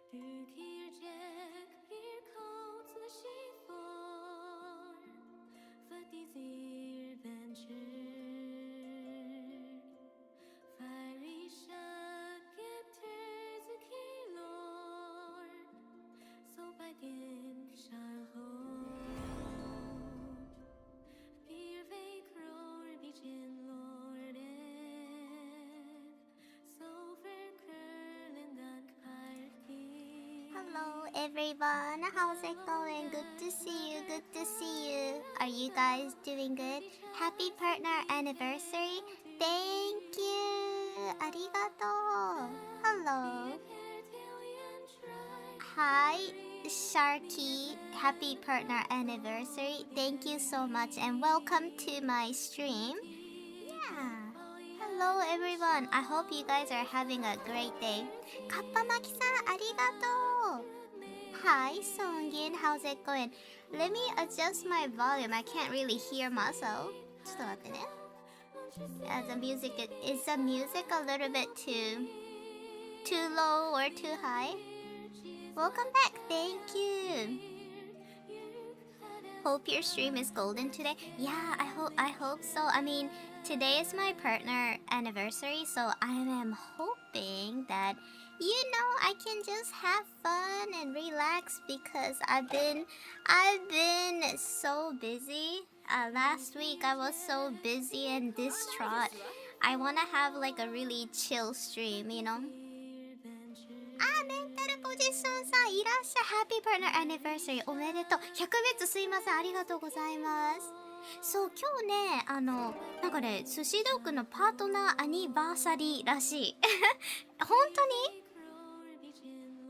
Hello everyone, how's it going? Good to see you, good to see you. Are you guys doing good? Happy partner anniversary. Thank you. ありがとう. Hello. Hi, Sharky. Happy partner anniversary. Thank you so much and welcome to my stream. Yeah. Hello everyone. I hope you guys are having a great day. かっぱまきさん、ありがとう. Hi, Songin. How's it going? Let me adjust my volume. I can't really hear myself. ちょっと待ってね. Is the music a little bit too low or too high? Welcome back. Thank you. Hope your stream is golden today. Yeah, I hope so. I mean, today is my partner anniversary, so I am hoping that I can just have fun and relax because I've been so busy. Last week I was so busy and distraught. I wanna have like a really chill stream, you know? メンタルポジションさんいらっしゃい。ハッピーパートナーアニバーサリーおめでとう。100別すいません。ありがとうございます。そう、今日ね、なんかね、寿司ドッグのパートナーアニバーサリーらしい。本当に？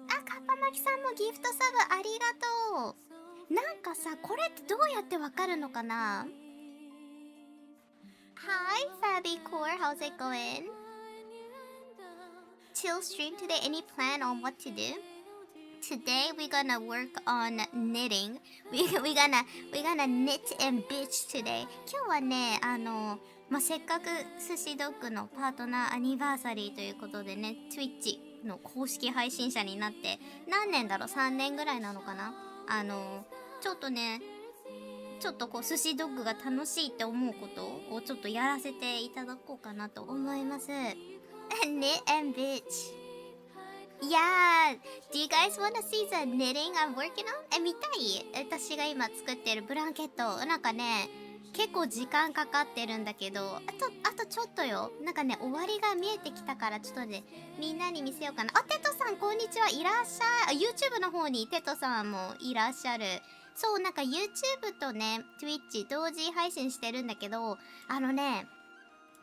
かっぱまきさんもギフトサブありがとう。なんかさ、これってどうやってわかるのかな？ Hi, Fabicore, how's it going? Chill stream today. Any plan on what to do? Today we're gonna work on knitting. We're gonna knit and bitch today. 今日はね、せっかく寿司ドッグのパートナーアニバーサリーということでね、Twitch の公式配信者になって何年だろう、3年ぐらいなのかな。ちょっとね、ちょっとこう寿司ドッグが楽しいって思うことをちょっとやらせていただこうかなと思います。Knit and bitch. Yeah. Do you guys want to see the knitting I'm working on? 見たい？私が今作ってるブランケット。なんかね、結構時間かかってるんだけど、あとちょっとよ。なんかね、終わりが見えてきたからちょっとね、みんなに見せようかな。テトさんこんにちは。いらっしゃい。YouTube の方にテトさんもいらっしゃる。そう、なんか YouTube とね、Twitch 同時配信してるんだけど、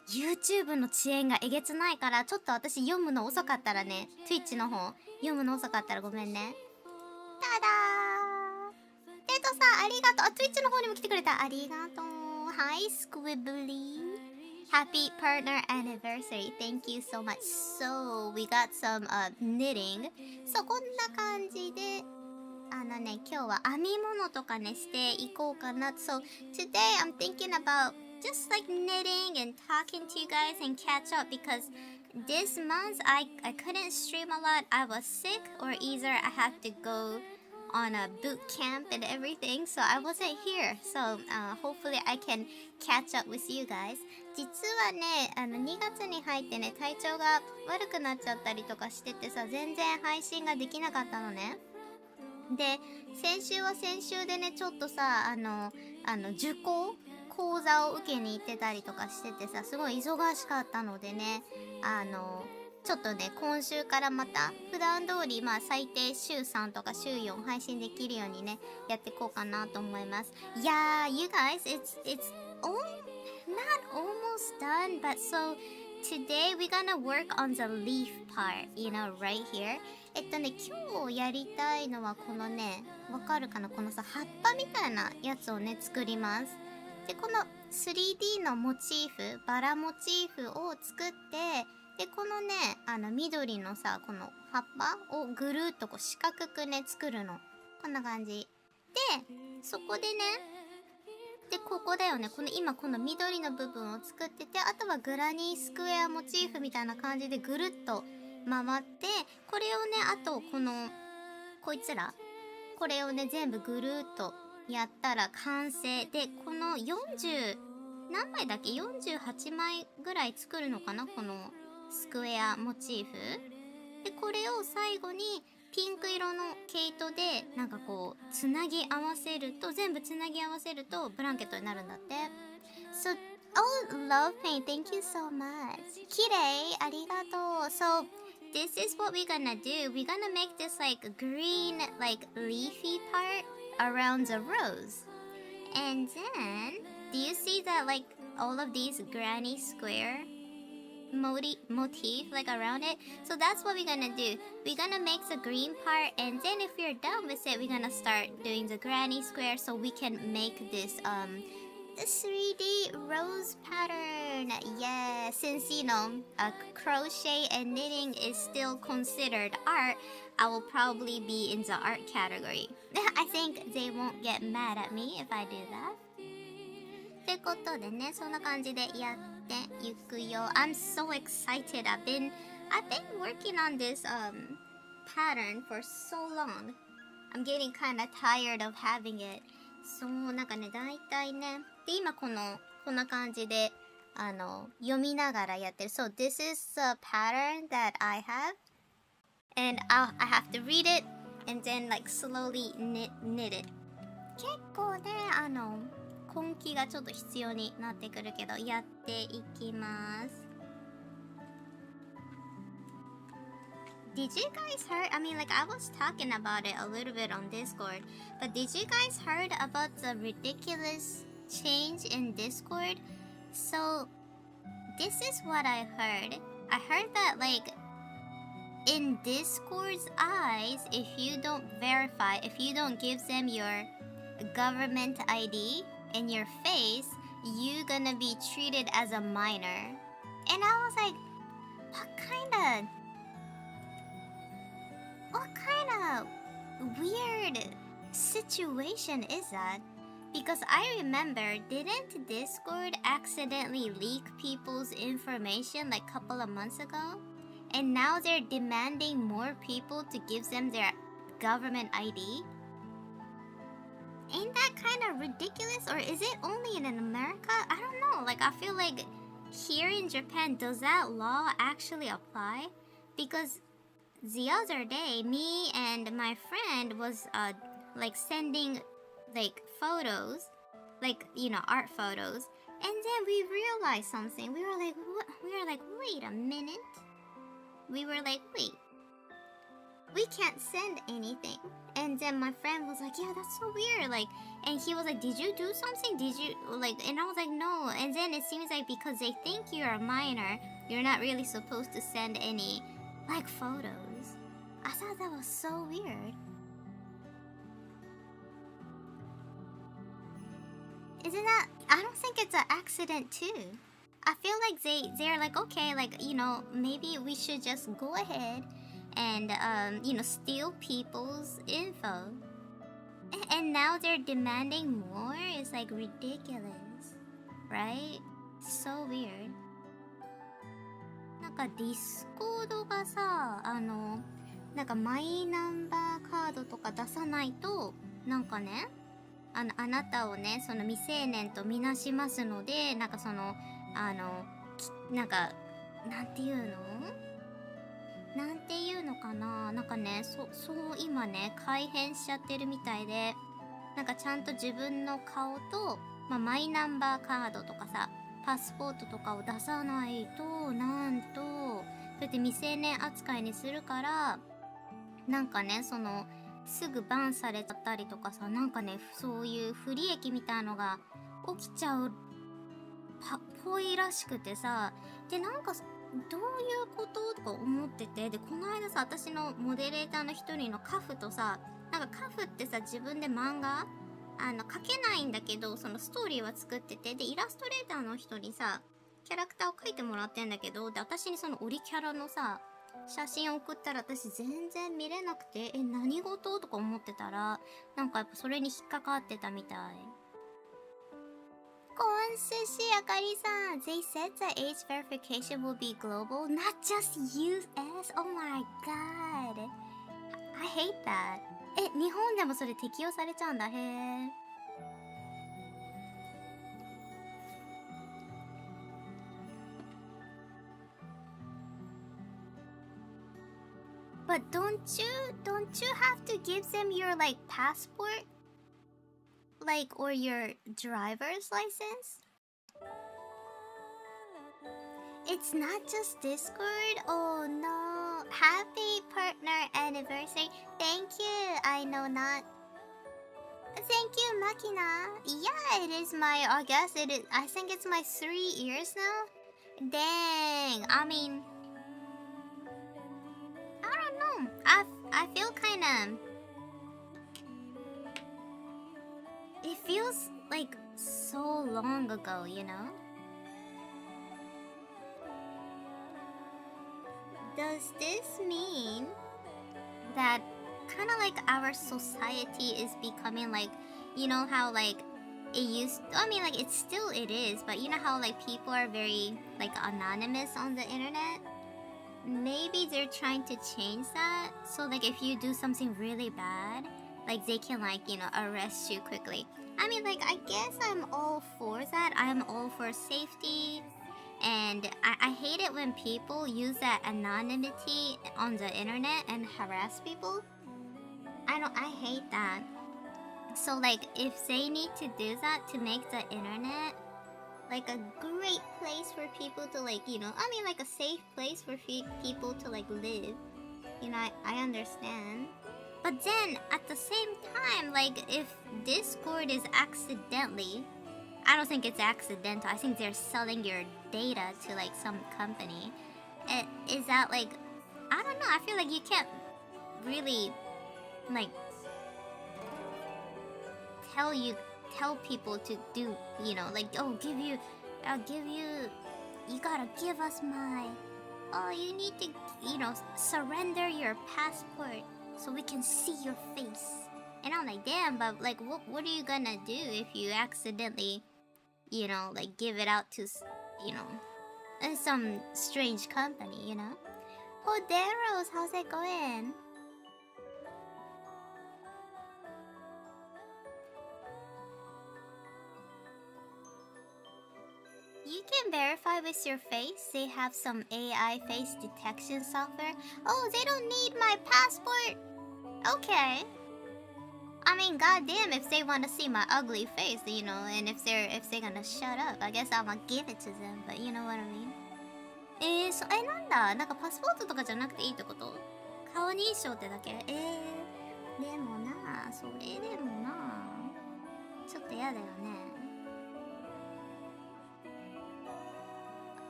YouTube の遅延がえげつないから、ちょっと私読むの遅かったらね、Twitch の方、読むの遅かったらごめんね。ただー。テトさん、ありがとう。Twitch の方にも来てくれた。ありがとう。Hi, Squibbly. Happy partner anniversary. Thank you so much. So, we got some, knitting. そう、こんな感じで、今日は編み物とかね、していこうかな。So, today I'm thinking about just like knitting and talking to you guys and catch up because this month I couldn't stream a lot. I was sick or either I had to go on a boot camp and everything, so I wasn't here. So hopefully I can catch up with you guys. 実はね、2月に入ってね、体調が悪くなっちゃったりとかしててさ、全然配信ができなかったのね。で、先週は先週でね、ちょっとさ、受講講座を受けに行ってたりとかしててさ、すごい忙しかったのでね、ちょっとね、今週からまた普段通り最低週3とか週4配信できるようにね、やっていこうかなと思います。Yeah, you guys, it's not almost done, but so today we're gonna work on the leaf part, right here. 今日やりたいのはこのね、わかるかな、このさ、葉っぱみたいなやつをね、作ります。で、この 3D のモチーフ、バラモチーフを作って、で、このね、緑のさ、この葉っぱをぐるっとこう四角くね、作るの。こんな感じ。で、そこでね、で、ここだよね。今この緑の部分を作ってて、あとはグラニースクエアモチーフみたいな感じでぐるっと回って、これをね、あとこのこいつらこれをね全部ぐるーっとやったら完成で、この40何枚だっけ、48枚ぐらい作るのかな、このスクエアモチーフで、これを最後にピンク色の毛糸でなんかこうつなぎ合わせると、全部つなぎ合わせるとブランケットになるんだって。 So, oh, love paint, thank you so much. 綺麗、ありがとう。 So this is what we're gonna do. We're gonna make this like green, like leafy part around the rose. And then, do you see that like all of these granny square motif like around it? So that's what we're gonna do. We're gonna make the green part, and then if we're done with it, we're gonna start doing the granny square so we can make this the 3D rose pattern. Yeah, since you know crochet and knitting is still considered art, I will probably be in the art category. I think they won't get mad at me if I do that. ってことでね、そんな感じでやっていくよ。I'm so excited. I've been working on this pattern for so long. I'm getting kind of tired of having it. そうなんかね、だいたいね、で今こんな感じで読みながらやってる。So this is the pattern that I have, and I have to read it and then like slowly knit it. 結構ね根気がちょっと必要になってくるけどやっていきます。Did you guys heard? I mean, like I was talking about it a little bit on Discord, but did you guys heard about the ridiculous change in Discord? So this is what I heard. I heard that like in Discord's eyes, if you don't verify, if you don't give them your government ID in your face, you're gonna be treated as a minor. And I was like, what kind of weird situation is that? Because I remember, didn't Discord accidentally leak people's information like a couple of months ago? And now they're demanding more people to give them their government ID? Ain't that kind of ridiculous? Or is it only in America? I don't know. Like I feel like here in Japan, does that law actually apply? Because the other day, me and my friend was like sending like photos, like you know, art photos, and then we realized something. We were like, what? We were like, wait a minute. We were like, wait, we can't send anything. And then my friend was like, yeah, that's so weird. Like, and he was like, did you do something? Did you like? And I was like, no. And then it seems like because they think you're a minor, you're not really supposed to send any like photos. I thought that was so weird. Isn't that? I don't think it's an accident too. I feel like they're like, okay, like you know, maybe we should just go ahead and you know, steal people's info. And now they're demanding more. It's like ridiculous, right? So weird. なんかディスコードがさ、なんかマイナンバーカードとか出さないとなんかね、あなたをねその未成年とみなしますので、なんかそのなんかなんていうのかな、なんかねそう今ね改変しちゃってるみたいで、なんかちゃんと自分の顔と、まあ、マイナンバーカードとかさパスポートとかを出さないとなんとそうやって未成年扱いにするから、なんかねそのすぐバンされちゃったりとかさ、なんかねそういう不利益みたいのが起きちゃうっぽいらしくてさ、でなんかどういうこととか思ってて、でこの間さ私のモデレーターの一人のカフとさ、なんかカフってさ自分で漫画描けないんだけどそのストーリーは作ってて、でイラストレーターの人にさキャラクターを描いてもらってんだけど、で私にそのオリキャラのさ写真を送ったら私全然見れなくて、何事とか思ってたらなんかやっぱそれに引っかかってたみたい。コーン寿司あかりさん They said the age verification will be global, not just US. Oh my god, I hate that. 日本でもそれ適用されちゃうんだ。へえ。But don't you have to give them your like passport? Like or your driver's license? It's not just Discord. Oh no. Happy partner anniversary. Thank you. I know not. Thank you, Makina. Yeah, it is my I guess it is I think it's my 3 years now. Dang. I mean I don't know. I feel kinda it feels like so long ago, you know? Does this mean that kind of like our society is becoming like, you know how like it used I mean like it is, but you know how like people are very like anonymous on the internet? Maybe they're trying to change that so like if you do something really bad, like they can like, you know, arrest you quickly. I mean like I guess I'm all for that. I'm all for safety. And I hate it when people use that anonymity on the internet and harass people. I hate that. So like if they need to do that to make the internet like a great place for people to like, you know, I mean like a safe place for people to like live. You know, I understand. But then at the same time, like if Discord is accidentally I don't think it's accidental. I think they're selling your data to like some company. Is that like I don't know. I feel like you can't really like tell people to do, you know, like I'll give you you gotta give us you need to, you know, surrender your passport so we can see your face. And I'm like, damn, but like what are you gonna do if you accidentally, you know, like give it out to, you know, some strange company, you know? Poderos, how's it going? You can verify with your face. They have some AI face detection software. Oh, they don't need my passport. Okay. I mean, goddamn, if they want to see my ugly face, you know, and if they're gonna shut up, I guess I'm gonna give it to them. But you know what I mean? なんだ、なんかパスポートとかじゃなくていいってこと？顔認証ってだけ？でもな、それでもな、ちょっと嫌だよね。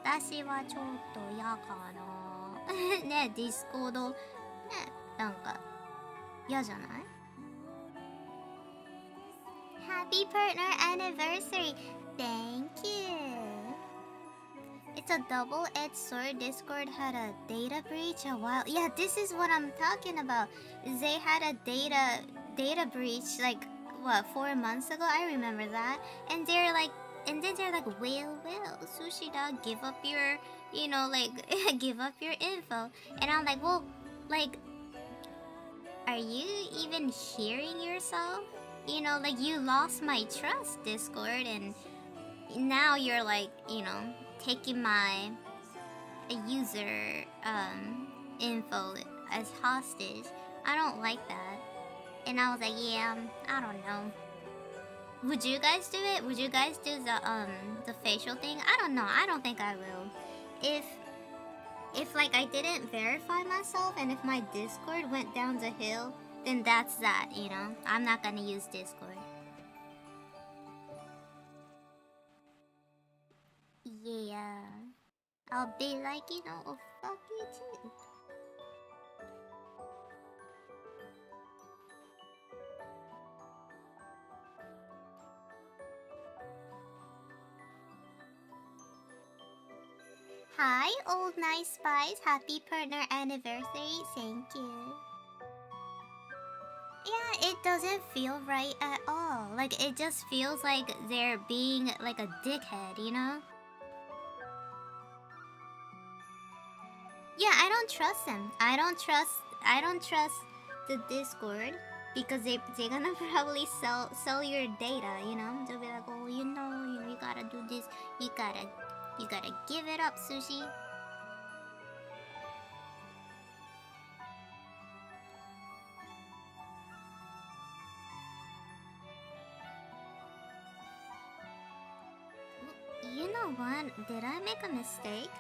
私はちょっと嫌かな。ね、ディスコード、ね、なんか嫌じゃない？ Happy partner anniversary! Thank you! It's a double-edged sword. Discord had a data breach a while. Yeah, this is what I'm talking about. They had a data breach like what 4 months ago. I remember that. And they're like, well, Sushi Dog, give up your, you know, like give up your info. And I'm like, well, like, are you even hearing yourself? You know, like you lost my trust, Discord, and now you're like, you know, taking my user info as hostage. I don't like that. And I was like, yeah, I don't know. Would you guys do it? Would you guys do the facial thing? I don't know. I don't think I will. If like I didn't verify myself and if my Discord went down the hill, then that's that, you know? I'm not gonna use Discord. Yeah. I'll be like, you know, oh, fuck you too. Hi, old nice spies. Happy partner anniversary. Thank you. Yeah, it doesn't feel right at all. Like, it just feels like they're being like a dickhead, you know? Yeah, I don't trust them. I don't trust the Discord. because they're gonna probably sell your data, you know? They'll be like, oh, you gotta do this, you gotta give it up, Sushi. You know what? Did I make a mistake?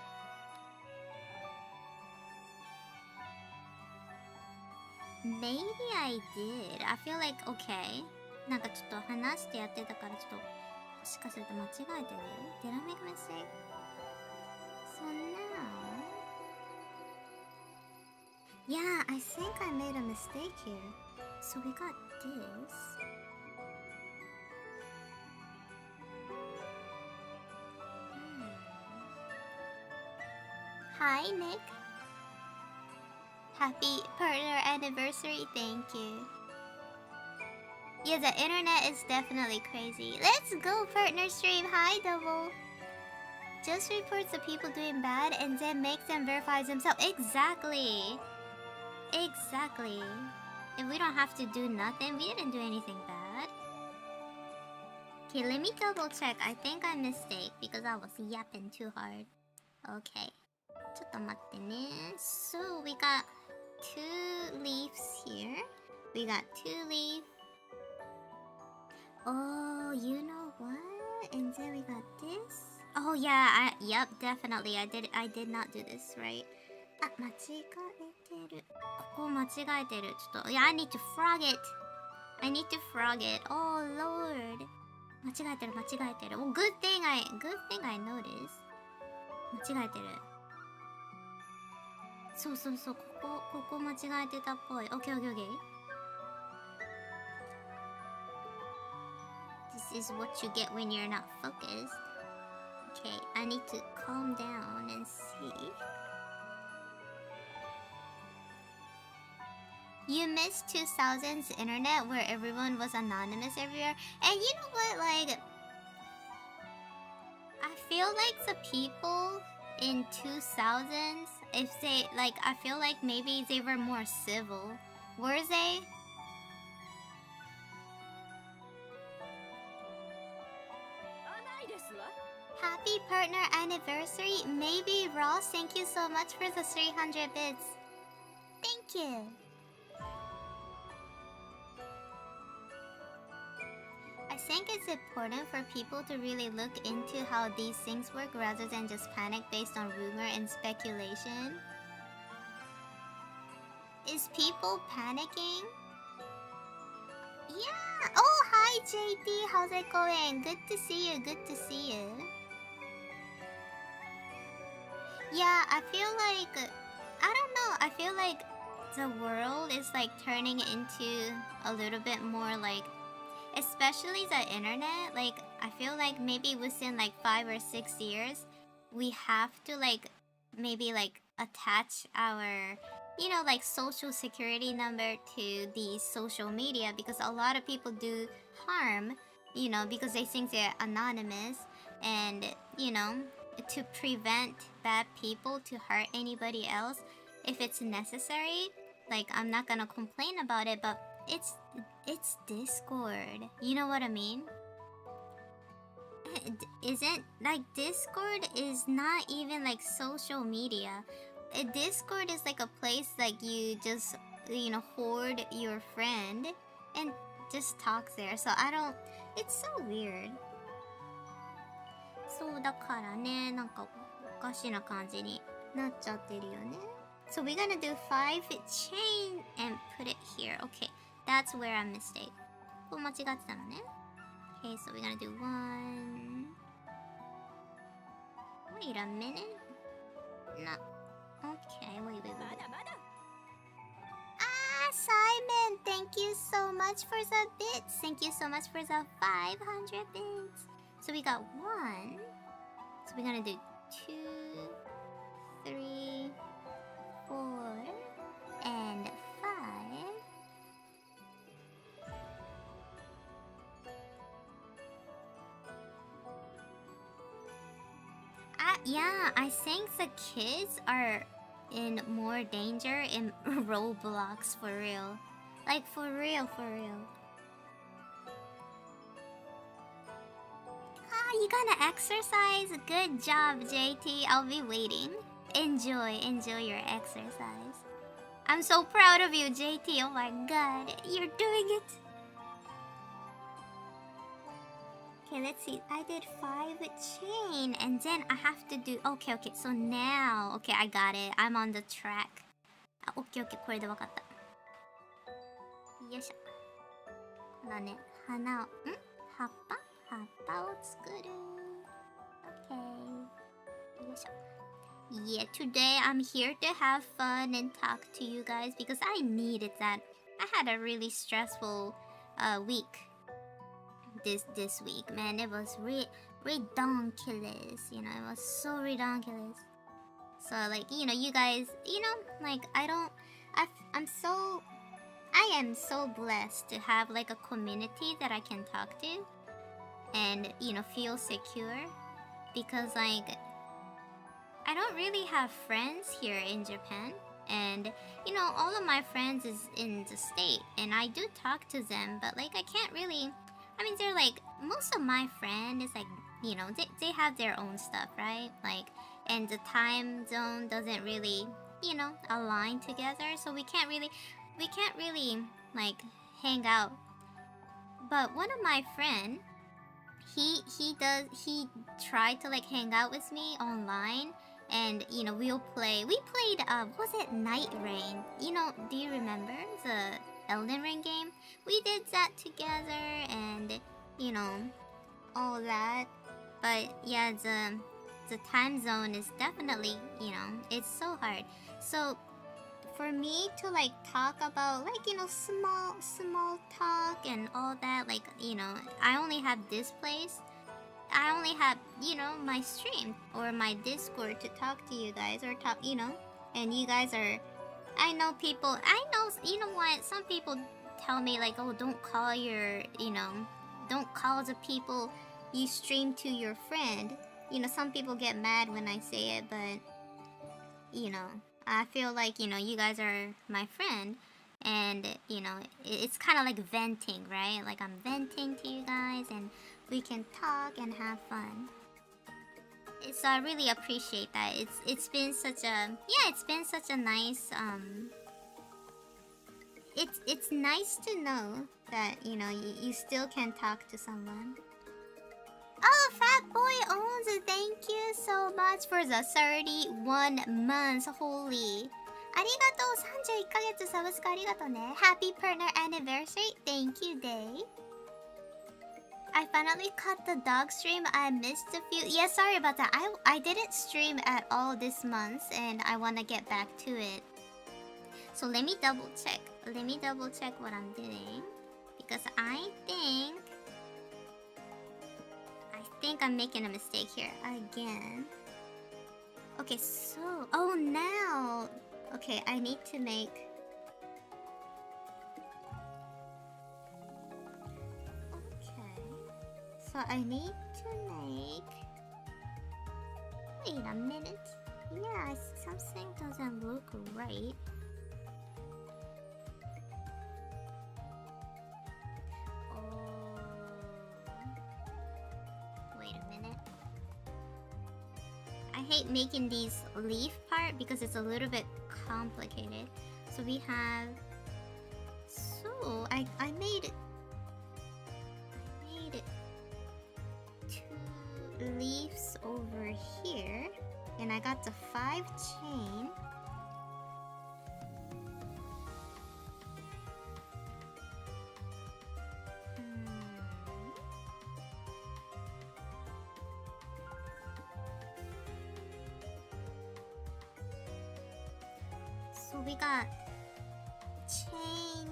Maybe I did. I feel like okay. なんかちょっと話してやってたからちょっともしかすると間違えてる Did I make a mistake? So now... Yeah, I think I made a mistake here. So we got this. Hi, Nick. Happy partner anniversary, thank you. Yeah, the internet is definitely crazy. Let's go, partner stream. Hi, Double. Just reports the people doing bad and then makes them verify themselves. Exactly. Exactly. If we don't have to do nothing, we didn't do anything bad. Okay, let me double check. I think I mistake because I was yapping too hard. Okay. ちょっと待ってね. So we got 2 leaves here. We got 2 leaves. Oh, you know what? And then we got this. Oh yeah, yep, definitely. I did not do this right. あ、間違えてる。ここ間違えてる。ちょっと、I need to frog it. I need to frog it. Oh lord. 間違えてる。Oh, good thing I noticed. 間違えてる。そう。ここ間違えてたっぽい。Okay. This is what you get when you're not focused. Okay, I need to calm down and see. You missed 2000's internet where everyone was anonymous everywhere. And you know what, like... I feel like the people in 2000s, if they, like, I feel like maybe they were more civil. Were they? Happy partner anniversary. Maybe Ross, thank you so much for the 300 bits. Thank you. I think it's important for people to really look into how these things work rather than just panic based on rumor and speculation. Is people panicking? Yeah! Oh, hi JD! How's it going? Good to see you. Yeah, I feel like... I don't know. I feel like the world is like turning into a little bit more like... Especially the internet, like, I feel like maybe within like 5 or 6 years, we have to like, maybe like attach our, you know, like social security number to the social media because a lot of people do harm, you know, because they think they're anonymous and, you know, to prevent bad people to hurt anybody else if it's necessary. Like, I'm not gonna complain about it, but it's Discord. You know what I mean? Isn't like Discord is not even like social media. Discord is like a place like you just, you know, hoard your friend and just talk there. So I don't. It's so weird. そうだからね、なんかおかしな感じになっちゃってるよね。So we're gonna do 5 chain and put it here. Okay. That's where I mistake. ここ間違ってたのね。Okay, so we're gonna do 1. Wait a minute. No. Okay, wait. Ah, Simon! Thank you so much for the bits. Thank you so much for the 500 bits. So we got 1. So we're gonna do 2, 3, 4, and 5. Yeah, I think the kids are in more danger in Roblox for real. Like for real, for real. Ah, you gonna exercise? Good job, JT. I'll be waiting. Enjoy your exercise. I'm so proud of you, JT. Oh my god, you're doing it. Okay, let's see. I did 5 chain and then I have to do... Okay, so now... Okay, I got it. I'm on the track. Okay, これでわかった。よいしょ。このね、花を、葉っぱを作る。Okay. よいしょ。Yeah, today I'm here to have fun and talk to you guys because I needed that. I had a really stressful week this week, man. It was redonkulous, you know, it was so redonkulous. So like, you know, you guys, you know, like I am so blessed to have like a community that I can talk to and, you know, feel secure because like I don't really have friends here in Japan, and you know, all of my friends is in the state and I do talk to them, but like I can't really, I mean, they're like, most of my friends is like, you know, they have their own stuff, right? Like, and the time zone doesn't really, you know, align together, so we can't really like hang out. But one of my friend, he tried to like hang out with me online, and you know, we played what was it, Night Rain, you know, do you remember the Elden Ring game? We did that together and you know, all that. But yeah, the time zone is definitely, you know, it's so hard. So for me to like talk about like, you know, small talk and all that, like, you know, I only have this place. I only have, you know, my stream or my Discord to talk to you guys or talk, you know, and you guys are, I know people, you know what, some people tell me like, oh, don't call your, you know, don't call the people you stream to your friend. You know, some people get mad when I say it, but, you know, I feel like, you know, you guys are my friend, and, you know, it's kind of like venting, right? Like I'm venting to you guys, and we can talk and have fun. So I really appreciate that. It's been such a nice it's nice to know that, you know, you still can talk to someone. Oh, Fat Boy Owns, thank you so much for the 31 months. Holy. ありがとう。31ヶ月サブスクありがとうね。Happy partner anniversary. Thank you, Day. I finally caught the dog stream. I missed a few. Yeah, sorry about that. I didn't stream at all this month, and I want to get back to it. So let me double check. Let me double check what I'm doing, because I think I'm making a mistake here again. Okay, so now. Okay, I need to make. So I need to make... Wait a minute. Yeah, something doesn't look right. Oh. Wait a minute. I hate making these leaf part because it's a little bit complicated. So we have... So, I made... leaves over here, and I got the 5 chain. So we got chain.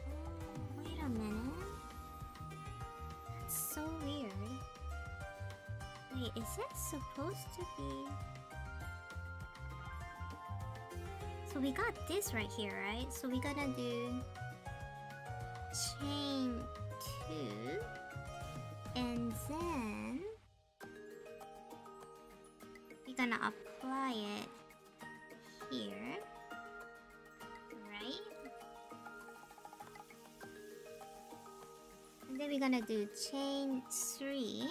Oh, wait a minute. That's so weird. Wait, is it supposed to be... So we got this right here, right? So we gotta do chain 2, and then we're gonna apply it here, right? then we're gonna do chain 3.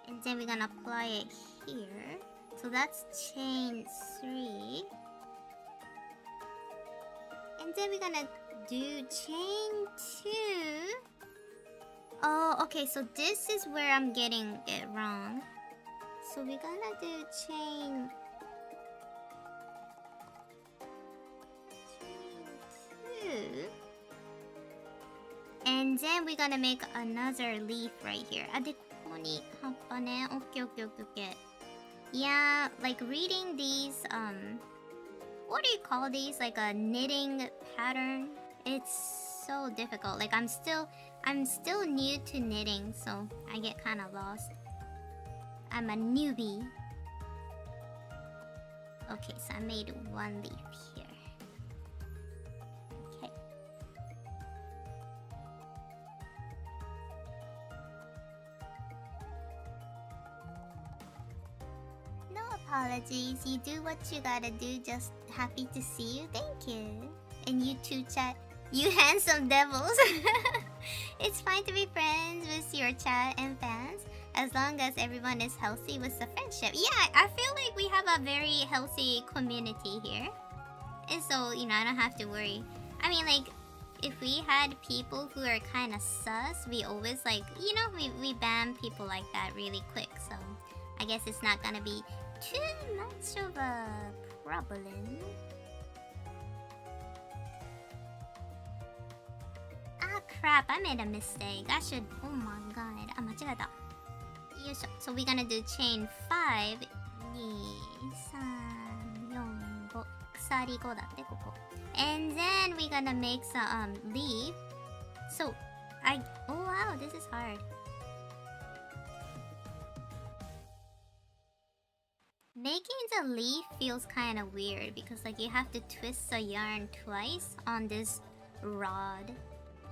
And then we're gonna apply it here. So that's chain 3. And then we're gonna do chain 2. Oh, okay, so this is where I'm getting it wrong. So we're gonna do chain 2. And then we're gonna make another leaf right here. あ、で、ここに葉っぱね。Okay, okay, okay, okay. Yeah, like reading these, what do you call these? Like a knitting pattern? It's so difficult. Like I'm still new to knitting, so I get kind of lost. I'm a newbie. Okay, so I made one leaf here. Okay. No apologies. You do what you gotta do. Just happy to see you. Thank you. And you too, chat. You handsome devils. It's fine to be friends with your chat and fans as long as everyone is healthy with the friendship. Yeah, I feel like we have a very healthy community here. And so, you know, I don't have to worry. I mean, like, if we had people who are kind of sus, we always, like, you know, we ban people like that really quick. So, I guess it's not gonna be too much of a problem. Ah, crap, I made a mistake. I should... Oh my god. Ah, 間違えた。よいしょ。So we're gonna do chain 5. 2, 3, 4, 5. 鎖5だって、ここ。And then we're gonna make some leaf. So, Oh wow, this is hard. Making the leaf feels kind of weird because like you have to twist the yarn twice on this rod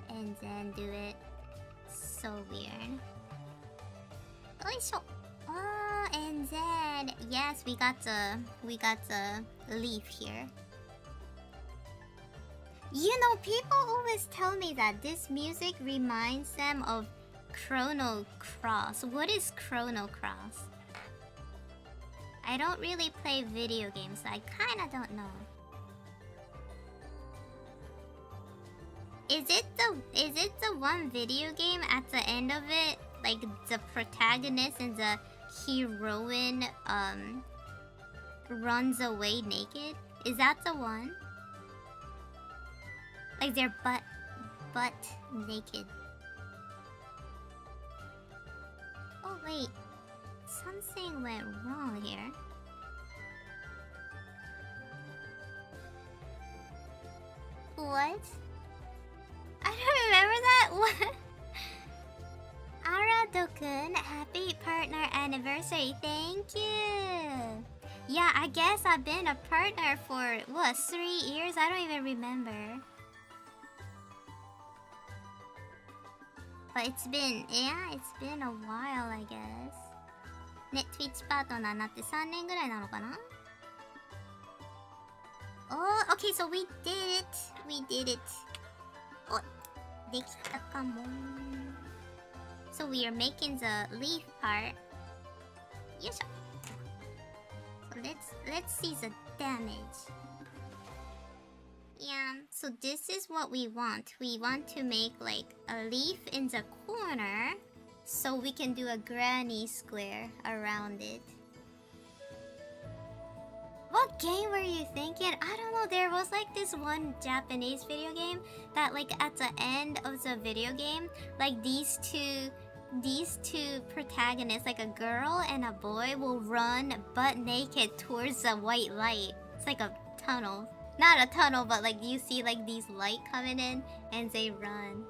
and then do it. So weird. Oisho. Oh, and then yes, we got the leaf here. You know, people always tell me that this music reminds them of Chrono Cross. What is Chrono Cross? I don't really play video games, so I kinda don't know. Is it the one video game at the end of it, like the protagonist and the heroine runs away naked? Is that the one? Like they're butt naked. Oh wait, something went wrong here. What? I don't remember that. What? Arado-kun, happy partner anniversary. Thank you. Yeah, I guess I've been a partner for what, 3 years? I don't even remember. But it's been a while, I guess. ね、Twitch パートナーになって3年ぐらいなのかな? Oh, okay, so we did it. We did it. Oh, できたかも. So we are making the leaf part. よいしょ. So let's see the damage. Yeah, so this is what we want. We want to make like a leaf in the corner so we can do a granny square around it. What game were you thinking? I don't know, there was like this one Japanese video game that like at the end of the video game, like these two protagonists, like a girl and a boy, will run butt naked towards the white light. It's like a tunnel. Not a tunnel, but like you see like these light coming in and they run.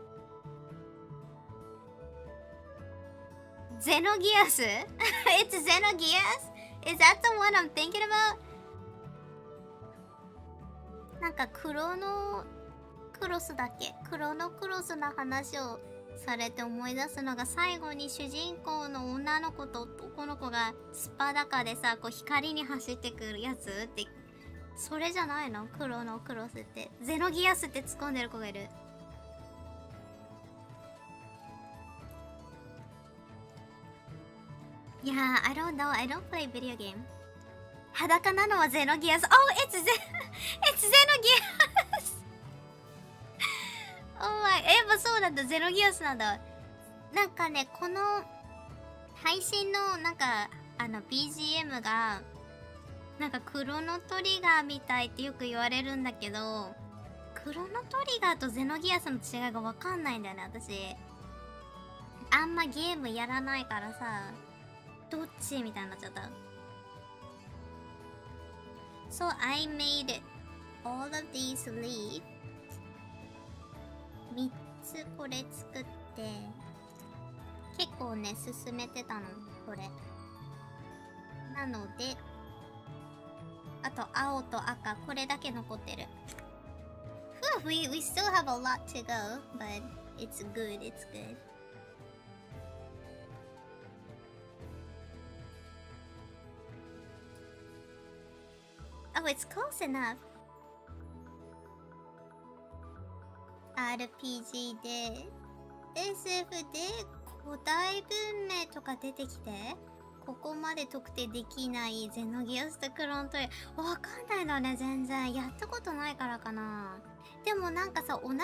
Xenogears? It's Xenogears? Is that the one I'm thinking about? なんかクロノクロスだっけ？クロノクロスの話をされて思い出すのが最後に主人公の女の子と男の子がスパダカでさ、こう光に走ってくるやつってそれじゃないの？クロノクロスってゼノギアスって突っ込んでる子がいる。Yeah, I don't know. I don't play video game. 裸なのはゼノギアス。Oh, it's Xenogears! Oh my, やっぱそうなんだ。ゼノギアスなんだ。なんかね、この配信のなんかBGM がなんかクロノトリガーみたいってよく言われるんだけど、クロノトリガーとゼノギアスの違いがわかんないんだよね、私。あんまゲームやらないからさ、どっちみたいになっちゃった。So I made all of these leaves. 3つこれ作って、結構ね、進めてたの、これ。なので、あと青と赤、これだけ残ってる。We still have a lot to go, but it's good, it's good. Oh, it's close enough. RPG で SF で古代文明とか出てきて、ここまで特定できないゼノギアスとクロノトリガーわかんないのね、全然やったことないからかな。でもなんかさ、同じ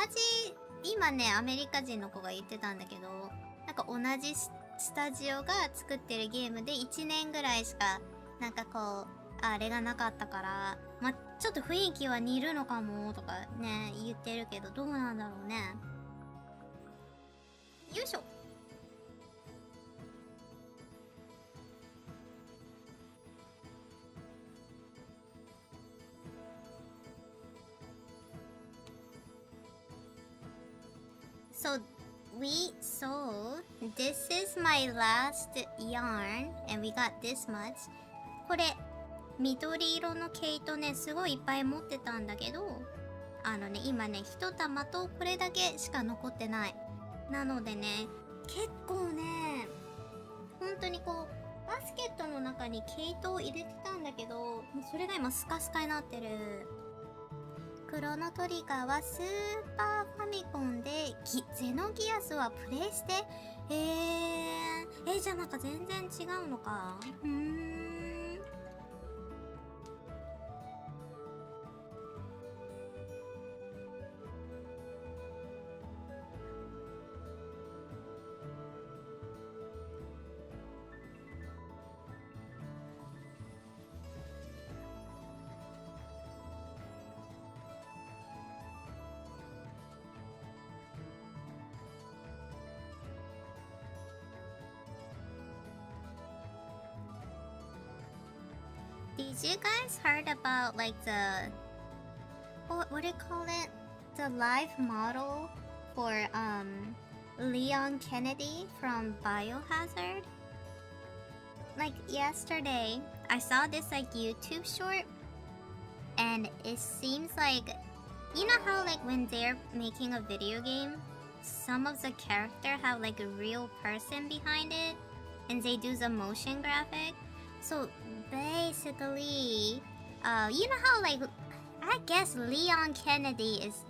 今ねアメリカ人の子が言ってたんだけど、なんか同じスタジオが作ってるゲームで1年ぐらいしかなんかこうあれがなかったから、ま、ちょっと雰囲気は似るのかもとかね言ってるけど、どうなんだろうね。よいしょ。So this is my last yarn and we got this much. これ緑色の毛糸ね、すごいいっぱい持ってたんだけど、今ね一玉とこれだけしか残ってない。なのでね、結構ね、本当にこうバスケットの中に毛糸を入れてたんだけど、もうそれが今スカスカになってる。クロノトリガーはスーパーファミコンで、ゼノギアスはプレイステ。じゃあなんか全然違うのか。Did you guys heard about like what do you call it? The live model for Leon Kennedy from Biohazard? Like yesterday, I saw this like YouTube short, and it seems like, you know how like when they're making a video game, some of the character have like a real person behind it, and they do the motion graphic. So basically, you know how like, I guess Leon Kennedy is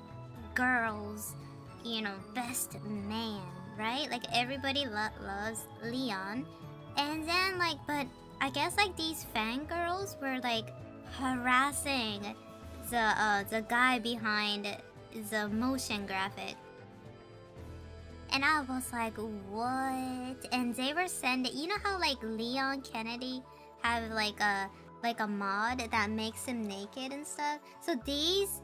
girls, you know, best man, right? Like everybody loves Leon. And then like, but I guess like these fangirls were like harassing the guy behind the motion graphic. And I was like, what? And they were sending, you know how like Leon Kennedy have like a mod that makes him naked and stuff? So these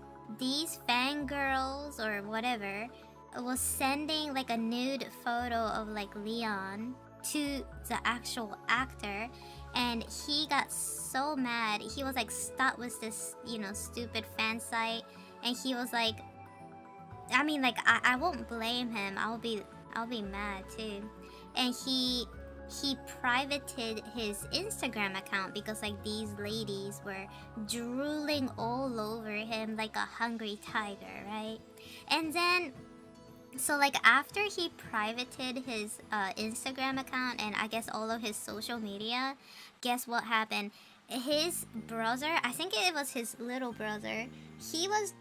fangirls or whatever was sending like a nude photo of like Leon to the actual actor, and he got so mad. He was like, stop with this, you know, stupid fan site. And he was like, I mean, like, I won't blame him. I'll be mad too. And he privated his Instagram account because like these ladies were drooling all over him like a hungry tiger, right? And then so like after he privated his Instagram account and I guess all of his social media, guess what happened? His brother, I think it was his little brother, he was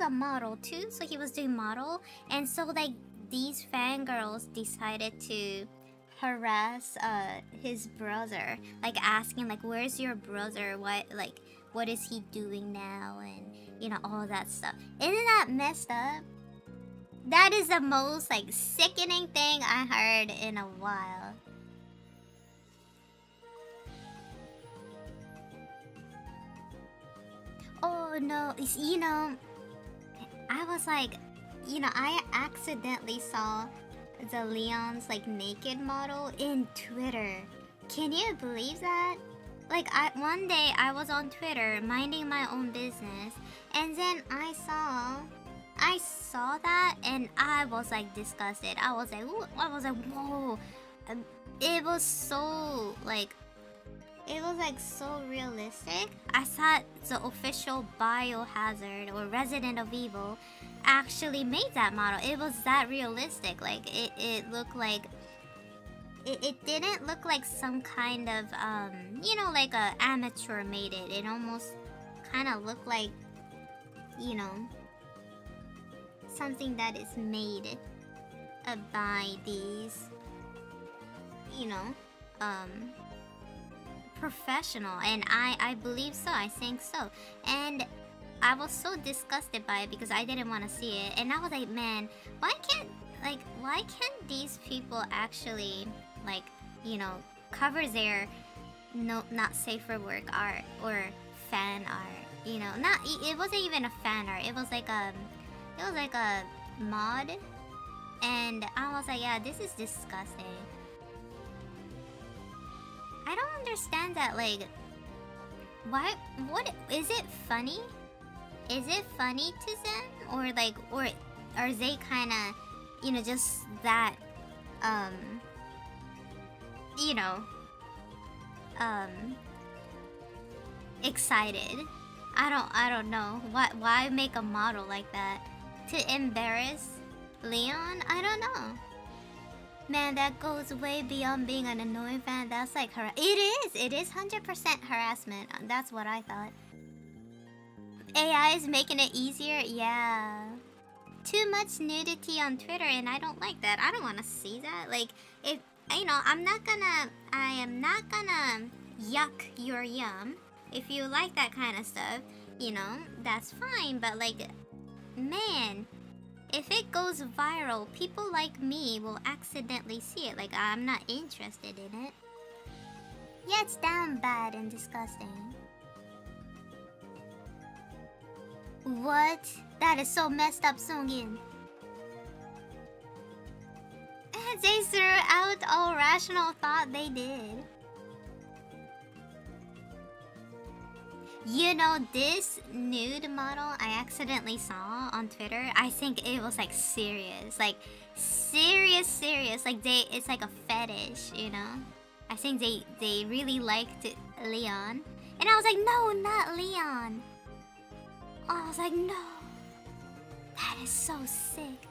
a model too, so he was doing model. And so like these fangirls decided to harass his brother, like asking like where's your brother, what is he doing now, and you know, all that stuff. Isn't that messed up? That is the most like sickening thing I heard in a while. Oh no, you know, I was like, you know, I accidentally saw the Leon's like naked model in Twitter. Can you believe that? Like one day I was on Twitter minding my own business, and then I saw that, and I was like disgusted. I was like, whoa. It was so like, it was like so realistic. I thought the official Biohazard or Resident of Evil actually made that model. It was that realistic. Like it looked like it didn't look like some kind of you know, like a amateur made it. It almost kind of looked like, you know, something that is made by these, you know, professional. And I believe so. I think so. And I was so disgusted by it because I didn't want to see it. And I was like, man, why can't these people actually, like, you know, cover their not safe for work art or fan art, you know? It wasn't even a fan art. It was like a mod. And I was like, yeah, this is disgusting. I don't understand that. Like, why? What is it funny? Is it funny to them, or like, or are they kind of, you know, just that, you know, excited? I don't know. Why make a model like that to embarrass Leon? I don't know. Man, that goes way beyond being an annoying fan. That's like it is 100% harassment. That's what I thought. AI is making it easier. Yeah. Too much nudity on Twitter, and I don't like that. I don't want to see that. Like, if you know, I am not gonna yuck your yum. If you like that kind of stuff, you know, that's fine. But like, man, if it goes viral, people like me will accidentally see it. Like, I'm not interested in it. Yeah, it's damn bad and disgusting. What? That is so messed up, Sungin. They threw out all rational thought. They did. You know, this nude model I accidentally saw on Twitter, I think it was like serious. Like, serious. Like, it's like a fetish, you know? I think they really liked Leon. And I was like, no, not Leon. I was like, no. That is so sick.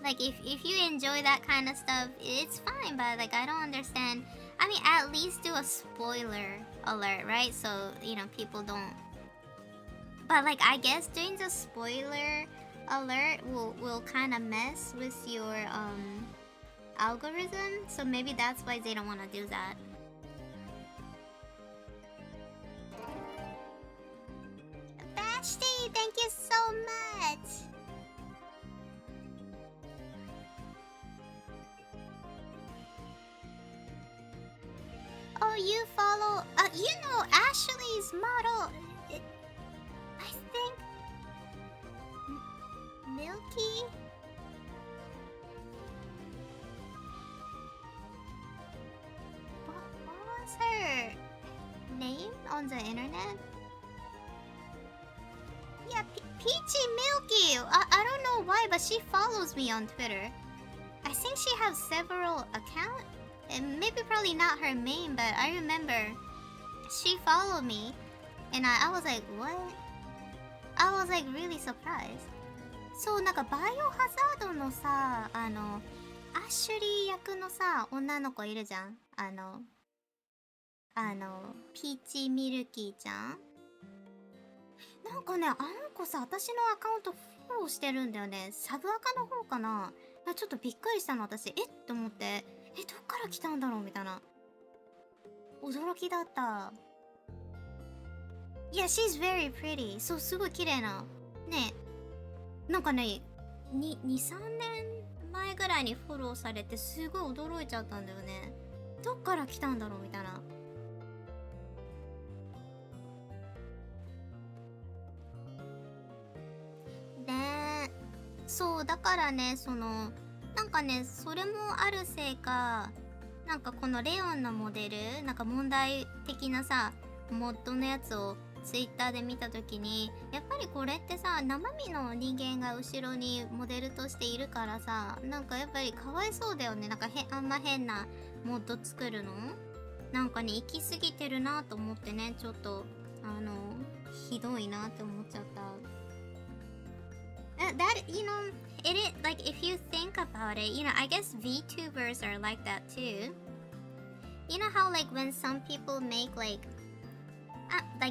Like, if you enjoy that kind of stuff, it's fine, but like, I don't understand. I mean, at least do a spoiler alert, right? So, you know, people don't. But like, I guess doing the spoiler alert will kind of mess with your algorithm. So maybe that's why they don't want to do that. Bashti, thank you so much. Oh, you follow, you know, Ashley's model. I think Milky. What was her name on the internet? Yeah, Peachy Milky. I don't know why, but she follows me on Twitter. I think she has several accounts. And maybe probably not her main, but I remember she followed me. And I was like, what? I was like really surprised. So, なんかバイオハザードのさ、アシュリー役のさ、女の子いるじゃん。ピーチミルキーちゃん。なんかね、あの子さ、私のアカウントフォローしてるんだよね。サブアカの方かな。ちょっとびっくりしたの私。って思って、どっから来たんだろうみたいな。驚きだった。いや、she's very pretty。そう、すごい綺麗な。ね、なんかね、2、3年前ぐらいにフォローされて、すごい驚いちゃったんだよね。どっから来たんだろうみたいな。で、そうだからね、なんかね、それもあるせいか、なんかこのレオンのモデル、なんか問題的なさ、モッドのやつをツイッターで見たときに、やっぱりこれってさ、生身の人間が後ろにモデルとしているからさ、なんかやっぱりかわいそうだよね。なんかあんま変なモッド作るのなんかね、行き過ぎてるなと思ってね、ちょっと、ひどいなって思っちゃった。That, it is, like, if you think about it, I guess VTubers are like that too. You know how, like, when some people make, like,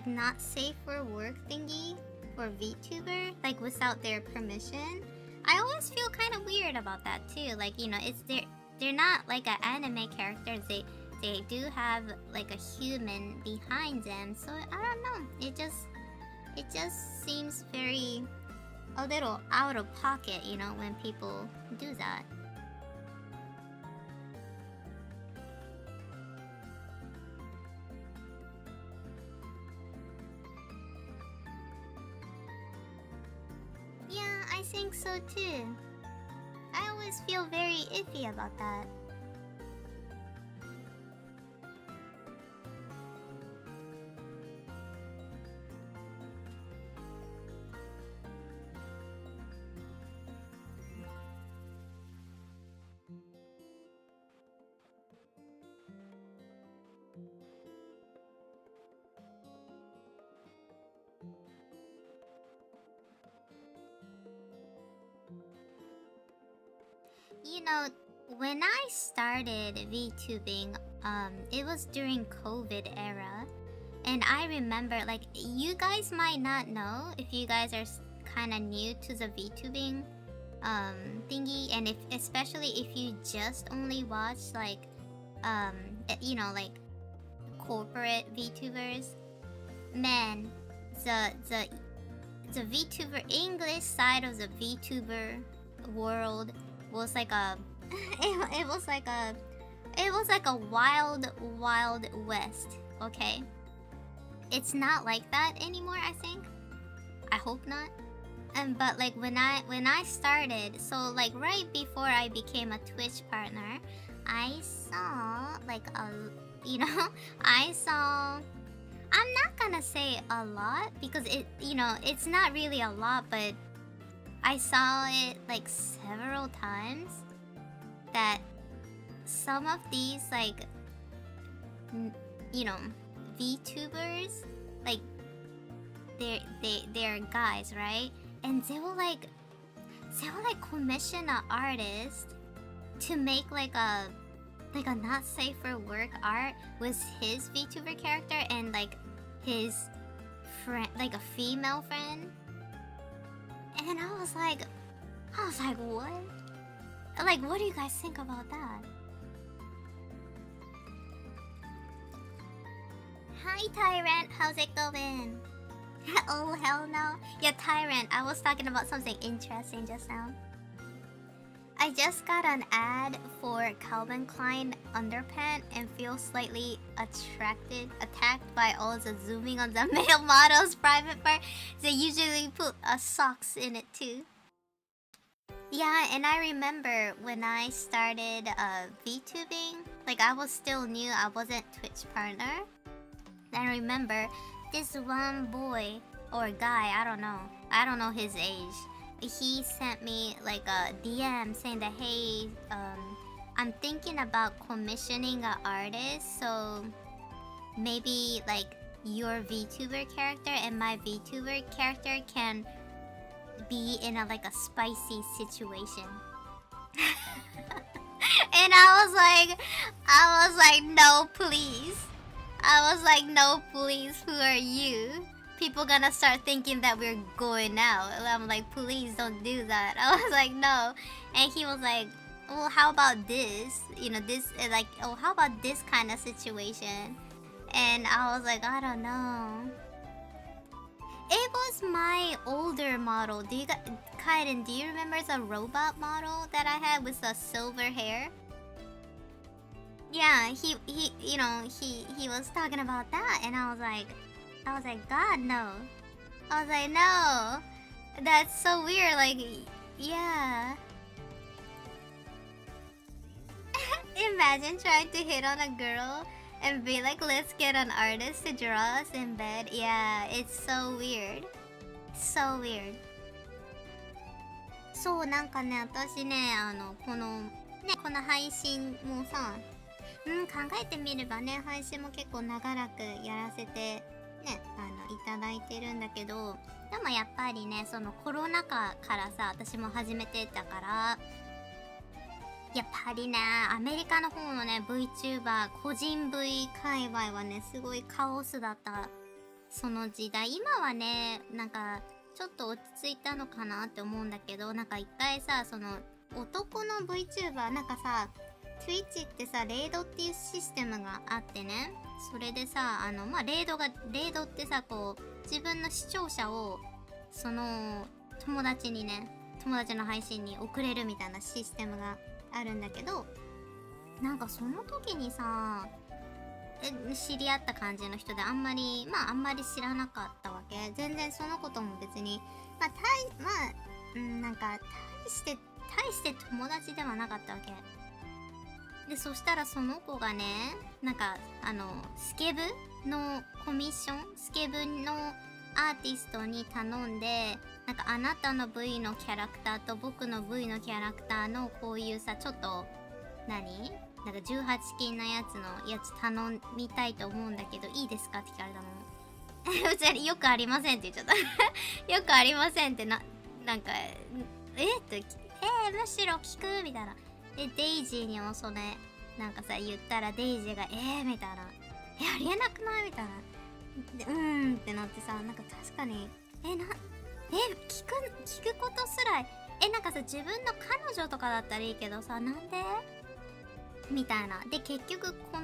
not safe for work thingy for VTuber, like, without their permission? I always feel kind of weird about that too. Like, they're not, like, an anime characters. They do have, like, a human behind them. So, I don't know. It just seems very... a little out of pocket, when people do that. Yeah, I think so too. I always feel very iffy about that. When I started VTubing, it was during COVID era. And I remember, like, you guys might not know if you guys are kind of new to the VTubing thingy. And especially if you just only watch, like, like, corporate VTubers. Man, the VTuber English side of the VTuber world was like a it was like a wild west. Okay, it's not like that anymore, I think. I hope not. But like when I started, so like right before I became a Twitch partner, I saw like I'm not gonna say a lot because it's not really a lot, but I saw it like several times that some of these like VTubers, like they're guys, right? And they will like commission an artist to make like a not safe for work art with his VTuber character and like his friend, like a female friend. And I was like, what? Like, what do you guys think about that? Hi, Tyrant. How's it going? Oh, hell no. Yeah, Tyrant, I was talking about something interesting just now. I just got an ad for Calvin Klein underpant and feel slightly attacked by all the zooming on the male model's private part. They usually put socks in it too. Yeah, and I remember when I started VTubing, like I was still new, I wasn't Twitch partner. I remember this one boy or guy, I don't know his age. He sent me like a DM saying that, hey, I'm thinking about commissioning an artist, so maybe like your VTuber character and my VTuber character can be in a spicy situation. And I was like, no, please. I was like, no, please, who are you? people gonna start thinking that we're going out. And I'm like, please don't do that. I was like, no. And he was like, well, how about this? You know, this, like, oh, how about this kind of situation? And I was like, I don't know. It was my older model. Kaiden, do you remember the robot model that I had with the silver hair? Yeah, he you know, he was talking about that, and I was like, God, no. I was like, no. That's so weird, like, yeah. Imagine trying to hit on a girl and be like, let's get an artist to draw us in bed. Yeah, it's so weird. So weird. そう、なんかね、私ね、この配信もさ、考えてみればね、配信も結構長らくやらせてね、いただいてるんだけど、でもやっぱりね、そのコロナ禍からさ、私も始めてたから、やっぱりね、アメリカの方のね、VTuber、個人 V 界隈はね、すごいカオスだった。その時代。今はね、なんか、ちょっと落ち着いたのかなって思うんだけど、なんか一回さ、その、男の VTuber、なんかさ、Twitch ってさ、レイドっていうシステムがあってね、それでさ、まあ、レイドってさ、こう、自分の視聴者を、その、友達の配信に送れるみたいなシステムがあるんだけど、なんかその時にさ、知り合った感じの人であんまり知らなかったわけ。全然そのことも別に、なんか大して友達ではなかったわけ。で、そしたらその子がね、なんかスケブのコミッション、スケブのアーティストに頼んで、なんかあなたの V のキャラクターと僕の V のキャラクターのこういうさ、ちょっとなんか18金のやつ頼みたいと思うんだけどいいですかって聞かれたの。うちはよくありませんって言っちゃったよくありませんってなんかむしろ聞くみたいな。でデイジーにもそれなんかさ言ったらデイジーがみたいな、ありえなくないみたいな。でってなってさ、なんか確かに聞くことすらなんかさ、自分の彼女とかだったらいいけどさ、なんでみたいな。で結局こ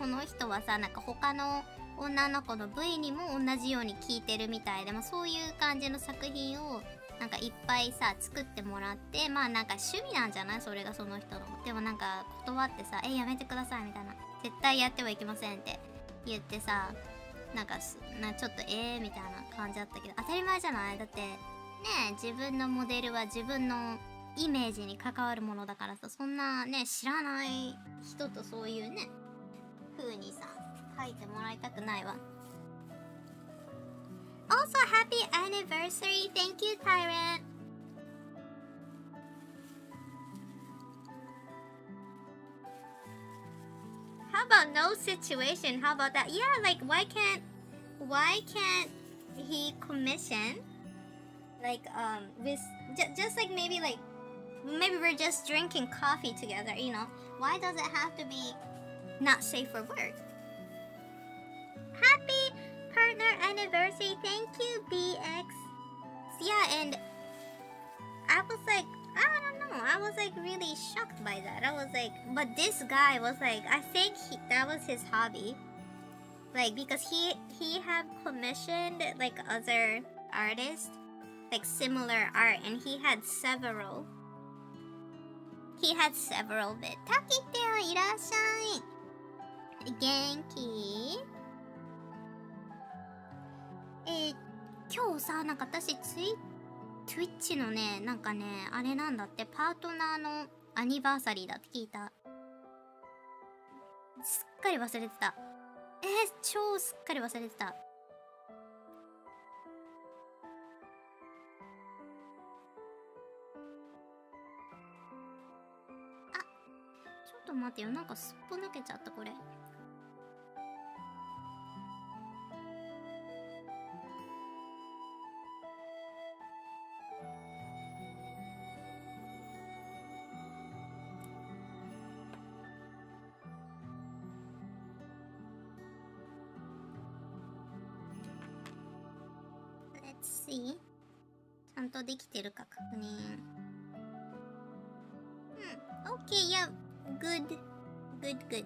の人はさ、なんか他の女の子の V にも同じように聞いてるみたいで、そういう感じの作品をなんかいっぱいさ作ってもらって、なんか趣味なんじゃない、それがその人の。でもなんか断ってさ、やめてくださいみたいな、絶対やってはいけませんって言ってさ、なんかちょっとみたいな感じだったけど、当たり前じゃない。だってね、自分のモデルは自分のイメージに関わるものだからさ、そんなね、知らない人とそういうね風にさ書いてもらいたくないわ。Also, happy anniversary! Thank you, Tyrant! How about no situation? How about that? Yeah, like why can't he commission like with just like maybe we're just drinking coffee together, you know? Why does it have to be not safe for work? Happy partner anniversary! Thank you, BX. Yeah, and I was like, I don't know. I was like really shocked by that. I was like, but this guy was like, I think that was his hobby. Like, because he had commissioned like other artists, like similar art, and he had several. He had several bit. Taki-chan, いらっしゃい。元気？今日さ、なんか私Twitch のね、なんかね、あれなんだって、パートナーのアニバーサリーだって聞いた。すっかり忘れてた。超すっかり忘れてた。ちょっと待ってよ、なんかすっぽ抜けちゃった、これ。see? ちゃんとできてるか確認。Okay, yeah, good. Good.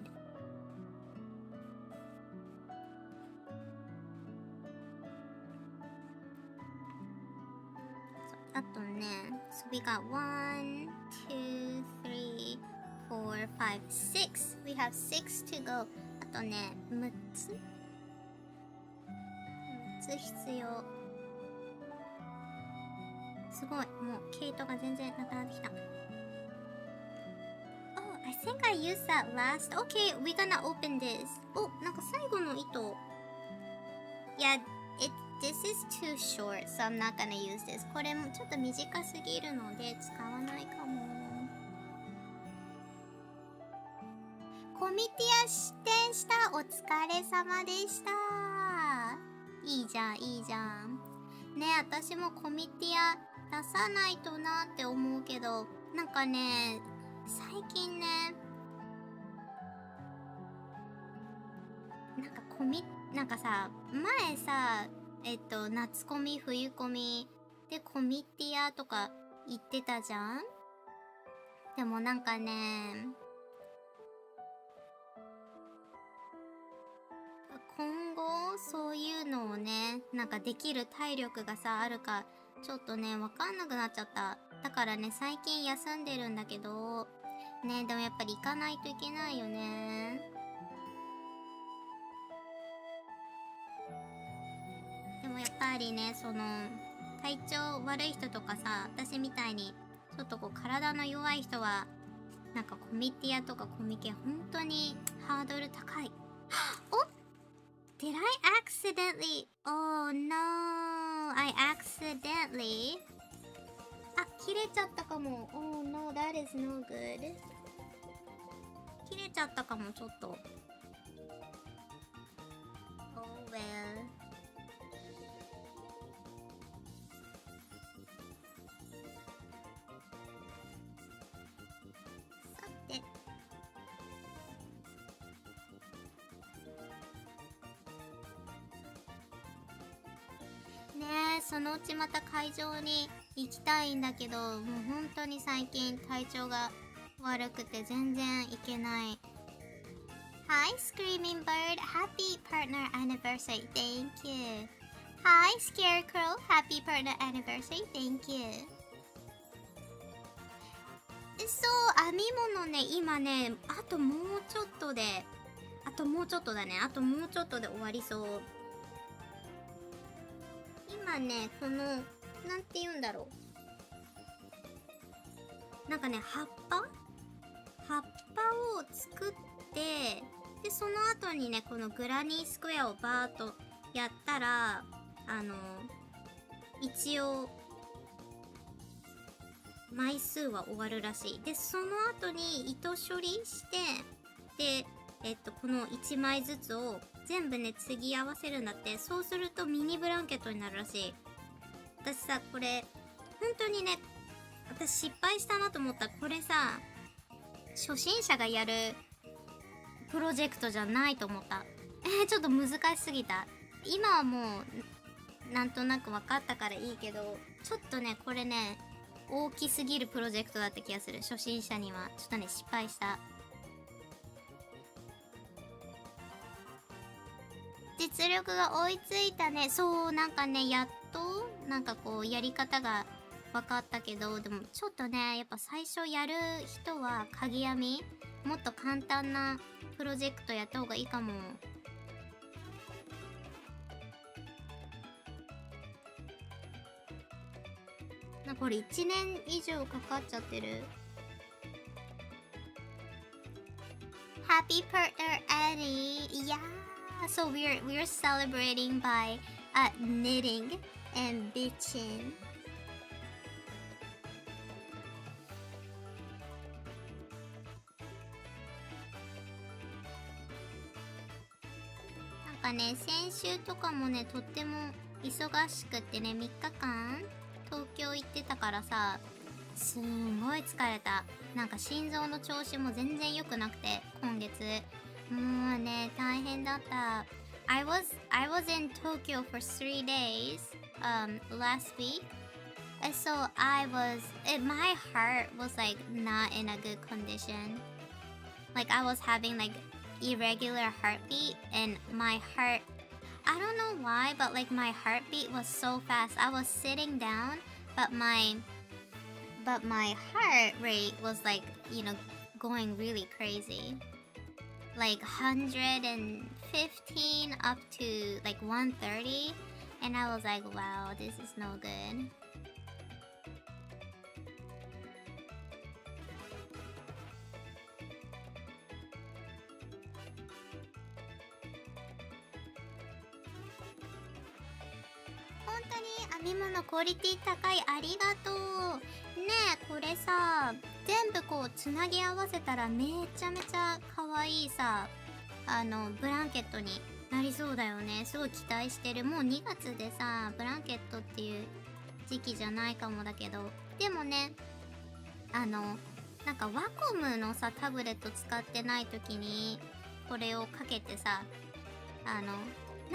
あとね、so we got 1, 2, 3, 4, 5, 6. We have 6 to go. あとね、6つ必要。すごい、もう毛糸が全然なくなってきた。I think I used that last. Okay, we're gonna open this. なんか最後の糸。Yeah, this is too short, so I'm not gonna use this. これもちょっと短すぎるので使わないかも。コミティア出展した。お疲れ様でした。いいじゃん。ね、私もコミティア出さないとなって思うけど、なんかね、最近ね、なんかさ、前さ、夏コミ、冬コミでコミティアとか言ってたじゃん。でもなんかね、今後そういうのをね、なんかできる体力がさ、あるかちょっとね、わかんなくなっちゃった。だからね、最近休んでるんだけどね、でもやっぱり行かないといけないよね。でもやっぱりね、その体調悪い人とかさ、私みたいにちょっとこう体の弱い人はなんかコミティアとかコミケ本当にハードル高い。Did I accidentally? Oh no, I accidentally. 切れちゃったかも。Oh no, that is no good. 切れちゃったかも、ちょっと。Oh well. さて。ねえ、そのうちまた会場に行きたいんだけど、もう本当に最近体調が悪くて全然行けない。Hi Screaming Bird, Happy Partner Anniversary, Thank you. Hi Scarecrow, Happy Partner Anniversary, Thank you. そう、編み物ね、今ね、あともうちょっとで終わりそう。今ね、このなんて言うんだろう、なんかね、葉っぱを作って、でその後にね、このグラニースクエアをバーッとやったら、一応枚数は終わるらしい。でその後に糸処理して、でこの1枚ずつを全部ね、継ぎ合わせるんだって。そうするとミニブランケットになるらしい。私さ、これ本当にね、私失敗したなと思った。これさ、初心者がやるプロジェクトじゃないと思った。ちょっと難しすぎた。今はもうなんとなく分かったからいいけど、ちょっとね、これね、大きすぎるプロジェクトだった気がする。初心者にはちょっとね、失敗した。実力が追いついたね。そう、なんかね、やっとなんかこうやり方が分かったけど、でもちょっとね、やっぱ最初やる人は鍵編み、もっと簡単なプロジェクトやった方がいいかも。なんかこれ1年以上かかっちゃってる。Happy Partner Annie! Yeah!So we're celebrating by knitting and bitching. なんかね、先週とかもね、とっても忙しくってね、3日間東京行ってたからさ、すんごい疲れた。なんか心臓の調子も全然良くなくて、今月もうね、大変だった。I was in Tokyo for 3 days. last week. And so my heart was like not in a good condition. Like I was having like irregular heartbeat, and my heart, I don't know why, but like my heartbeat was so fast. I was sitting down, but my heart rate was like, going really crazy. Like 115 up to like 130, and I was like, wow, this is no good. Honestly, 編み物クオリティ高い、ありがとう。ねえ、これさ、全部こうつなぎ合わせたらめちゃめちゃ可愛いさ、ブランケットになりそうだよね。すごい期待してる。もう2月でさ、ブランケットっていう時期じゃないかもだけど、でもね、なんかワコムのさ、タブレット使ってない時にこれをかけてさ、な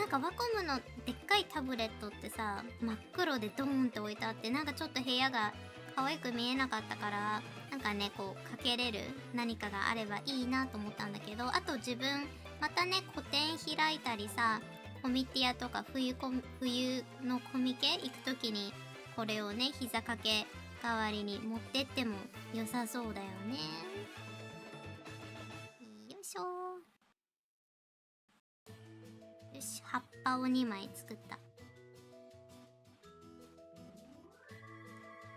んかワコムのでっかいタブレットってさ、真っ黒でドーンって置いてあって、なんかちょっと部屋が可愛く見えなかったから、なんかね、こうかけれる何かがあればいいなと思ったんだけど、あと自分またね、個展開いたりさ、コミティアとか冬のコミケ行くときにこれをね、膝掛け代わりに持ってっても良さそうだよね。よいしょ。よし、葉っぱを2枚作った。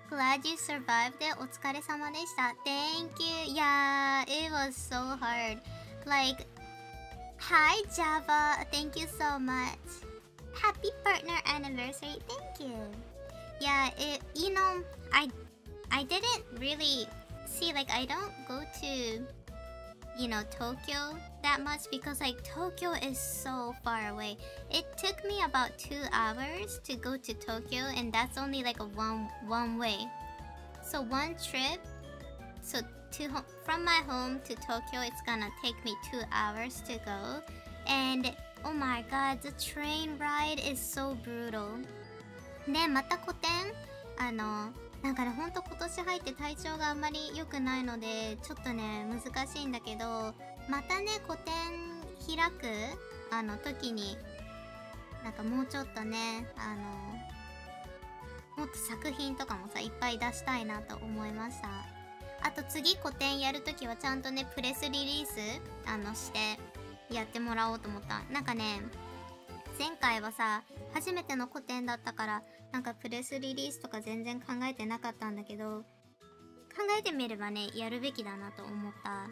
Glad you survived it. お疲れ様でした。Thank you. Yeah, it was so hard. Like, hi Java. Thank you so much. Happy partner anniversary. Thank you. Yeah, I didn't really see, like, I don't go to, Tokyo that much because like Tokyo is so far away. It took me about 2 hours to go to Tokyo, and that's only like a one way. So one trip, so from my home to Tokyo, it's gonna take me 2 hours to go. And oh my god, the train ride is so brutal. で、また個展なんかね、ほんと今年入って体調があんまり良くないので、ちょっとね、難しいんだけど、またね、個展開く時に、なんかもうちょっとね、もっと作品とかもさ、いっぱい出したいなと思いました。あと次個展やるときはちゃんとね、プレスリリースしてやってもらおうと思った。なんかね、前回はさ、初めての個展だったから、なんかプレスリリースとか全然考えてなかったんだけど、考えてみればね、やるべきだなと思った。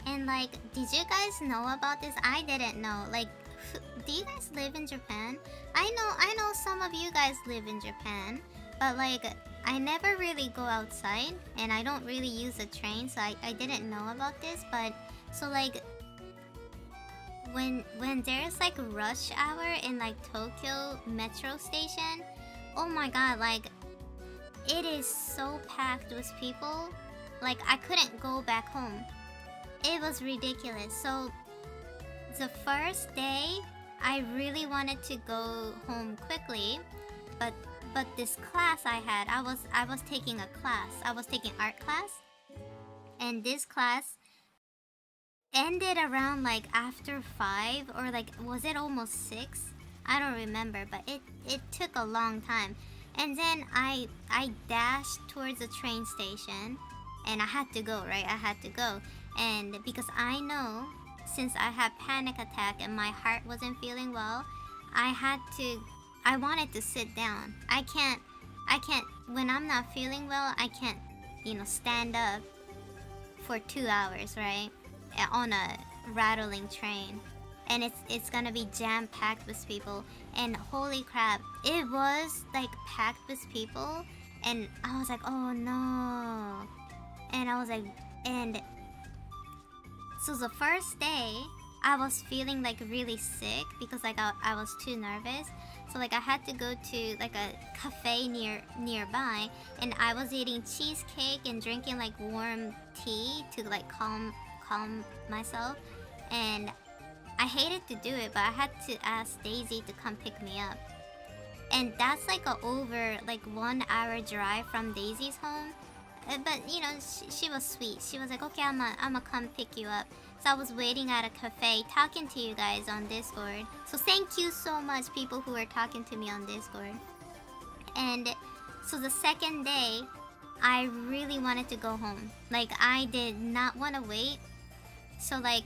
And like, did you guys know about this? I didn't know. Like, do you guys live in Japan? I know some of you guys live in Japan, but like, I never really go outside, and I don't really use a train, so I didn't know about this. But so like, when there's like rush hour in like Tokyo metro station, oh my god, like, it is so packed with people. Like, I couldn't go back home. It was ridiculous. So the first day, I really wanted to go home quickly, but this class I had, I was taking a class. I was taking art class, and this class ended around like after 5, or like, was it almost 6? I don't remember, but it took a long time. And then I dashed towards the train station, and I had to go, right? I had to go. And because I know, since I had panic attack and my heart wasn't feeling well, I wanted to sit down. I can't, when I'm not feeling well, I can't, stand up for 2 hours, right? On a rattling train. And it's gonna be jam-packed with people. And holy crap, it was like packed with people. And I was like, oh no. And I was like, and so the first day I was feeling like really sick because like I was too nervous. So like I had to go to like a cafe nearby, and I was eating cheesecake and drinking like warm tea to like calm myself. And I hated to do it, but I had to ask Daisy to come pick me up. And that's like a over like 1 hour drive from Daisy's home. But you know, she was sweet. She was like, okay, I'ma come pick you up. So I was waiting at a cafe talking to you guys on Discord. So thank you so much, people who were talking to me on Discord. And so the second day, I really wanted to go home. Like I did not want to wait. So like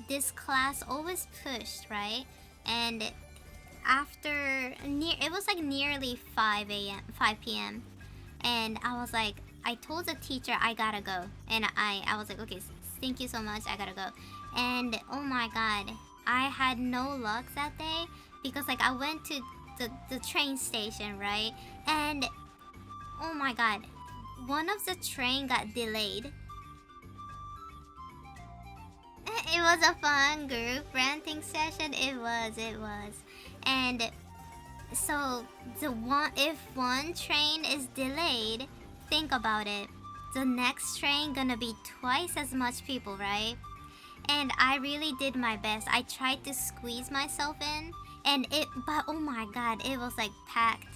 this class always pushed, right? And after it was like nearly 5 p.m. And I was like, I told the teacher I gotta go. And I was like, okay, thank you so much, I gotta go. And oh my god, I had no luck that day because like I went to the train station, right? And oh my god, one of the train got delayed. It was a fun group ranting session. It was. And so if one train is delayed, think about it. The next train gonna be twice as much people, right? And I really did my best. I tried to squeeze myself in, but oh my god, it was like packed.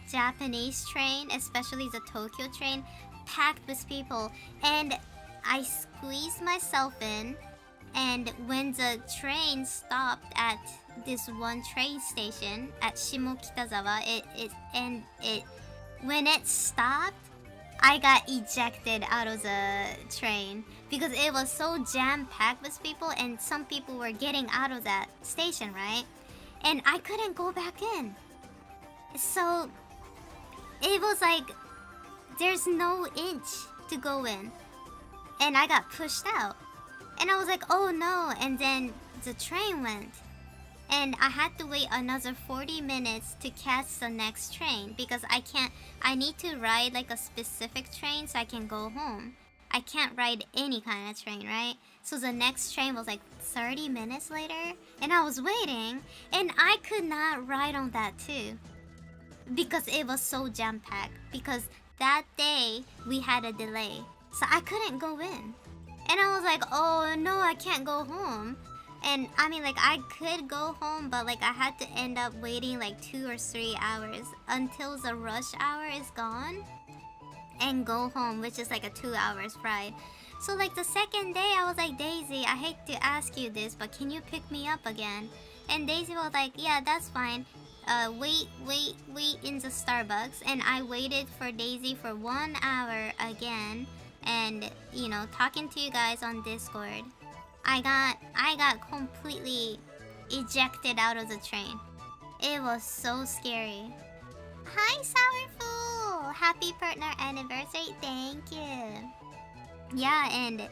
Japanese train, especially the Tokyo train, packed with people. And I squeezed myself in. And when the train stopped at this one train station at Shimokitazawa, when it stopped, I got ejected out of the train because it was so jam-packed with people, and some people were getting out of that station, right? And I couldn't go back in. So it was like there's no inch to go in, and I got pushed out. And I was like, oh no. And then the train went. And I had to wait another 40 minutes to catch the next train because I need to ride like a specific train so I can go home. I can't ride any kind of train, right? So the next train was like 30 minutes later. And I was waiting. And I could not ride on that too. Because it was so jam-packed. Because that day we had a delay. So I couldn't go in. And I was like, oh no, I can't go home. And I mean, like, I could go home, but like I had to end up waiting like 2 or 3 hours until the rush hour is gone and go home, which is like a 2 hours ride. So like the second day I was like, Daisy, I hate to ask you this, but can you pick me up again? And Daisy was like, yeah, that's fine. Wait in the Starbucks. And I waited for Daisy for 1 hour again. And you know, talking to you guys on Discord, I got completely ejected out of the train. It was so scary. Hi Sourful! Happy partner anniversary, thank you. Yeah, and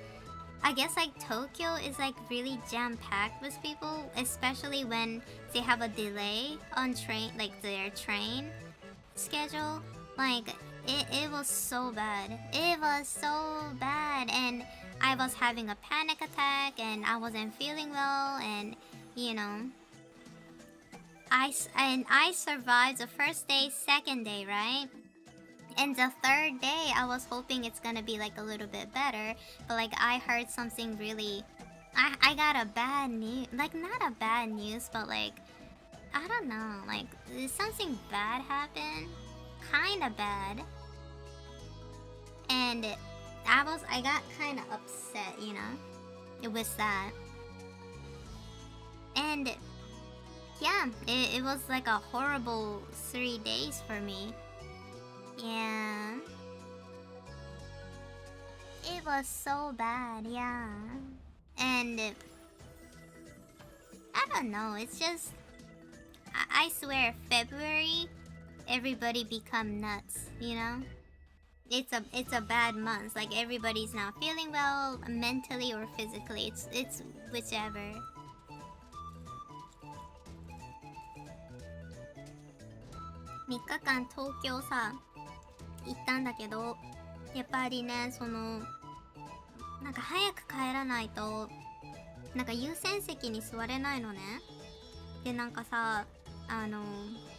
I guess like Tokyo is like really jam-packed with people, especially when they have a delay on train, like their train schedule. Like it was so bad. It was so bad, and I was having a panic attack, and I wasn't feeling well, and you know, I survived the first day, second day, right? And the third day, I was hoping it's gonna be like a little bit better, but like I heard something really, I got a bad news, like not a bad news, but like I don't know, like something bad happened, kind of bad. And I got kind of upset, you know, with that. And yeah, it was like a horrible 3 days for me. Yeah. It was so bad, yeah. And I don't know, it's just, I swear, February, everybody become nuts, you know? It's a bad month. Like everybody's not feeling well mentally or physically. It's whichever. 3日間東京さ行ったんだけど、やっぱりねなんか早く帰らないとなんか優先席に座れないのね。でなんかさ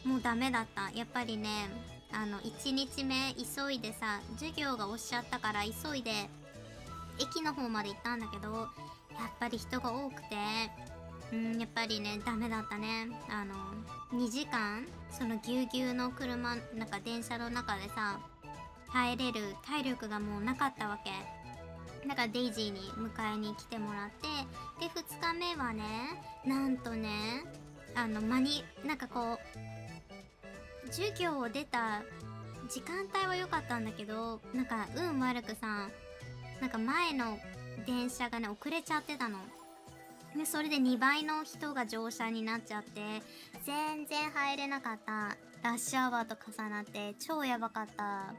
もうダメだった。やっぱりね1日目急いでさ、授業が押しちゃったから急いで駅の方まで行ったんだけど、やっぱり人が多くてやっぱりねダメだったね。2時間そのぎゅうぎゅうの車なんか電車の中でさ耐えれる体力がもうなかったわけだから、デイジーに迎えに来てもらって、で2日目はねなんとねなんかこう授業を出た時間帯は良かったんだけど、なんか運悪くさなんか前の電車がね遅れちゃってたの。でそれで2倍の人が乗車になっちゃって全然入れなかった。ラッシュアワーと重なって超やばかった。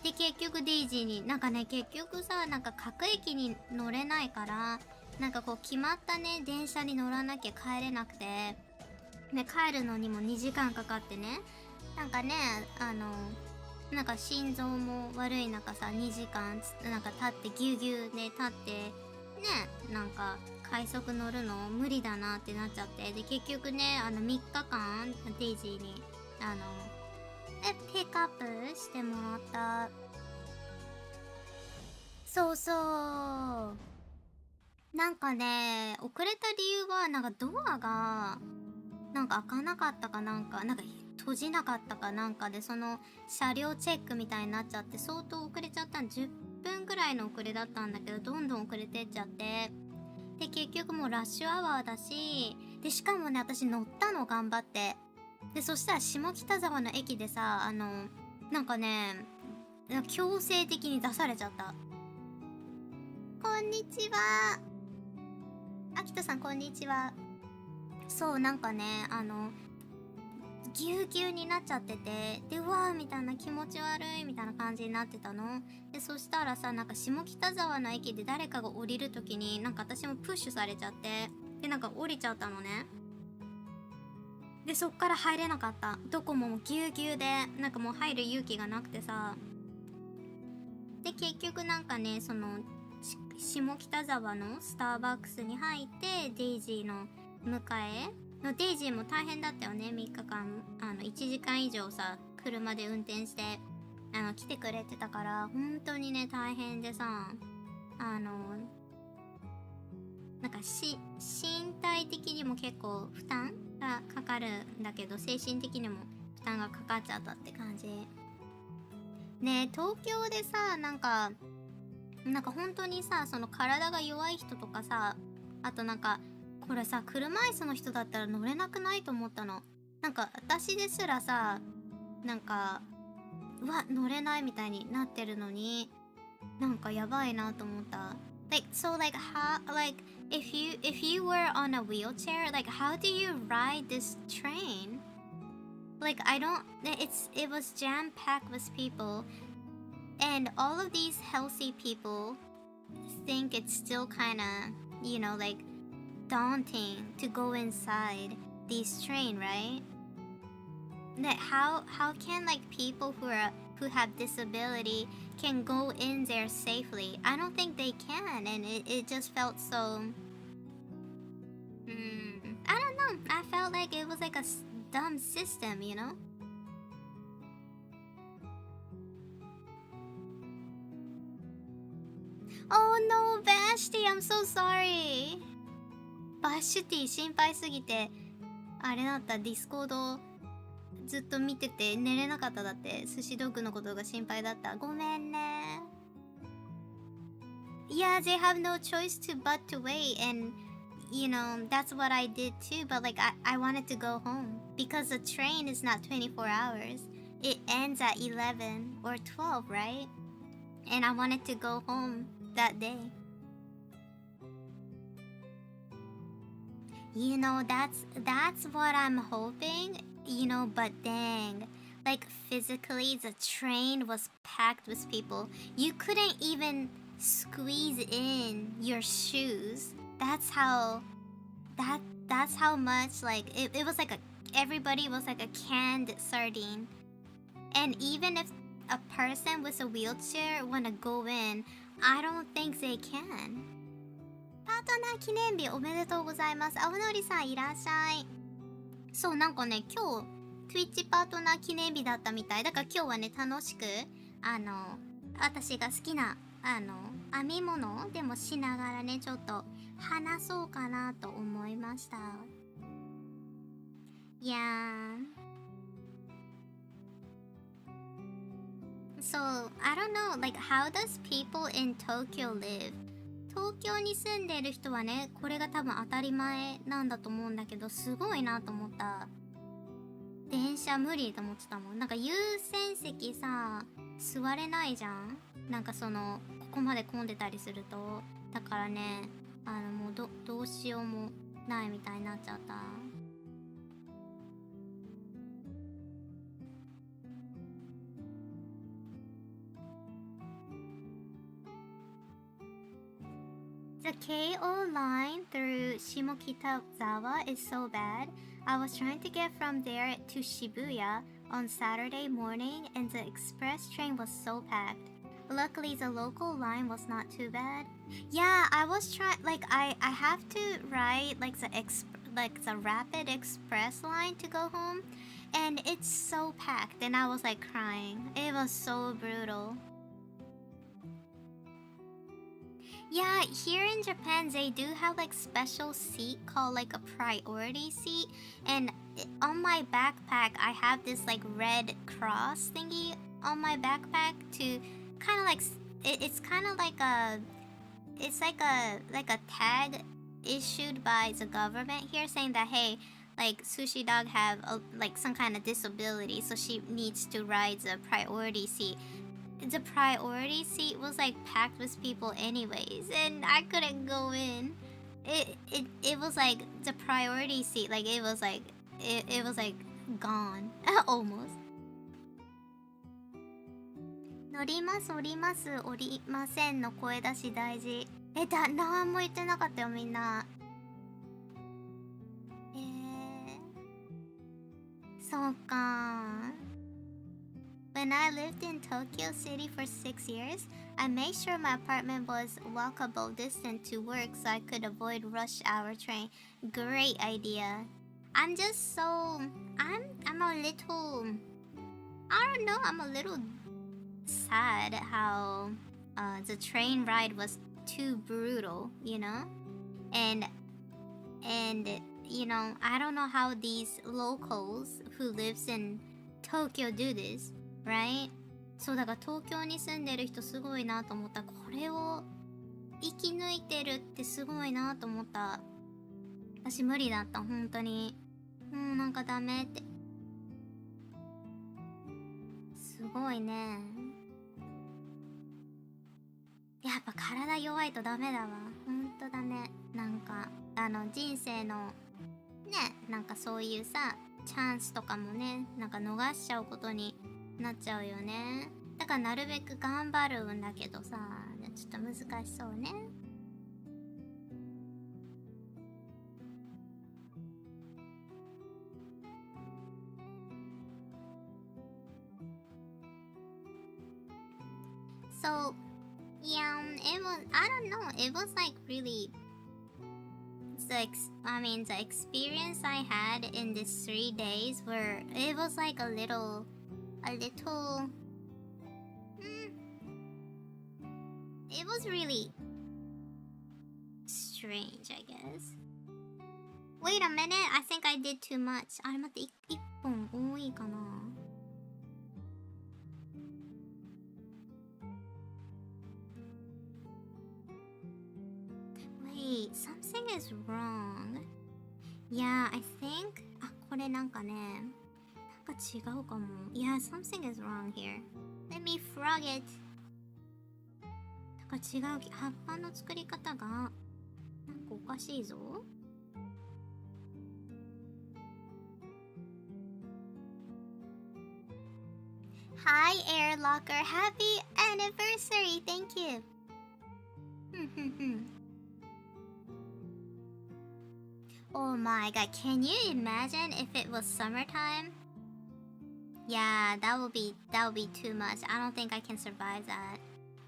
で結局デイジーになんかね、結局さなんか各駅に乗れないから、なんかこう決まったね電車に乗らなきゃ帰れなくて、ね、帰るのにも2時間かかってね、なんかねなんか心臓も悪い中さ2時間なんか立ってぎゅうぎゅうで立ってね、なんか快速乗るの無理だなってなっちゃって、で結局ね3日間デイジーにピックアップしてもらった。そうそう、なんかね遅れた理由はなんかドアがなんか開かなかったかなんか閉じなかったかなんかで、その車両チェックみたいになっちゃって相当遅れちゃったん。10分ぐらいの遅れだったんだけどどんどん遅れてっちゃって、で結局もうラッシュアワーだし、でしかもね私乗ったの頑張って、でそしたら下北沢の駅でさなんかね強制的に出されちゃった。こんにちは、秋田さんこんにちは。そうなんかねぎゅうぎゅうになっちゃってて、でうわーみたいな、気持ち悪いみたいな感じになってたの。でそしたらさなんか下北沢の駅で誰かが降りる時になんか私もプッシュされちゃって、でなんか降りちゃったのね。でそっから入れなかった。どこもぎゅうぎゅうでなんかもう入る勇気がなくてさ、で結局なんかねその下北沢のスターバックスに入ってデイジーの迎えの、デイジーも大変だったよね。3日間1時間以上さ車で運転して来てくれてたから、本当にね大変でさ、なんか身体的にも結構負担がかかるんだけど、精神的にも負担がかかっちゃったって感じね。東京でさなんか本当にさその体が弱い人とかさ、あとなんかこれさ車椅子の人だったら乗れなくないと思ったの。なんか私ですらさなんかうわ乗れないみたいになってるのに、なんかやばいなと思った。So how if you were on a wheelchair, how do you ride this train? I don't, it was jam packed with people, and all of these healthy people think it's still kind of daunting to go inside this train, right? How can people who have disability can go in there safely? I don't think they can, and it just felt so I don't know, I felt like it was like a dumb system, you know? Oh no, Vashti, I'm so sorry. バッシュティ心配すぎてあれだった。ディスコードずっと見てて寝れなかった。だって寿司ドッグのことが心配だった。ごめんね。Yeah, they have no choice but to wait, and that's what I did too, but I wanted to go home because the train is not 24 hours. It ends at 11 or 12, right? And I wanted to go home that day. That's what I'm hoping, but dang. Physically, the train was packed with people. You couldn't even squeeze in your shoes. That's how much, it was like a everybody was like a canned sardine. And even if a person with a wheelchair wanna go in, I don't think they can. パートナー記念日おめでとうございます。青のりさんいらっしゃい。そう、なんかね、今日 Twitch パートナー記念日だったみたい。だから今日はね、楽しく私が好きな編み物でもしながらね、ちょっと話そうかなと思いました。いやー。So, I don't know, like, how does people in Tokyo live? 東京に住んでる人はね、これが多分当たり前なんだと思うんだけど、すごいなと思った。電車無理と思ってたもん。なんか優先席さ、座れないじゃん。なんかここまで混んでたりすると。だからね、もうどうしようもないみたいになっちゃった。The KO line through Shimokitazawa is so bad. I was trying to get from there to Shibuya on Saturday morning and the express train was so packed. Luckily, the local line was not too bad. Yeah, I was trying, like, I have to ride, like, the rapid express line to go home. And it's so packed and I was, like, crying. It was so brutal. Yeah, here in Japan, they do have like special seat called like a priority seat. And on my backpack, I have this like red cross thingy on my backpack to kind of like, it's kind of like it's like a tag issued by the government here saying that, hey, like Sushi Dog have like some kind of disability, so she needs to ride the priority seat. The priority seat was like packed with people anyways, and I couldn't go in. It was like the priority seat, like it was like gone almost. 乗ります降ります降りませんの声出し大事。なんも言ってなかったよみんな。そうか。When I lived in Tokyo City for 6 years, I made sure my apartment was walkable distance to work so I could avoid rush hour train. Great idea. I'm just so I'm a little, I don't know, I'm a little sad how the train ride was too brutal, you know? And you know, I don't know how these locals who lives in Tokyo do this.Right? そうだから東京に住んでる人すごいなと思った。これを生き抜いてるってすごいなと思った。私無理だった本当に。なんかダメって。すごいね。やっぱ体弱いとダメだわ。本当だね。なんか人生のね、なんかそういうさチャンスとかもね、なんか逃しちゃうことになっちゃうよね。だからなるべく頑張るんだけどさ、ちょっと難しそうね。So, yeah, it was, I don't know, it was like really, the experience I had in these 3 days were, it was like a little, it was really strange, I guess. Wait a minute, I think I did too much. あれ待って、1本多いかな。Wait, something is wrong. Yeah, I think... あ、これなんかね、なんか違うかも。Yeah, something is wrong here. Let me frog it. なんか違う、葉っぱの作り方がなんかおかしいぞ。Hi, Airlocker. Happy anniversary. Thank you. Oh my god, can you imagine if it was summertime? Yeah, that would be too much. I don't think I can survive that.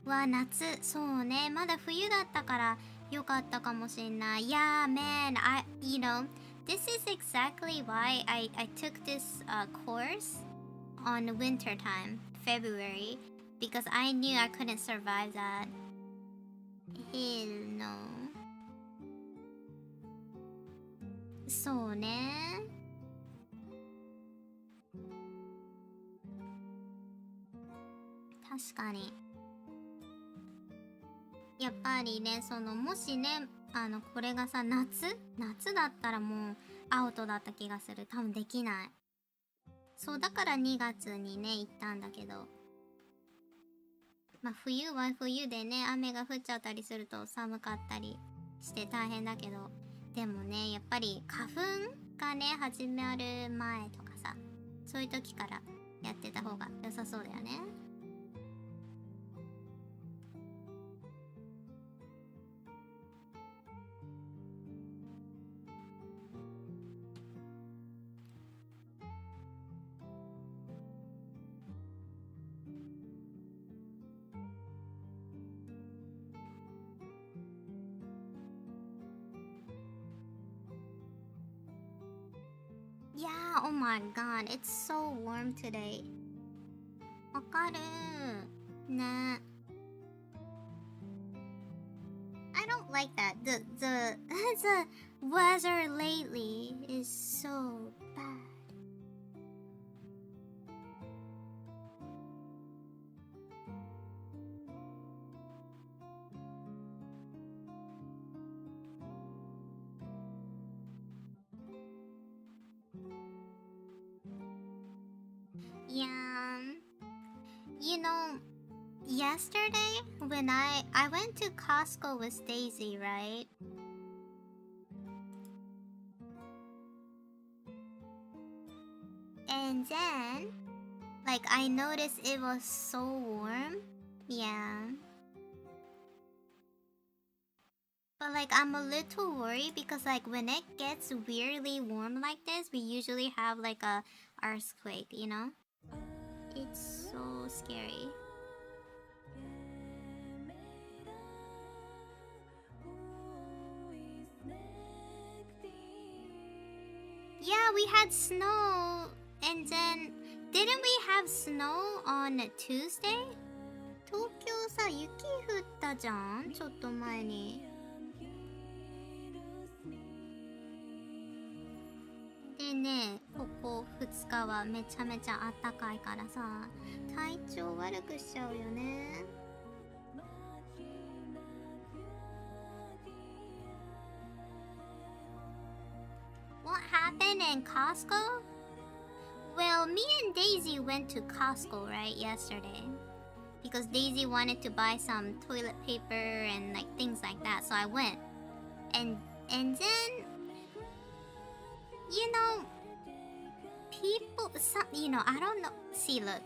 わ、夏、そうね、まだ冬だったからよかったかもしんない。Yeah, man, you know, this is exactly why I took this course on winter time, February, because I knew I couldn't survive that. Hell no. そうね。確かに。やっぱりね、もしね、これがさ、夏だったらもうアウトだった気がする。多分できない。そう、だから2月にね、行ったんだけど。まあ、冬は冬でね、雨が降っちゃったりすると寒かったりして大変だけど。でもね、やっぱり花粉がね、始まる前とかさ、そういう時からやってた方が良さそうだよね。Yeah, oh my god, it's so warm today. わかるね。I don't like that. The weather lately is so bad. Yeah. You know, yesterday when I went to Costco with Daisy, right? And then, like, I noticed it was so warm. Yeah. But like, I'm a little worried because like when it gets weirdly warm like this, we usually have like a earthquake, you know? It's so scary. Yeah, we had snow, and then didn't we have snow on Tuesday? 東京さ、雪降ったじゃん、ちょっと前に。でね、ここ2日はめちゃめちゃあったかいからさ、体調悪くしちゃうよね。What happened in Costco? Well, me and Daisy went to Costco, right, yesterday. Because Daisy wanted to buy some toilet paper and like things like that, so I went. And then, you know, I don't know. See, look.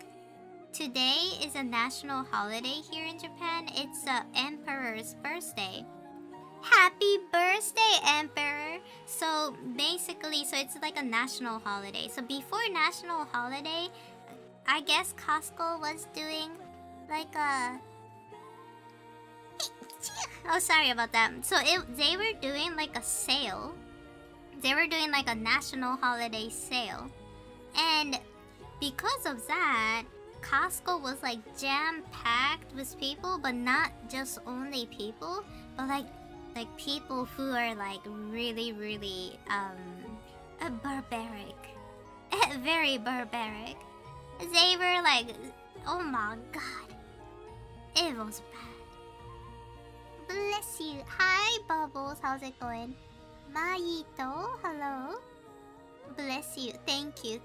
Today is a national holiday here in Japan. It's the Emperor's birthday. Happy birthday, Emperor! So basically, it's like a national holiday. So before national holiday, I guess Costco was doing like a... Oh, sorry about that. So they were doing like a sale. They were doing like a national holiday sale. And because of that, Costco was like jam-packed with people, but not just only people, but like people who are like really, really barbaric. Very barbaric. They were like, oh my god. It was bad. Bless you. Hi, Bubbles. How's it going? Maito, hello. Bless you. Thank you.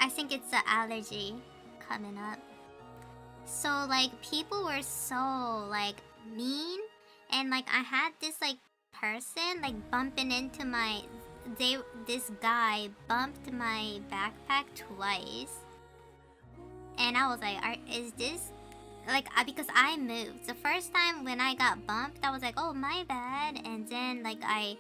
I think it's the allergy coming up. So like people were so like mean, and like I had this like person like bumping into this guy bumped my backpack twice, and I was like, is this like because I moved. The first time when I got bumped, I was like, oh my bad, and then like I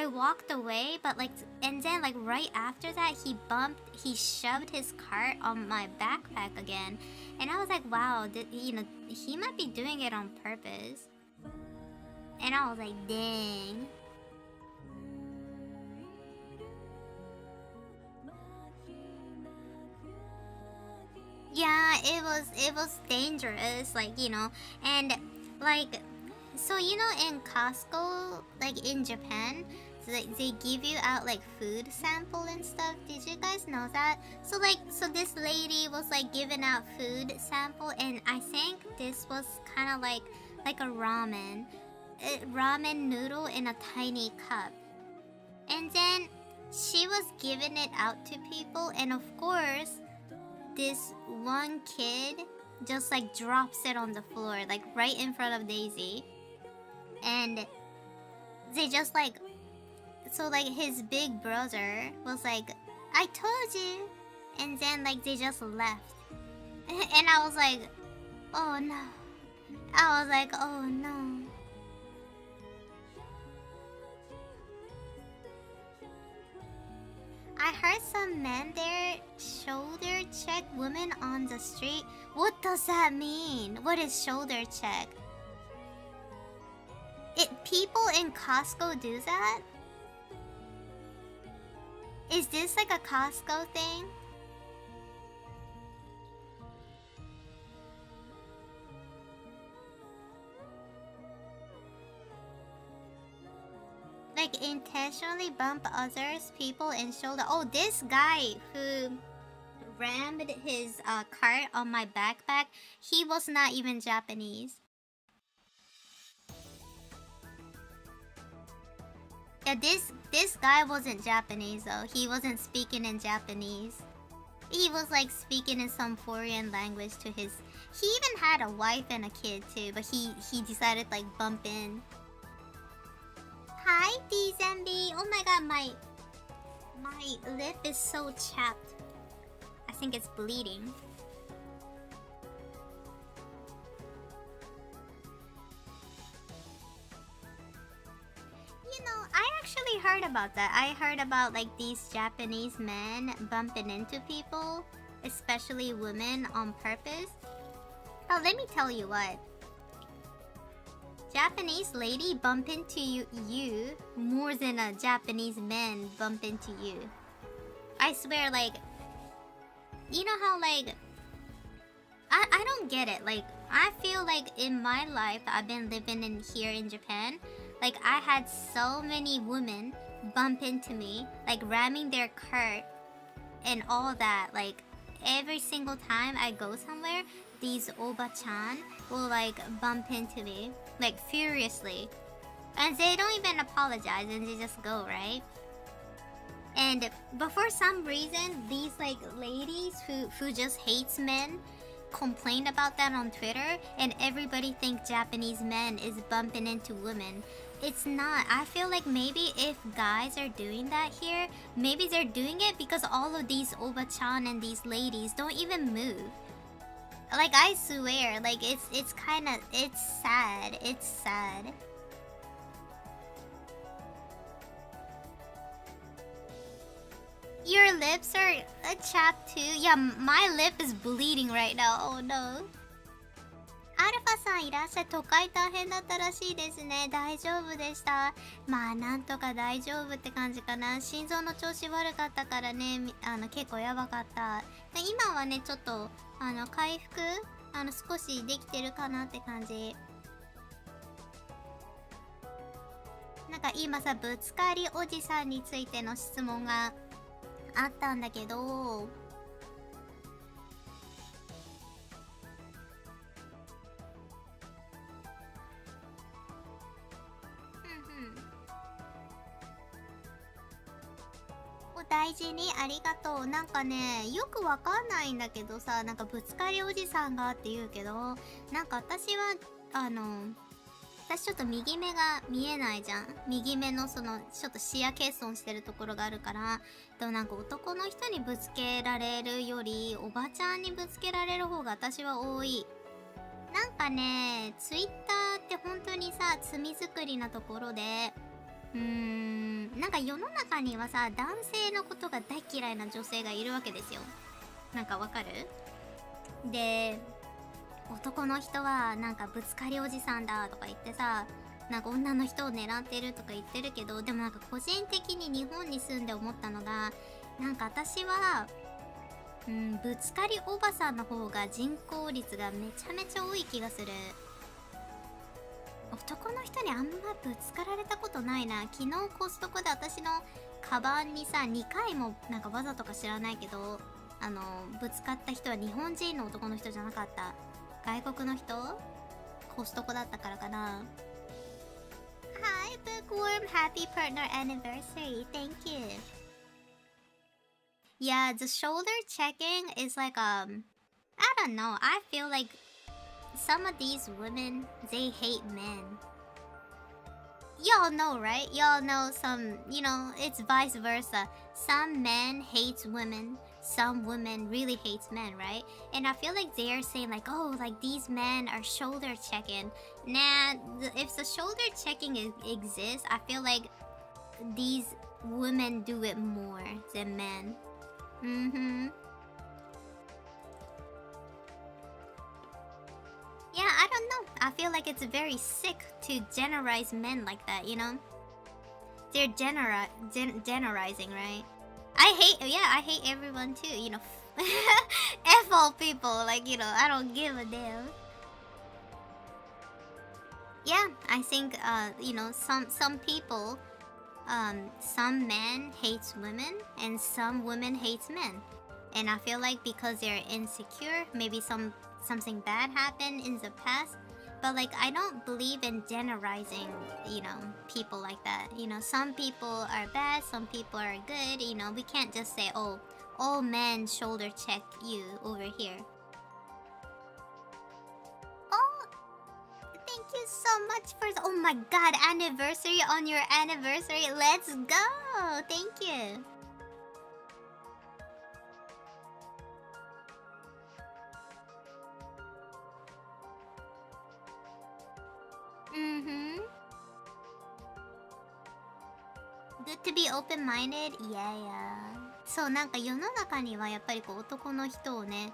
walked away, but like, and then like right after that, he shoved his cart on my backpack again, and I was like, wow, he might be doing it on purpose, and I was like, dang. Yeah, it was dangerous, like, and like, so in Costco, like in Japan, so they give you out like food sample and stuff. Did you guys know that? So this lady was like giving out food sample, and I think this was kind of like a ramen noodle in a tiny cup, and then she was giving it out to people, and of course this one kid just like drops it on the floor, like right in front of Daisy, and they just like, so like his big brother was like, I told you, and then like they just left. And I was like, oh no. I was like, oh no. I heard some men there shoulder check women on the street. What does that mean? What is shoulder check? People in Costco do that? Is this like a Costco thing? Like intentionally bump others, people, and shoulder. Oh, this guy who rammed his cart on my backpack, he was not even Japanese. Yeah, this guy wasn't Japanese though. He wasn't speaking in Japanese. He was like speaking in some foreign language to his. He even had a wife and a kid too, but he decided like bump in. Hi, D Zambi. Oh my god, my lip is so chapped. I think it's bleeding. I actually heard about that. I heard about like these Japanese men bumping into people, especially women, on purpose. Oh, let me tell you what. Japanese lady bump into you more than a Japanese man bump into you. I swear, like, you know how like I don't get it. Like, I feel like in my life I've been living in here in Japan, like I had so many women bump into me, like ramming their cart and all that. Like every single time I go somewhere, these oba-chan will like bump into me, like furiously, and they don't even apologize and they just go, right? But for some reason, these like ladies who just hates men complain about that on Twitter, and everybody thinks Japanese men is bumping into women. It's not. I feel like maybe if guys are doing that here, maybe they're doing it because all of these oba-chan and these ladies don't even move. Like, I swear, like, it's kinda, it's sad. It's sad. Your lips are chapped too? Yeah, my lip is bleeding right now. Oh no. アルファさんいらっしゃい。都会大変だったらしいですね。大丈夫でした。まあなんとか大丈夫って感じかな。心臓の調子悪かったからね、結構やばかった。で今はねちょっと回復少しできてるかなって感じ。なんか今さ、ぶつかりおじさんについての質問があったんだけど、お大事にありがとう。なんかね、よくわかんないんだけどさ、なんかぶつかりおじさんがって言うけど、なんか私は私ちょっと右目が見えないじゃん。右目のそのちょっと視野欠損してるところがあるから、でもなんか男の人にぶつけられるよりおばちゃんにぶつけられる方が私は多い。なんかね、ツイッターって本当にさ、罪作りなところで、なんか世の中にはさ、男性のことが大嫌いな女性がいるわけですよ。なんかわかる？で、男の人はなんかぶつかりおじさんだとか言ってさ、なんか女の人を狙ってるとか言ってるけど、でもなんか個人的に日本に住んで思ったのが、なんか私は、ぶつかりおばさんの方が人口率がめちゃめちゃ多い気がする。男の人にあんまぶつかられたことないな。昨日コストコで私のカバンにさ、2回もなんかわざとか知らないけど、ぶつかった人は日本人の男の人じゃなかった。外国の人？コストコだったからかな。Hi, Bookworm. Happy partner anniversary. Thank you. Yeah, the shoulder checking is like, I don't know. I feel like some of these women, they hate men. Y'all know, right? Y'all know it's vice versa. Some men hate women. Some women really hates men, right? And I feel like they're saying like, oh, like these men are shoulder checking. Nah, if the shoulder checking exists, I feel like these women do it more than men. Yeah, I don't know. I feel like it's very sick to generalize men like that, you know? They're generalizing, right? I hate everyone too, you know. F all people, like, I don't give a damn. Yeah, I think, some people, some men hates women and some women hates men. And I feel like because they're insecure, maybe something bad happened in the past. But like, I don't believe in generalizing, people like that. Some people are bad, some people are good. We can't just say, oh, all men shoulder check you over here. Oh, thank you so much for the, oh my god, anniversary on your anniversary. Let's go. Thank you. Good to be open-minded? Yeah. そう、なんか世の中にはやっぱりこう男の人をね、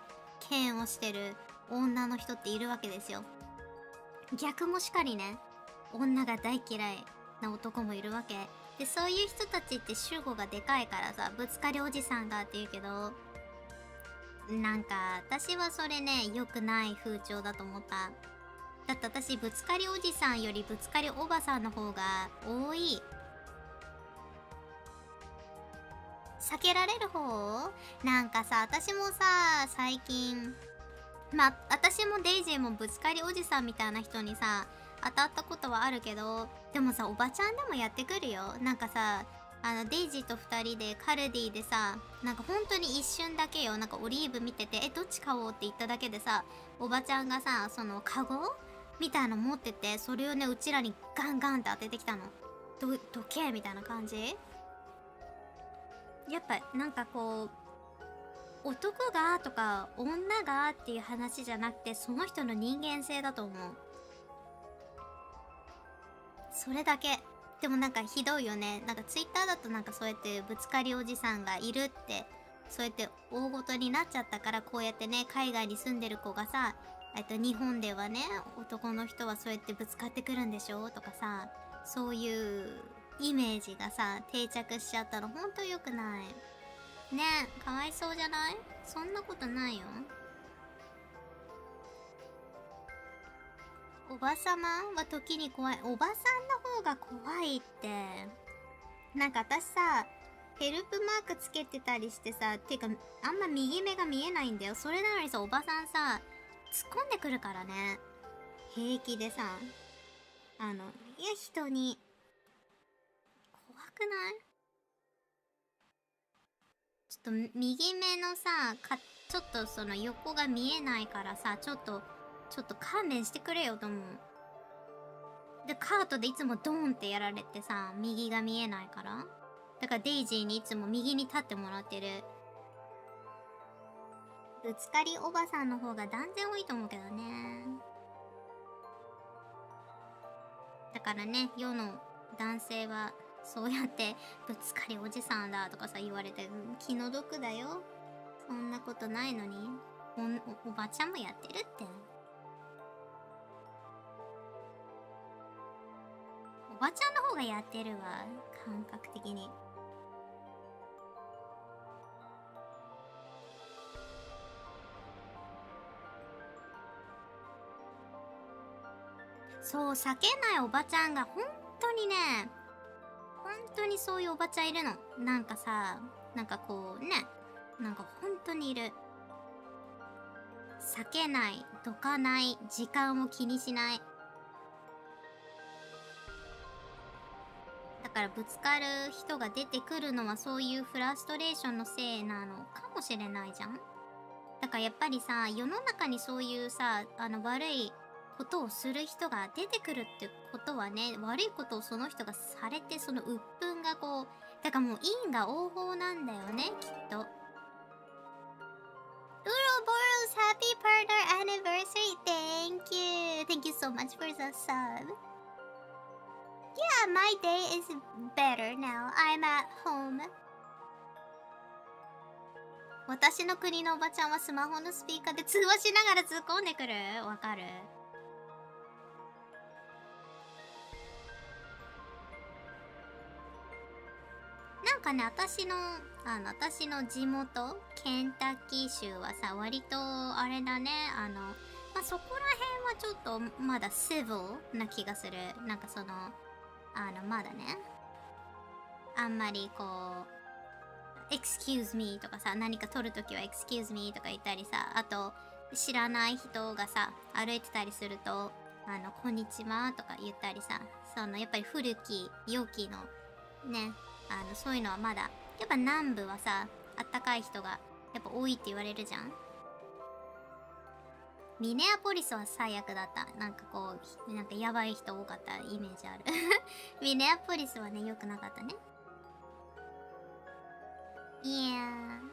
嫌悪してる女の人っているわけですよ。逆もしかりね、女が大嫌いな男もいるわけ。で、そういう人たちって主語がでかいからさ、ぶつかりおじさんがって言うけど、なんか私はそれね、良くない風潮だと思った。だって私、ぶつかりおじさんよりぶつかりおばさんの方が多い。避けられる方？なんかさ、私もさ、最近、私もデイジーもぶつかりおじさんみたいな人にさ、当たったことはあるけど、でもさ、おばちゃんでもやってくるよ。なんかさ、デイジーと2人でカルディでさ、なんか本当に一瞬だけよ、なんかオリーブ見てて、どっち買おうって言っただけでさ、おばちゃんがさ、そのカゴみたいの持ってて、それをね、うちらにガンガンって当ててきたの。どけみたいな感じ。やっぱなんかこう、男がとか女がっていう話じゃなくて、その人の人間性だと思う。それだけ。でもなんかひどいよね。なんかツイッターだとなんかそうやってぶつかりおじさんがいるって、そうやって大ごとになっちゃったから、こうやってね、海外に住んでる子がさ、日本ではね、男の人はそうやってぶつかってくるんでしょとかさ、そういうイメージがさ、定着しちゃったのほんと良くない。ねえ、かわいそうじゃない？そんなことないよ。おばさまは時に怖い。おばさんの方が怖いって。なんか私さ、ヘルプマークつけてたりしてさ、てか、あんま右目が見えないんだよ。それなのにさ、おばさんさ、突っ込んでくるからね。平気でさ、人に、怖くない？ちょっと右目のさ、ちょっとその横が見えないからさ、ちょっと勘弁してくれよと思う。で、カートでいつもドーンってやられてさ、右が見えないから。だからデイジーにいつも右に立ってもらってる。ぶつかりおばさんの方が断然多いと思うけどね。からね、世の男性はそうやってぶつかりおじさんだとかさ言われて、気の毒だよ。そんなことないのに。おばちゃんもやってるって。おばちゃんの方がやってるわ、感覚的に。そう、避けないおばちゃんが本当にね、本当にそういうおばちゃんいるの。なんかさ、なんかこうね、なんか本当にいる。避けない、どかない、時間を気にしない。だからぶつかる人が出てくるのはそういうフラストレーションのせいなのかもしれないじゃん。だからやっぱりさ、世の中にそういうさ、悪いことをする人が出てくるってことはね、悪いことをその人がされて、その鬱憤がこう、だからもう因果応報なんだよね、きっと。Uroboros, happy partner anniversary. Thank you. Thank you so much for the sub. Yeah, my day is better now. I'm at home. 私の国のおばちゃんはスマホのスピーカーで通話しながら突っ込んでくる。わかる？なんかね、私の地元ケンタッキー州はさ、割とあれだね、まあ、そこら辺はちょっとまだシビルな気がする。なんかそのまだね、あんまりこう excuse me とかさ、何か撮るときは excuse me とか言ったりさ、あと知らない人がさ歩いてたりするとこんにちはとか言ったりさ、やっぱり古き良きのね、そういうのはまだやっぱ南部はさ、あったかい人がやっぱ多いって言われるじゃん。ミネアポリスは最悪だった。なんかこう、なんかやばい人多かったイメージある。ミネアポリスはね、良くなかったね。いやー。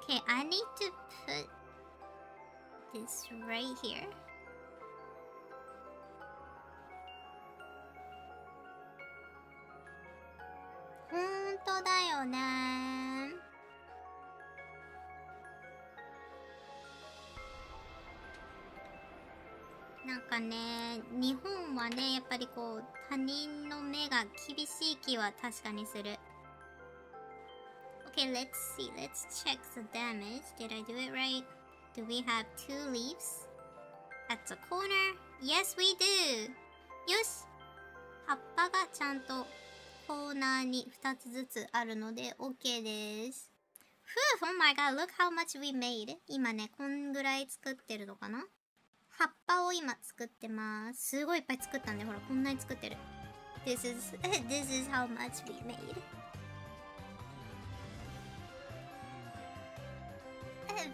Okay, I need to put this right here. ほんとだよね。なんかね、日本はね、やっぱりこう他人の目が厳しい気は確かにする。Okay, let's see. Let's check the damage. Did I do it right? Do we have 2 leaves at the corner? Yes, we do! よし! 葉っぱがちゃんとコーナーに2つずつあるので OK です。Oh my god, look how much we made. 今ね、こんぐらい作ってるのかな？葉っぱを今作ってます。すごいいっぱい作ったんで、ほら、こんなに作ってる。This is how much we made.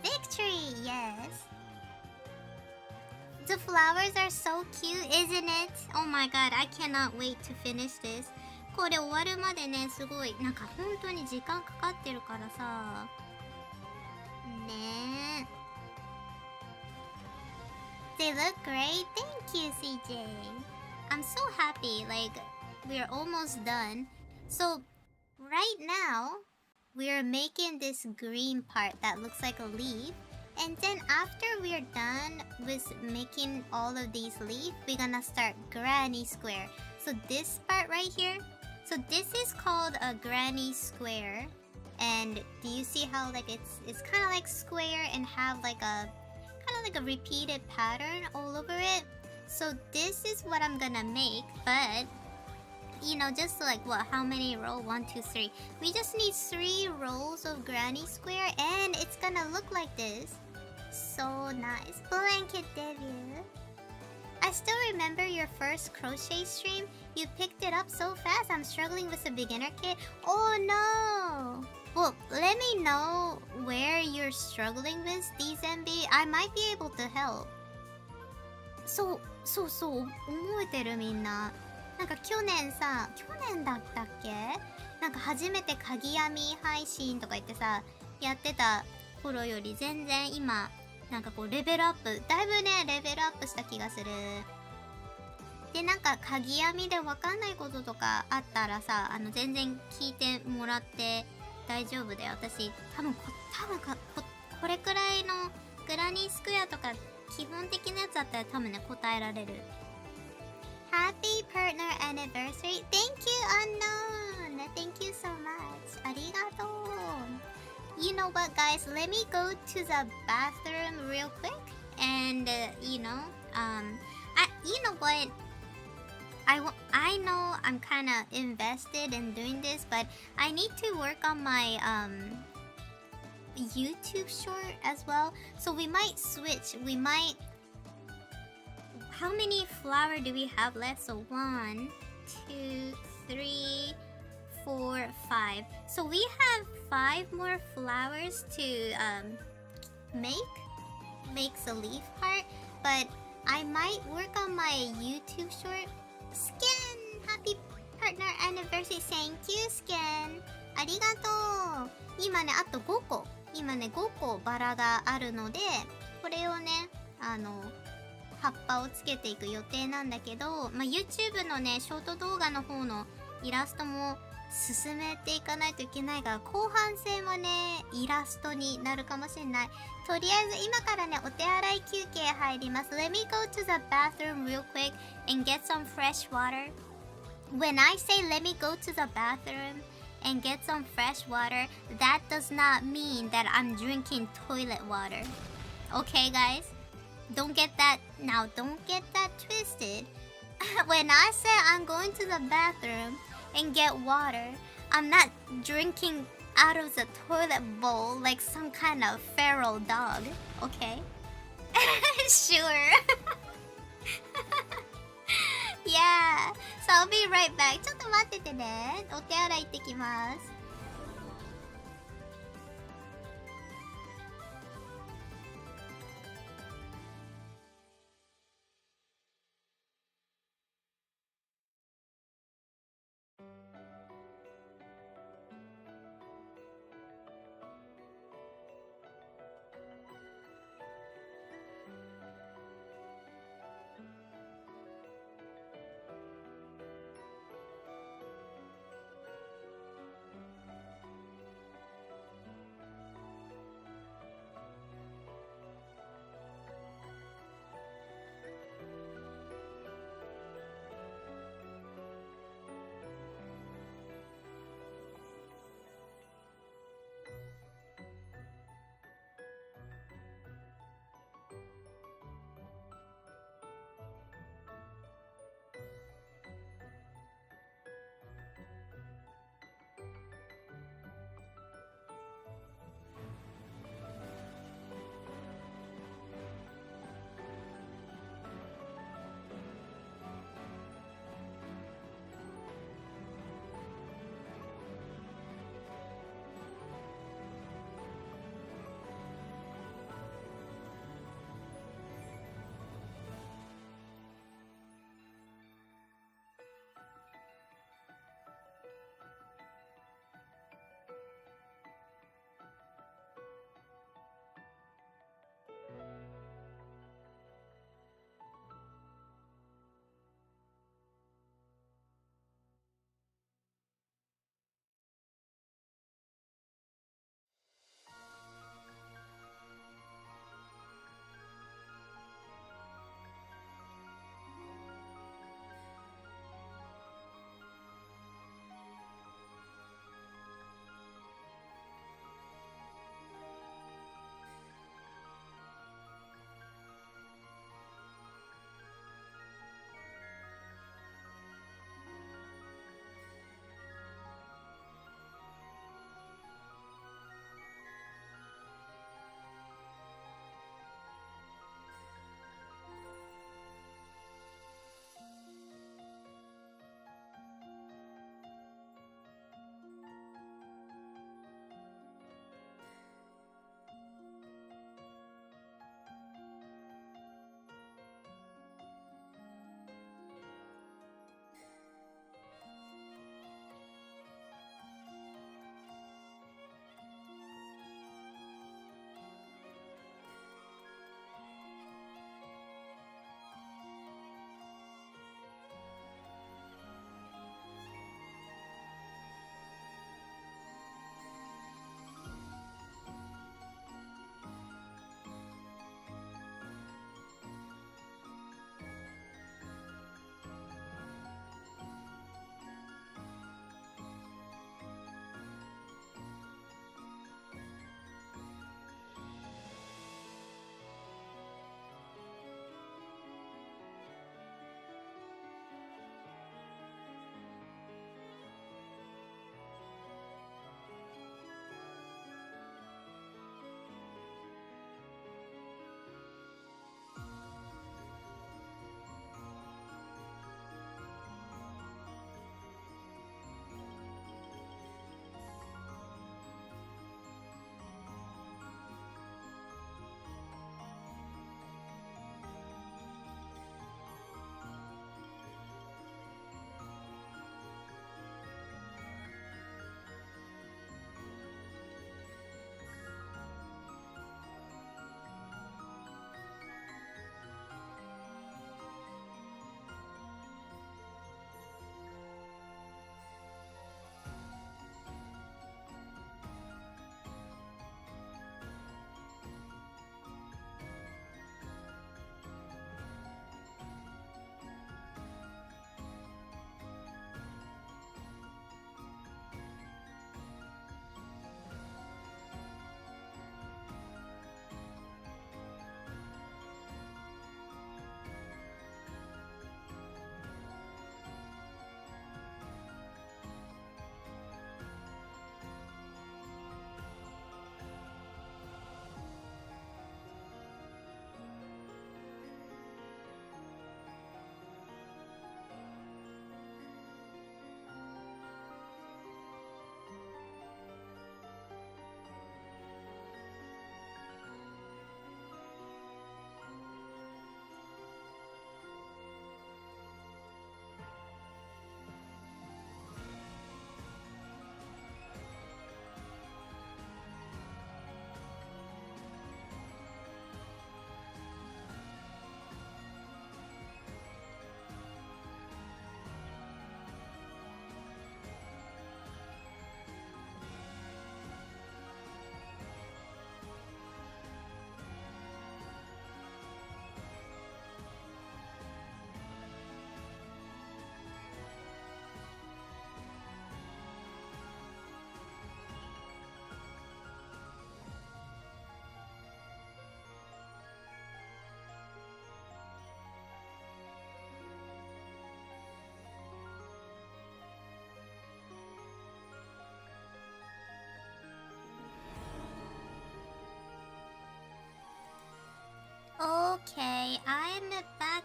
Victory, yes. The flowers are so cute, isn't it? Oh my god, I cannot wait to finish this. これ終わるまでね、すごい、なんか本当に時間かかってるからさ。ねえ。They look great. Thank you, CJ. I'm so happy. Like, we're almost done. So, right now, we're making this green part that looks like a leaf. And then after we're done with making all of these leaves, we're gonna start granny square. So this part right here, so this is called a granny square. And do you see how like it's kind of like square and have like a repeated pattern all over it? So this is what I'm gonna make, but you know, just like what, how many rows? 1, 2, 3. We just need 3 rows of granny square and it's gonna look like this. So nice. Blanket debut. I still remember your first crochet stream. You picked it up so fast. I'm struggling with a beginner kit. Oh no. Well, let me know where you're struggling with, DZMB. I might be able to help. そう覚えてるみんな。なんか去年だったっけ、なんか初めて鍵編み配信とか言ってさやってた頃より全然今なんかこうレベルアップ、だいぶねレベルアップした気がする。でなんか鍵編みでわかんないこととかあったらさ、全然聞いてもらって大丈夫だよ。私多分これくらいのグラニースクエアとか基本的なやつだったら多分ね答えられる。 Happy partner anniversary. Thank you unknown. Thank you so much. ありがとう。You know what, guys? Let me go to the bathroom real quick, and you know what? I know I'm kind of invested in doing this, but I need to work on my YouTube short as well. So we might switch. We might. How many flower do we have left? So 1, 2, 3, 4, 5. So we have 5 more flowers to make the leaf part, but I might work on my YouTube short. Skin! Happy partner anniversary. Thank you, Skin. ありがとう。今ね、あと5個。今ね、5個バラがあるので、これをね、葉っぱをつけていく予定なんだけど、YouTube のね、ショート動画の方のイラストも進めていかないといけないが、後半戦はね、イラストになるかもしれない。とりあえず今からね、お手洗い休憩入ります。Let me go to the bathroom real quick and get some fresh water. When I say let me go to the bathroom and get some fresh water, that does not mean that I'm drinking toilet water. Okay, guys? Don't get that twisted. When I say I'm going to the bathroom and get water, I'm not drinking out of the toilet bowl like some kind of feral dog, okay? Sure. Yeah, so I'll be right back. ちょっと待っててね。お手洗い行ってきます。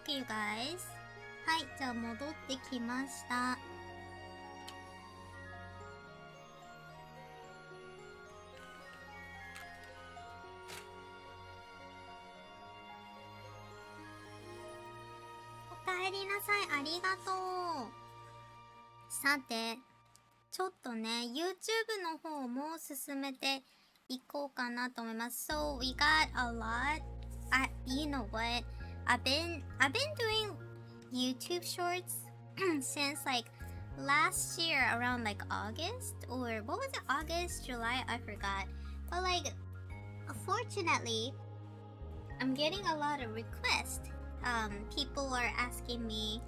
back, you guys. はい、じゃあ戻ってきました。おかえりなさい、ありがとう。さて、ちょっとね、YouTube の方も進めていこうかなと思います。So, we got a lot. You know what? I've been doing YouTube shorts since like last year around like August or what was it? August, July, I forgot. But like, fortunately, I'm getting a lot of requests. People are asking me,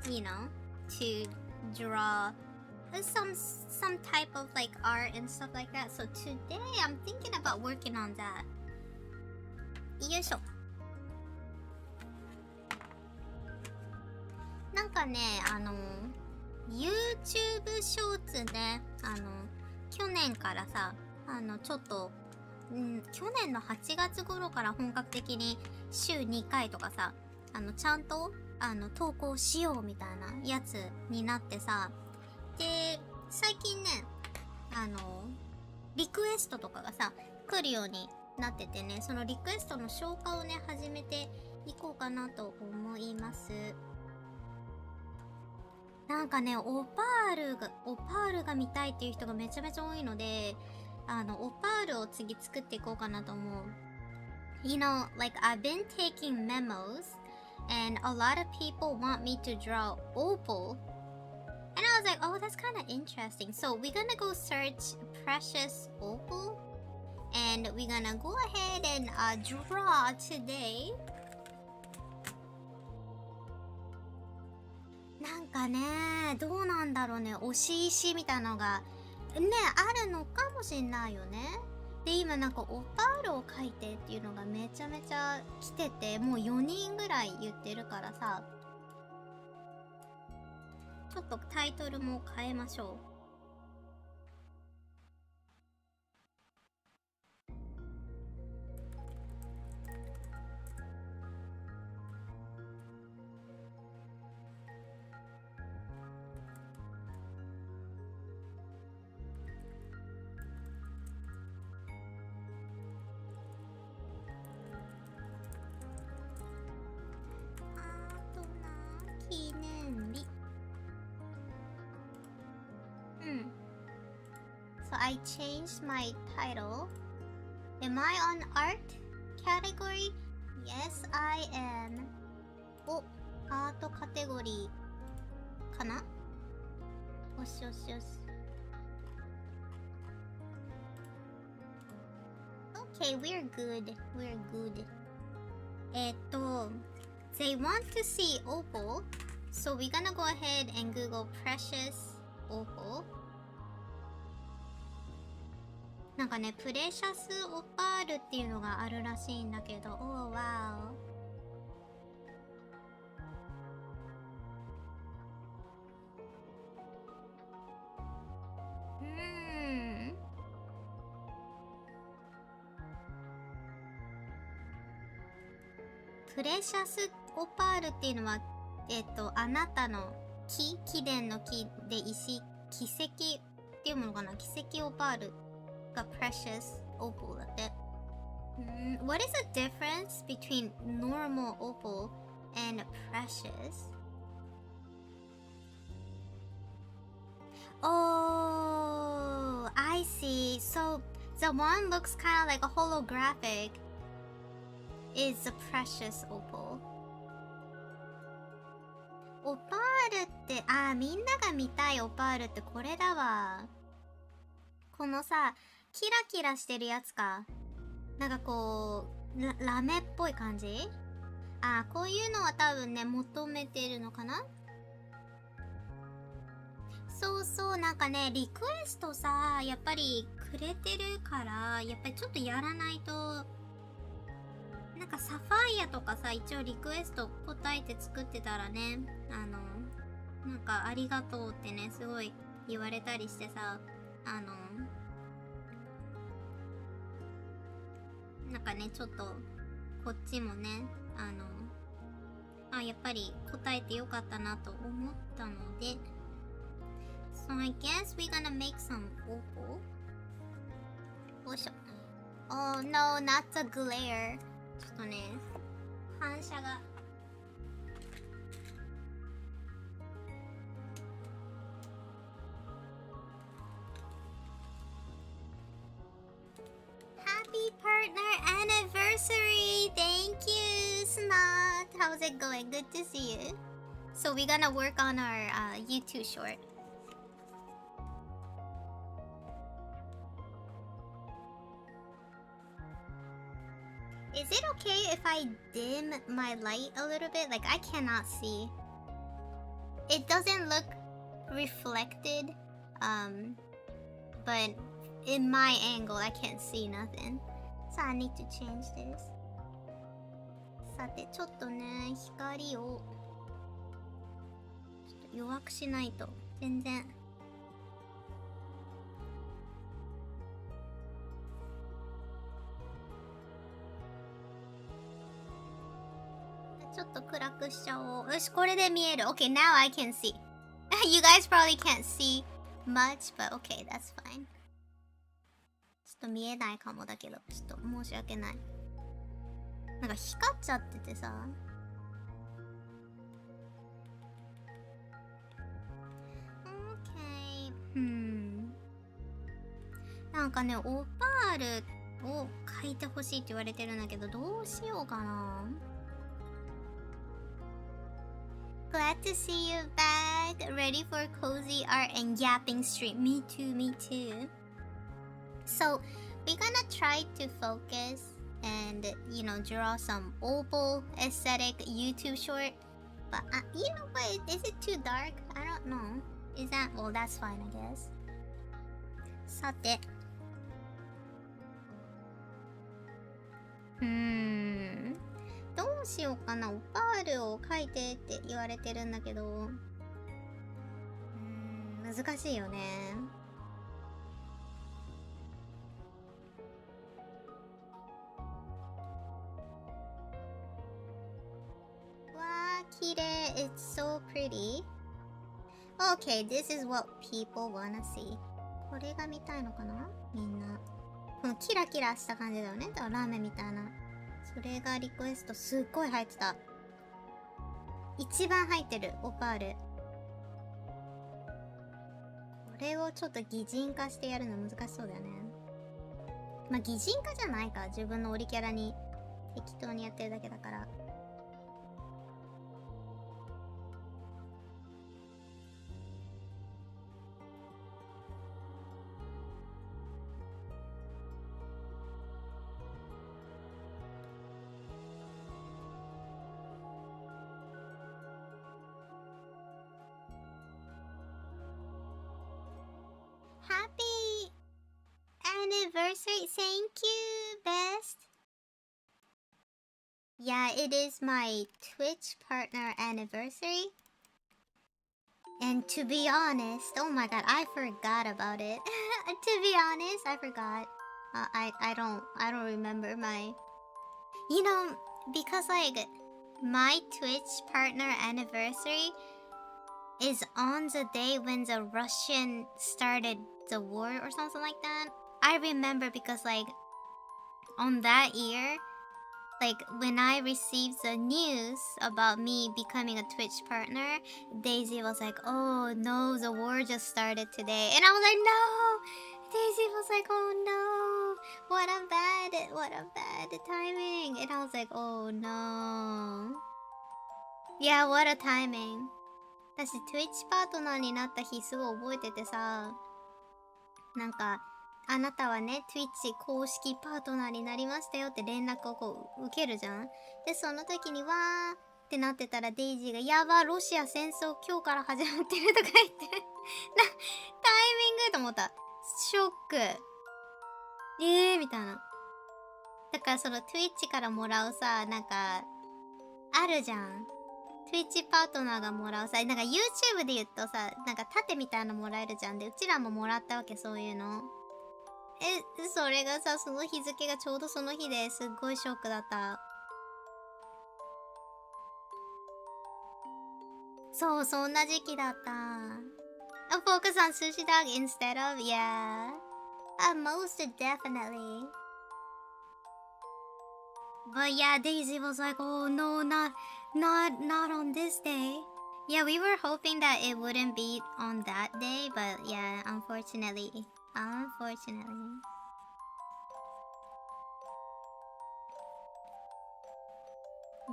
you know, to draw some type of like art and stuff like that. So today I'm thinking about working on that. よいしょ。なんかね、YouTube ショーツね、去年からさ、ちょっと、去年の8月頃から本格的に週2回とかさ、ちゃんと、投稿しようみたいなやつになってさ、で、最近ね、リクエストとかがさ、来るようになっててね、そのリクエストの消化をね、始めていこうかなと思います。なんかね、オパールが見たいっていう人がめちゃめちゃ多いので、オパールを次作っていこうかなと思う。You know, like I've been taking memos and a lot of people want me to draw opal. And I was like, oh, that's kind of interesting. So we're gonna go search precious opal. And we're gonna go ahead and draw today. なんかね、どうなんだろうね、推し石みたいなのがね、あるのかもしんないよね。で、今なんかオパールを描いてっていうのがめちゃめちゃ来てて、もう4人ぐらい言ってるからさ、ちょっとタイトルも変えましょう。記念日。So I changed my title. Am I on art category? Yes, I am. お、アートカテゴリーかな？よしよしよし。Okay, we're good. We're good. They want to see opal, so we're gonna go ahead and Google precious opal. なんかね、プレシャスオパールっていうのがあるらしいんだけど、おーわー。プレシャスオパールっていうのは、あなたの木伝の木で奇石っていうものかな、奇石オパールが precious opal だって。What is the difference between normal opal and precious? Oh, I see. So the one looks kind of like a holographic is a precious opal. オパールって、みんなが見たいオパールってこれだわ。このさ、キラキラしてるやつか。なんかこう、ラメっぽい感じ？こういうのは多分ね、求めてるのかな？そうそう、なんかね、リクエストさ、やっぱりくれてるから、やっぱりちょっとやらないと、なんかサファイアとかさ、一応リクエスト答えて作ってたらね、なんかありがとうってね、すごい言われたりしてさ、なんかね、ちょっと、こっちもね、あ、やっぱり答えてよかったなと思ったので。So I guess we're gonna make some opal. よいしょ。Oh no, not the glare. ちょっとね、反射が。Happy partner anniversary! Thank you, Snot. How's it going? Good to see you. So we're gonna work on our YouTube short. Is it okay if I dim my light a little bit? Like, I cannot see. It doesn't look reflected, but in my angle, I can't see nothing. So I need to change this. さて、ちょっとね、光をちょっと弱くしないと全然。ちょっと暗くしちゃおう。よし、これで見える。Okay, now I can see. You guys probably can't see much, but okay, that's fine. ちょっと見えないかもだけど、ちょっと申し訳ない。なんか光っちゃっててさ。Okay. なんかね、オパールを描いてほしいって言われてるんだけど、どうしようかな。Glad to see you back. Ready for cozy art and yapping stream. Me too, me too. So, we're gonna try to focus and, you know, draw some opal aesthetic YouTube short. But, you know what? Is it too dark? I don't know. Is that... Well, that's fine, I guess. さて。どうしようかな。オパールを描いてって言われてるんだけど、難しいよね。わー、綺麗。It's so pretty. Okay, this is what people wanna see. これが見たいのかなみんな。このキラキラした感じだよね。ラーメンみたいな。それがリクエストすっごい入ってた。一番入ってる、オパール。これをちょっと擬人化してやるの難しそうだよね。まあ擬人化じゃないか。自分のオリキャラに適当にやってるだけだから。Happy anniversary. Thank you, best. Yeah, it is my Twitch partner anniversary. And to be honest, oh my god, I forgot about it. To be honest, I forgot. I don't remember my... You know, because like my Twitch partner anniversary is on the day when the Russian started the war or something like that. I remember because like on that year, like when I received the news about me becoming a Twitch partner, Daisy was like, oh no, the war just started today. And I was like, no! Daisy was like, oh no, what a bad timing. And I was like, oh no. Yeah, what a timing. 私 Twitch パートナーになった日すごい覚えててさ、なんかあなたはね Twitch 公式パートナーになりましたよって連絡をこう受けるじゃん。でその時にわーってなってたらデイジーがやばロシア戦争今日から始まってるとか言ってタイミングと思った。ショック。みたいな。だからその Twitch からもらうさ、なんかあるじゃん。Twitch パートナーがもらうさ、なんか YouTube で言うとさ、なんか盾みたいなのもらえるじゃん。でうちらももらったわけ、そういうの。それがさ、その日付がちょうどその日ですっごいショックだった。そう、そんな時期だった。A focus on sushi dog instead of, yeah. Most definitely. But yeah, Daisy was like, oh no, not on this day. Yeah, we were hoping that it wouldn't be on that day, but yeah, unfortunately.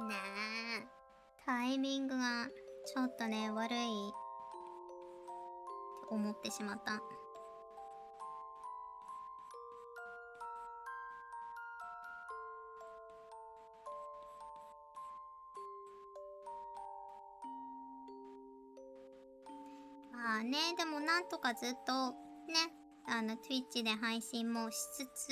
ねえ、タイミングがちょっとね、悪いって思ってしまった。まあね、でもなんとかずっとね、Twitch で配信もしつつ、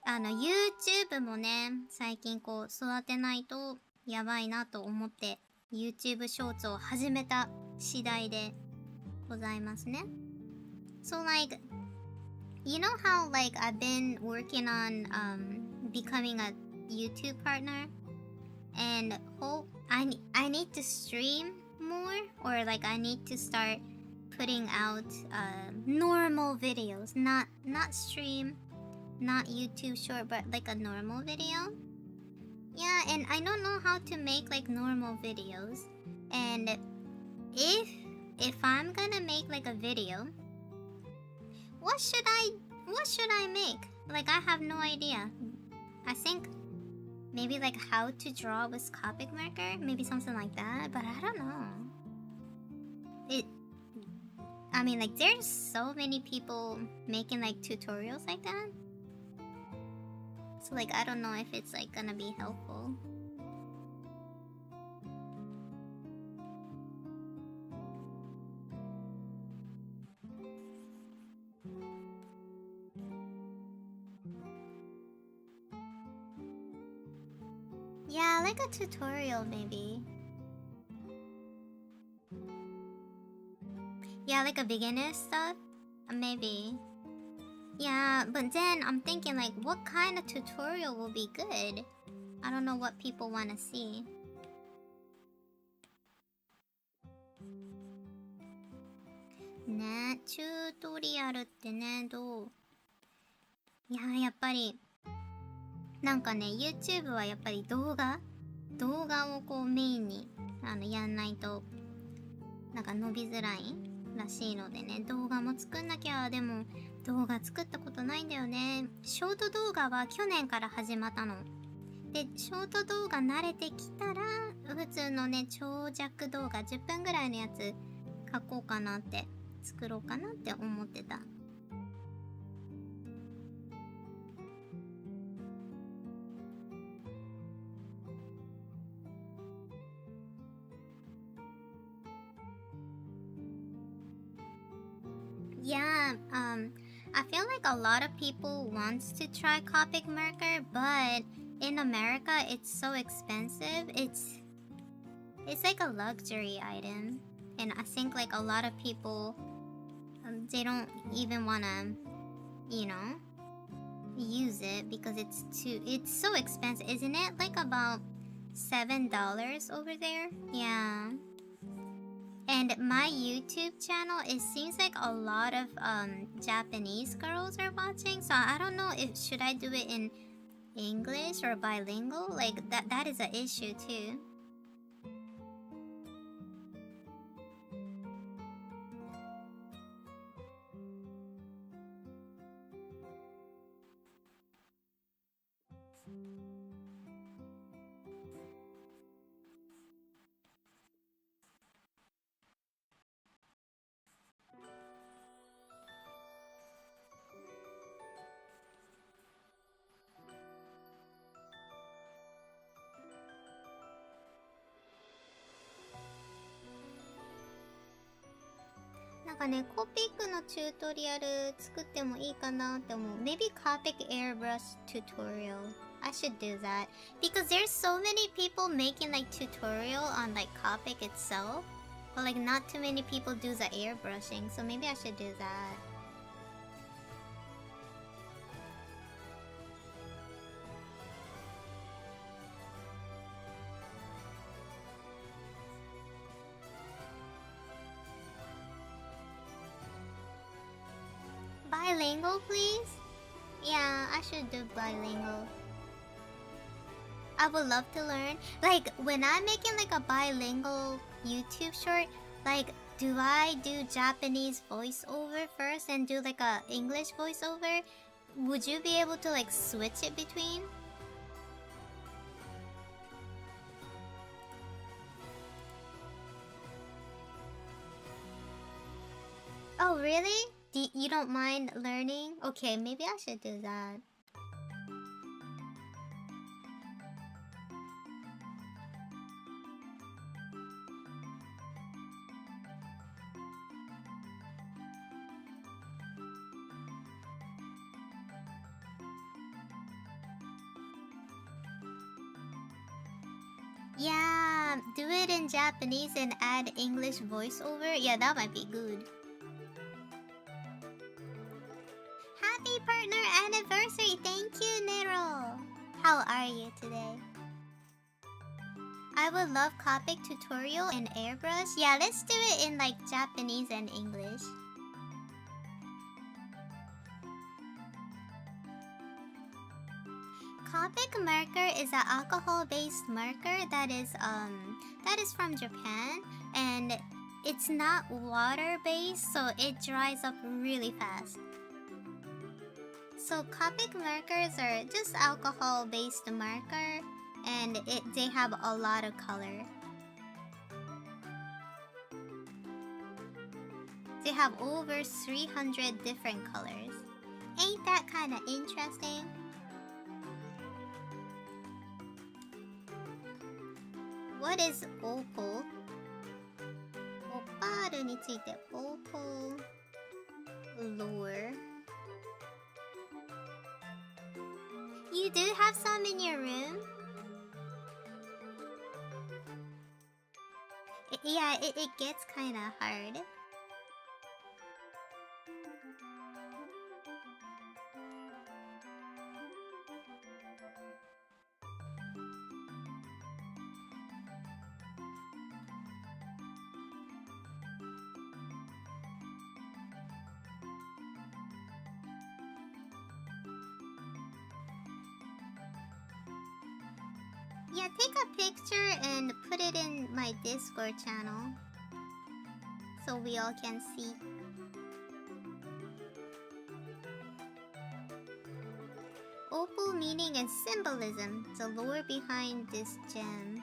YouTube もね、最近こう育てないとやばいなと思って YouTube ショーツを始めた次第でございますね。So like, you know how like I've been working on becoming a YouTube partner and I need to stream more, or like I need to start putting out normal videos, not stream, not YouTube short, but like a normal video. Yeah, and I don't know how to make like normal videos. And if I'm gonna make like a video, what should I make? Like I have no idea. I think maybe like how to draw with Copic marker, maybe something like that, but I don't know. I mean, like there's so many people making like tutorials like that. So like I don't know if it's like gonna be helpful. Yeah, like a tutorial maybe. Yeah, like a beginner stuff? Maybe. Yeah, but then I'm thinking like what kind of tutorial will be good? I don't know what people want to see. Ne, チュートリアルってね、どう？いや、やっぱりなんかね、YouTube はやっぱり動画をこうメインにやんないとなんか伸びづらいらしいのでね、動画も作んなきゃ。でも動画作ったことないんだよね。ショート動画は去年から始まったので、ショート動画慣れてきたら普通のね長尺動画10分ぐらいのやつ書こうかなって、作ろうかなって思ってた。Yeah, I feel like a lot of people wants to try Copic marker, but in America it's so expensive. It's like a luxury item, and I think like a lot of people they don't even wanna, you know, use it because it's so expensive, isn't it? Like about $7 over there. Yeah. And my YouTube channel, it seems like a lot of Japanese girls are watching, so I don't know if should I do it in English or bilingual. Like that is an issue too. Copic のチュートリアル作ってもいいかなって思う。Maybe Copic airbrush tutorial. I should do that because there's so many people making like tutorial on like Copic itself, but like not too many people do the airbrushing. So maybe I should do that. Bilingual, please? Yeah, I should do bilingual. I would love to learn. Like, when I'm making like a bilingual YouTube short, like, do I do Japanese voiceover first and do like a English voiceover? Would you be able to like switch it between? Oh, really? You don't mind learning? Okay, maybe I should do that. Yeah, do it in Japanese and add English voiceover. Yeah, that might be good. Happy partner anniversary! Thank you, Nero! How are you today? I would love Copic tutorial and airbrush. Yeah, let's do it in like Japanese and English. Copic marker is an alcohol-based marker that is from Japan, and it's not water-based, so it dries up really fast. So Copic markers are just alcohol-based marker, and they have a lot of color. They have over 300 different colors. Ain't that kind of interesting? What is opal? オパールについて opal lure. You do have some in your room? Yeah, it gets kind of hard. Yeah, take a picture and put it in my Discord channel so we all can see. Opal meaning and symbolism, the lore behind this gem.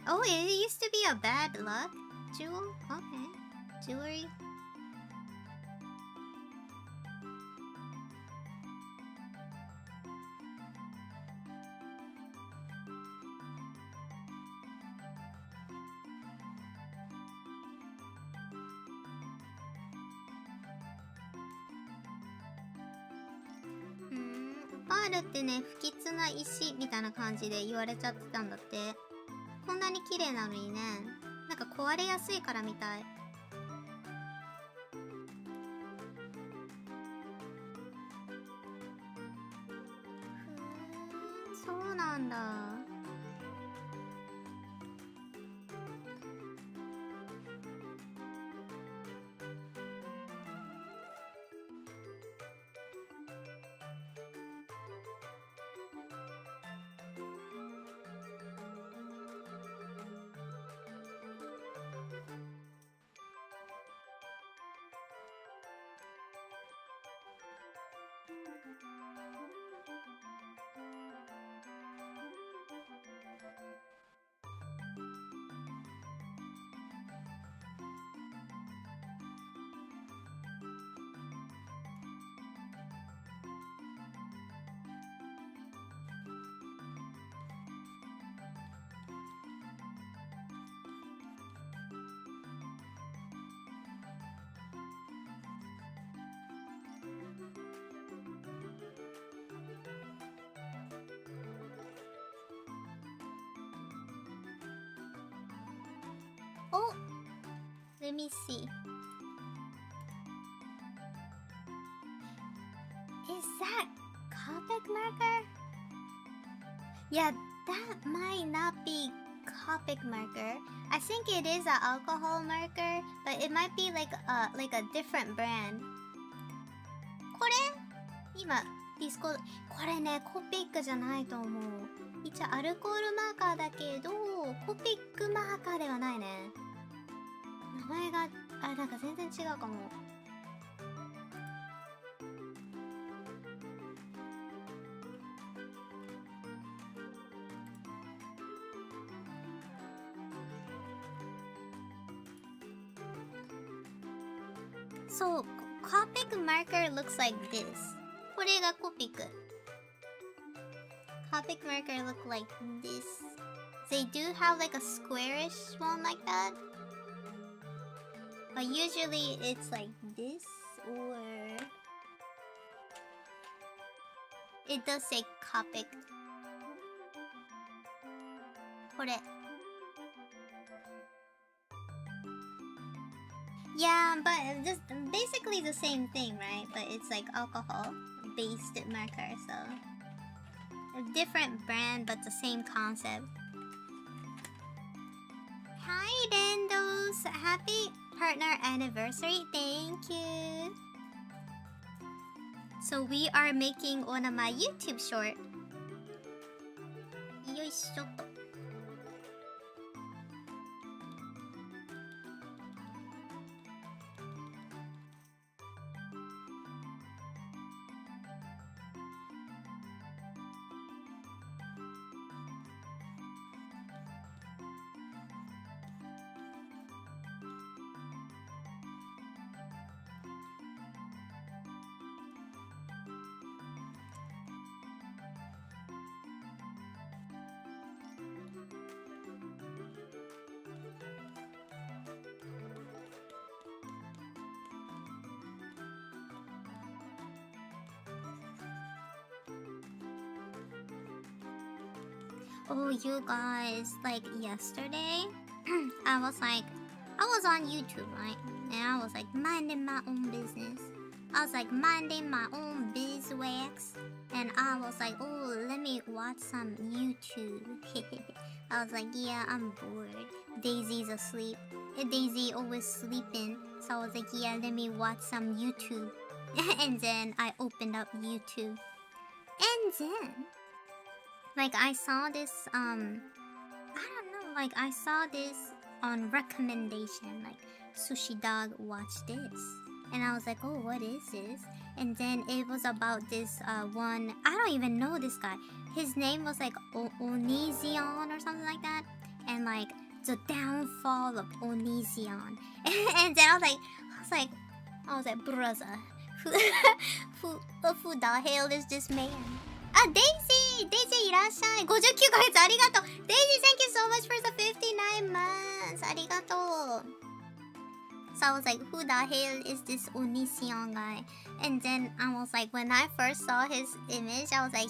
Oh, it used to be a bad luck jewel? Okay. Jewelry.パールってね、不吉な石みたいな感じで言われちゃってたんだって。こんなに綺麗なのにね、なんか壊れやすいからみたい。そうなんだ。Oh, let me see. Is that Copic marker? Yeah, that might not be Copic marker. I think it is an alcohol marker, but it might be like a different brand. 今ディスコード、これねコピックじゃないと思う。一応アルコールマーカーだけどコピックマーカーではないね。名前がなんか全然違うかも。そう、コピックマーカー looks like this。 これがコピック。コピックマーカー look like this。 They do have like a squarish one like that, but usually it's like this, or it does say Copic. これ。Yeah, but just basically the same thing, right? But it's like alcohol-based marker, so a different brand, but the same concept. Hi, Rendos! Happy partner anniversary! Thank you! So we are making one of my YouTube short. よいしょっと。Oh, you guys, like yesterday, I was on YouTube, right? And I was like minding my own business. I was like minding my own beeswax. And I was like, oh, let me watch some YouTube. I was like, yeah, I'm bored. Daisy's asleep. Daisy always sleeping. So I was like, yeah, let me watch some YouTube. And then I opened up YouTube. And then like I saw this I don't know, like I saw this on recommendation, like Sushi Dog watch this, and I was like, oh, what is this? And then it was about this one, I don't even know this guy. His name was like Onision or something like that, and like the downfall of Onision. And then I was like brother, who the hell is this man? Ah, Daisy! Daisy いらっしゃい。59ヶ月ありがとう。Daisy, thank you so much for the 59 months. ありがとう。So I was like, who the hell is this Onision guy? And then I was like, when I first saw his image, I was like,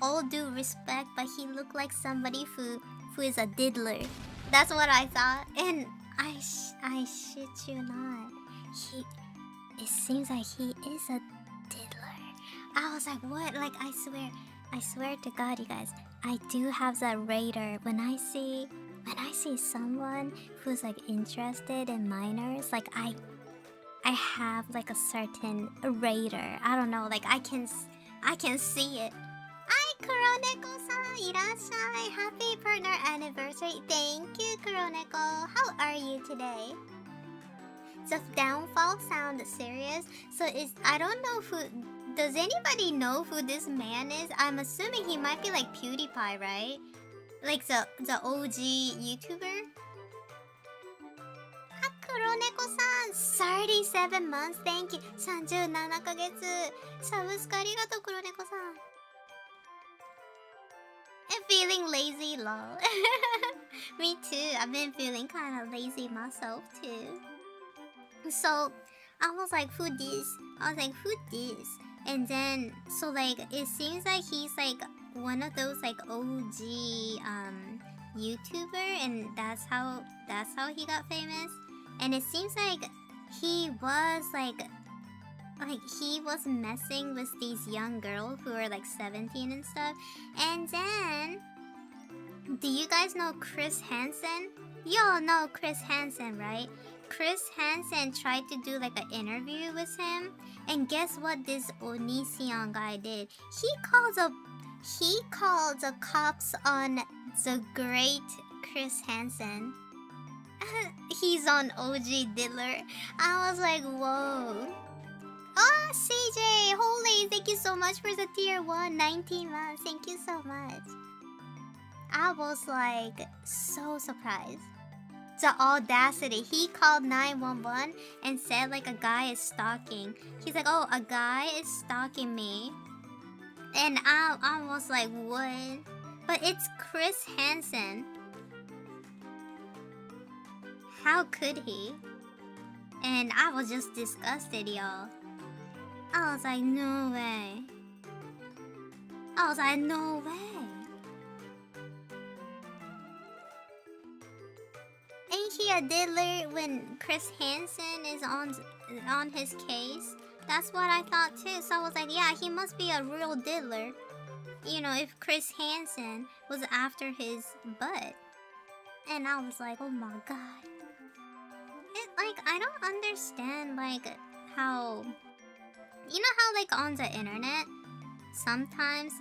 all due respect, but he looked like somebody who is a diddler. That's what I thought. And I shit you not. It seems like he is a diddler. I was like, what? Like, I swear to God, you guys, I do have that radar. When I see someone who's like interested in minors, like I have like a certain radar. I don't know, like I can see it. Hi, Kuroneko-san, いらっしゃい. Happy partner anniversary. Thank you, Kuroneko. How are you today? The downfall sound serious. So I don't know who. Does anybody know who this man is? I'm assuming he might be like PewDiePie, right? Like the OG YouTuber? Ah, Kuroneko-san, 37 months, thank you. 37ヶ月。サブスクありがとう、Kuroneko-san. I'm feeling lazy, lol. Me too. I've been feeling kind of lazy myself too. So I was like, who this? And then, so like, it seems like he's like one of those like OG YouTuber, and that's how he got famous. And it seems like he was he was messing with these young girls who were like 17 and stuff. And then, do you guys know Chris Hansen? Y'all know Chris Hansen, right? Chris Hansen tried to do like an interview with him, And guess what this Onision guy did? He called the cops on the great Chris Hansen. He's on OG Diddler. I was like, whoa. Oh, CJ, holy, thank you so much for the tier 1, 19 months. Thank you so much. I was like so surprised. The audacity. He called 911 and said like a guy is stalking. He's like, oh, a guy is stalking me. And I was like, what? But it's Chris Hansen. How could he? And I was just disgusted, y'all. I was like, no way. I was like, no way. Ain't he a diddler when Chris Hansen is on his case? That's what I thought too. So I was like, yeah, he must be a real diddler. You know, if Chris Hansen was after his butt. And I was like, oh my god. I don't understand, like, how... You know how, like, on the internet, sometimes,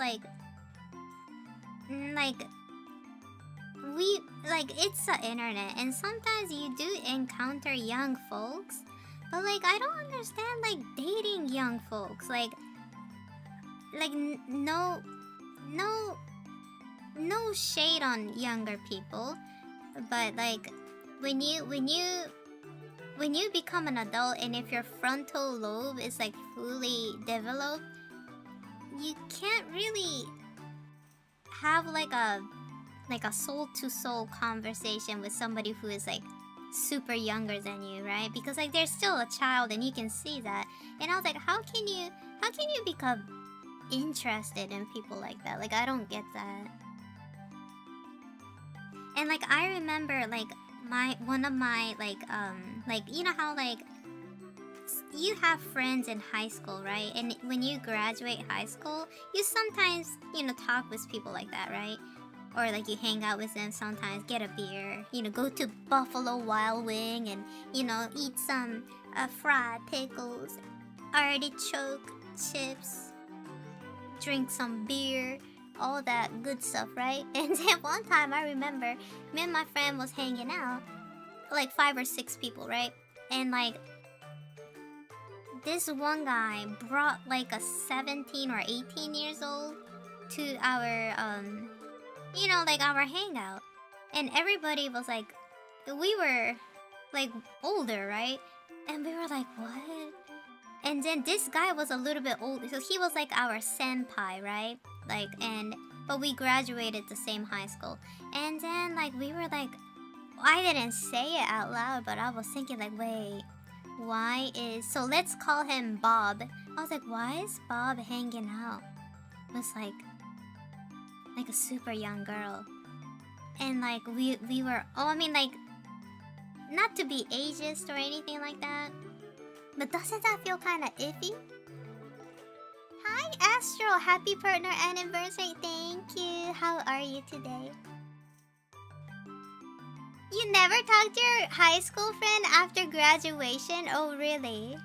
it's the internet, and sometimes you do encounter young folks, but, like, I don't understand, like, dating young folks, no shade on younger people, but, like, when you become an adult and if your frontal lobe is like fully developed, you can't really have like a soul to soul conversation with somebody who is like super younger than you, right? Because like they're still a child and you can see that. And I was like, how can you become interested in people like that? Like, I don't get that. And like I remember like one of my you know how like you have friends in high school, right? And when you graduate high school, you sometimes, you know, talk with people like that, right? Or like you hang out with them sometimes, get a beer, you know, go to Buffalo Wild Wing and, you know, eat some fried pickles, artichoke chips, drink some beer, all that good stuff, right? And then one time I remember me and my friend was hanging out, like 5 or 6 people, right? And like this one guy brought like a 17 or 18 years old to our you know, like our hangout. And everybody was like, we were like older, right? And we were like, what? And then this guy was a little bit older, so he was like our senpai, right? Like, but we graduated the same high school. And then like we were like, I didn't say it out loud, but I was thinking like, wait, so let's call him Bob. I was like, why is Bob hanging out with like a super young girl? And like we were, oh, I mean, like, not to be ageist or anything like that, but doesn't that feel kind of iffy? Hi Astro, happy partner anniversary. Thank you. How are you today? You never talked to your high school friend after graduation? Oh, really?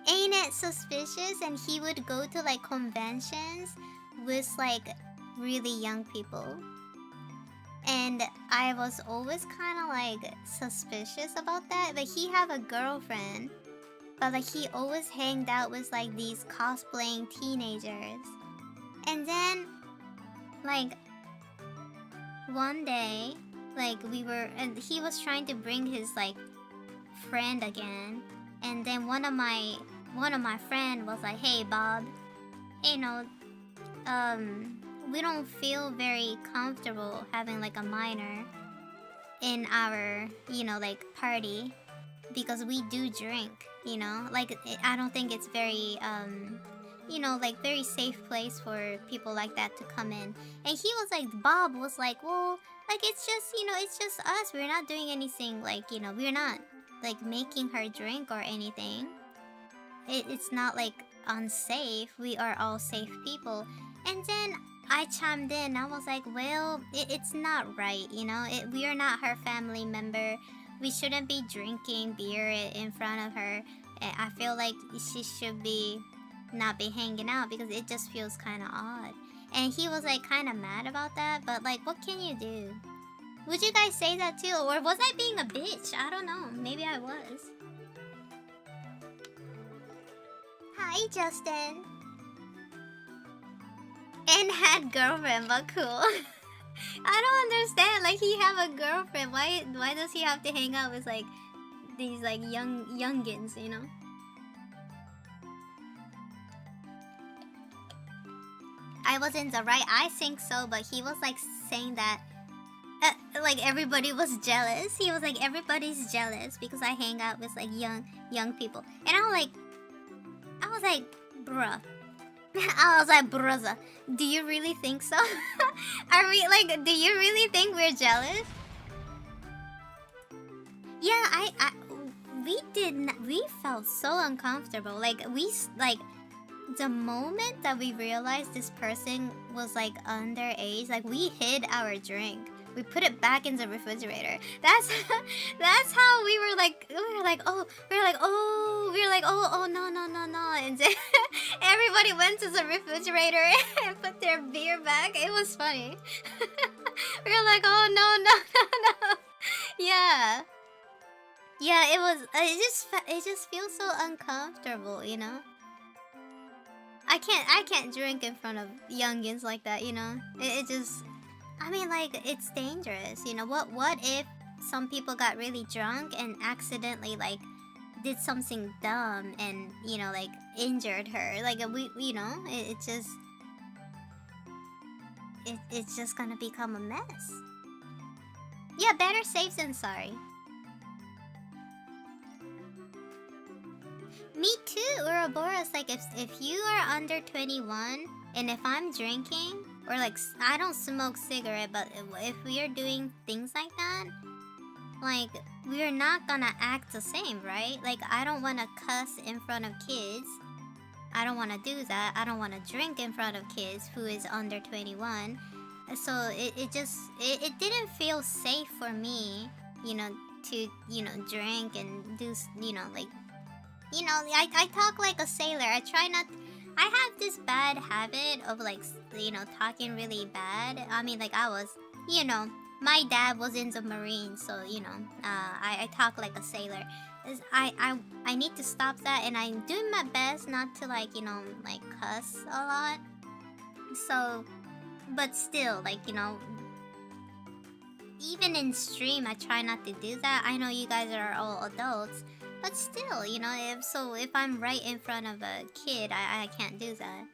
Ain't it suspicious? And he would go to like conventions with like really young people. And I was always kind of like suspicious about that. But he have a girlfriend. But like he always hanged out with like these cosplaying teenagers. And then like one day, like and he was trying to bring his like friend again. And then one of my friend was like, hey Bob, you know, we don't feel very comfortable having like a minor in our, you know, like party, because we do drink, you know, like I don't think it's very you know, like very safe place for people like that to come in. And he was like, Bob was like, well, like it's just, you know, it's just us, we're not doing anything, like, you know, we're not like making her drink or anything. It's not like unsafe, we are all safe people. And then I chimed in, I was like, well, it's not right, you know, we are not her family member, we shouldn't be drinking beer in front of her. I feel like she should be not be hanging out because it just feels kind of odd. And he was like kind of mad about that, but like what can you do? Would you guys say that too, or was I being a bitch? I don't know, maybe I was. Hi Justin. And had girlfriend, but cool. I don't understand, like he have a girlfriend, why does he have to hang out with like these like youngins, you know? I was in the right, I think so, but he was like saying that like everybody was jealous. He was like, everybody's jealous because I hang out with like young people. And I was like, bruh. I was like, brother, do you really think so? Are we like, do you really think we're jealous? Yeah, we felt so uncomfortable. Like the moment that we realized this person was like underage, like we hid our drink. We put it back in the refrigerator. That's how we were like, oh no. And then everybody went to the refrigerator and put their beer back. It was funny. We were like, oh no. Yeah. Yeah, it just feels so uncomfortable, you know? I can't drink in front of youngins like that, you know? It just, I mean, like, it's dangerous, you know? What if some people got really drunk and accidentally, like, did something dumb and, you know, like, injured her? Like, you know, it's just gonna become a mess. Yeah, better safe than sorry. Me too, Ouroboros. Like, if you are under 21 and if I'm drinking, or like, I don't smoke cigarette, but if we are doing things like that, like, we're not gonna act the same, right? Like, I don't want to cuss in front of kids. I don't want to do that. I don't want to drink in front of kids who is under 21. So it didn't feel safe for me, you know, to, you know, drink and do, you know, like, you know, I talk like a sailor. I have this bad habit of like, you know, talking really bad. I mean, like, I was, you know, my dad was in the Marines, so, you know, I talk like a sailor. I need to stop that, and I'm doing my best not to, like, you know, like, cuss a lot. So, but still, like, you know, even in stream, I try not to do that. I know you guys are all adults, but still, you know, if I'm right in front of a kid, I can't do that.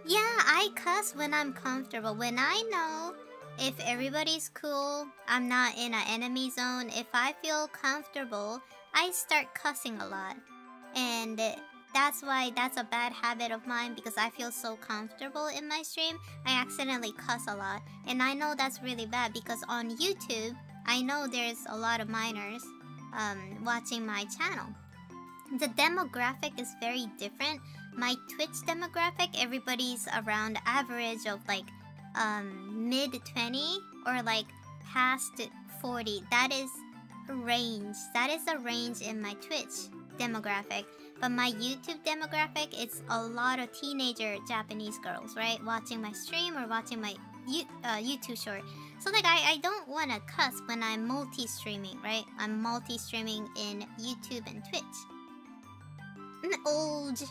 Yeah, I cuss when I'm comfortable. When I know if everybody's cool, I'm not in an enemy zone, if I feel comfortable, I start cussing a lot. And that's why that's a bad habit of mine, because I feel so comfortable in my stream, I accidentally cuss a lot. And I know that's really bad because on YouTube, I know there's a lot of minors watching my channel. The demographic is very different. My Twitch demographic, everybody's around average of like mid 20 or like past 40. That is range. That is the range in my Twitch demographic. But my YouTube demographic, it's a lot of teenager Japanese girls, right? Watching my stream or watching my YouTube short. So like I don't want to cuss when I'm multi-streaming, right? I'm multi-streaming in YouTube and Twitch. Old.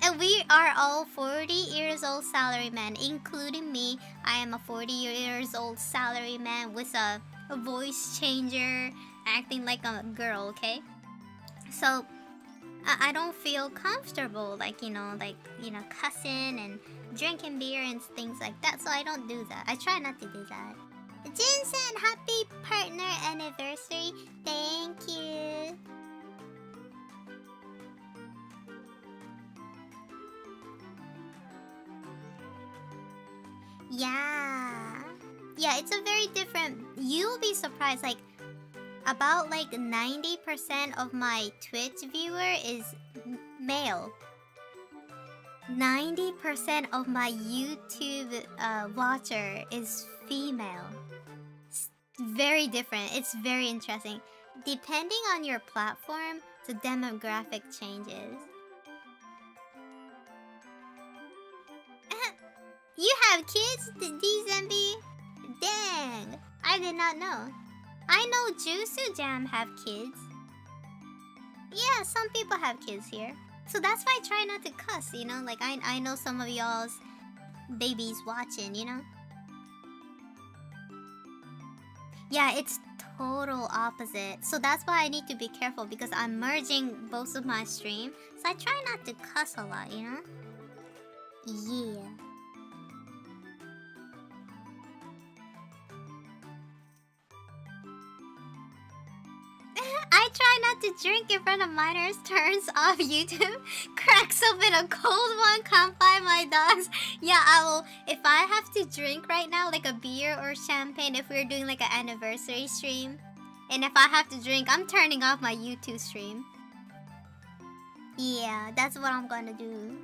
And we are all 40 years old salaryman, including me. I am a 40 years old salaryman with a voice changer, acting like a girl, okay? So I don't feel comfortable, like, you know, cussing and drinking beer and things like that. So I don't do that. I try not to do that. Jinsen, happy partner anniversary. Thank you. Yeah. Yeah, it's a very different... You'll be surprised, like, about like 90% of my Twitch viewer is male. 90% of my YouTube watcher is female. It's very different. It's very interesting. Depending on your platform, the demographic changes. You have kids, DZMB? Dang, I did not know. I know Jusu Jam have kids. Yeah, some people have kids here. So that's why I try not to cuss, you know? Like, I know some of y'all's babies watching, you know? Yeah, it's total opposite. So that's why I need to be careful because I'm merging both of my stream. So I try not to cuss a lot, you know? Yeah. I try not to drink in front of minors, turns off YouTube, cracks open a cold one, can't find my dogs. Yeah, I will. If I have to drink right now, like a beer or champagne, if we're doing like an anniversary stream, and if I have to drink, I'm turning off my YouTube stream. Yeah, that's what I'm gonna do.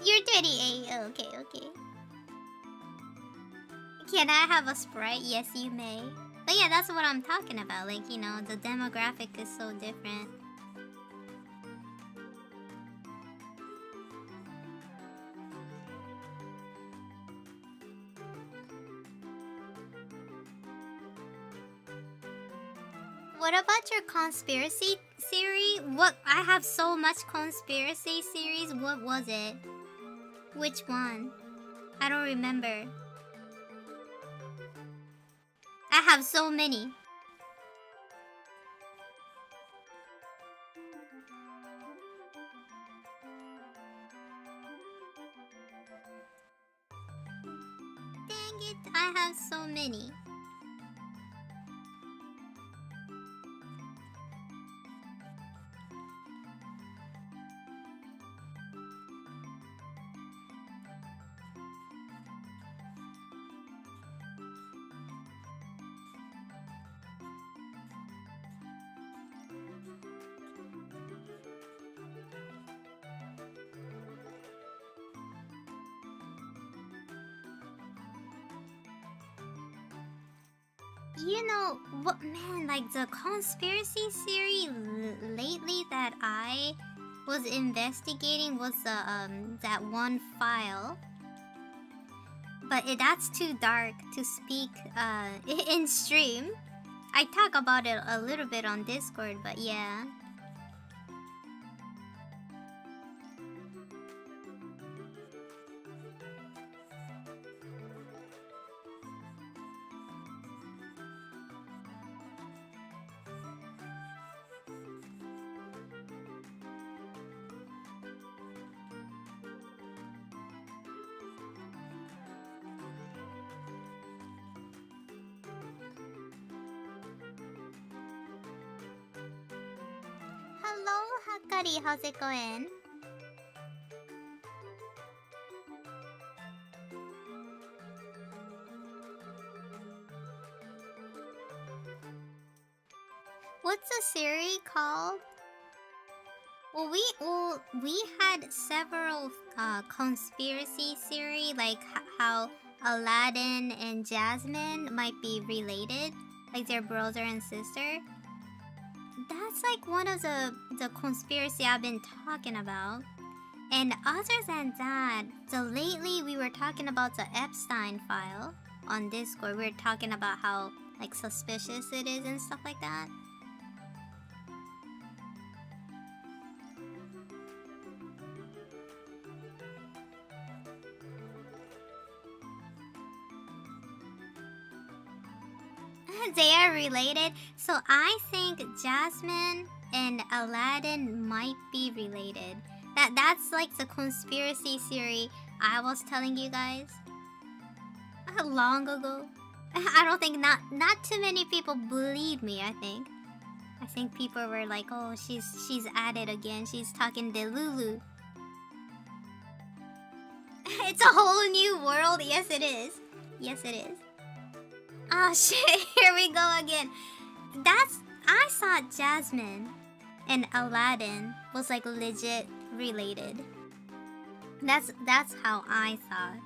You're 28. Okay, okay. Can I have a Sprite? Yes, you may. But yeah, that's what I'm talking about. Like, you know, the demographic is so different. What about your conspiracy theory? What? I have so much conspiracy series. What was it? Which one? I don't remember. I have so many. Dang it, I have so many. You know what, man, like the conspiracy theory lately that I was investigating was that one file, but that's too dark to speak in stream. I talk about it a little bit on Discord, but yeah. Hello, Hakari. How's it going? What's the series called? Well, we had several conspiracy theory, like how Aladdin and Jasmine might be related, like they're brother and sister. That's like one of the conspiracy I've been talking about. And other than that, so lately we were talking about the Epstein file on Discord. We were talking about how like suspicious it is and stuff like that. They are related. So I think Jasmine and Aladdin might be related. That's like the conspiracy theory I was telling you guys long ago. I don't think not too many people believe me. I think people were like, oh, she's at it again. She's talking Delulu. It's a whole new world. Yes, it is. Yes, it is. Oh shit, here we go again. I thought Jasmine and Aladdin was like legit related. That's how I thought.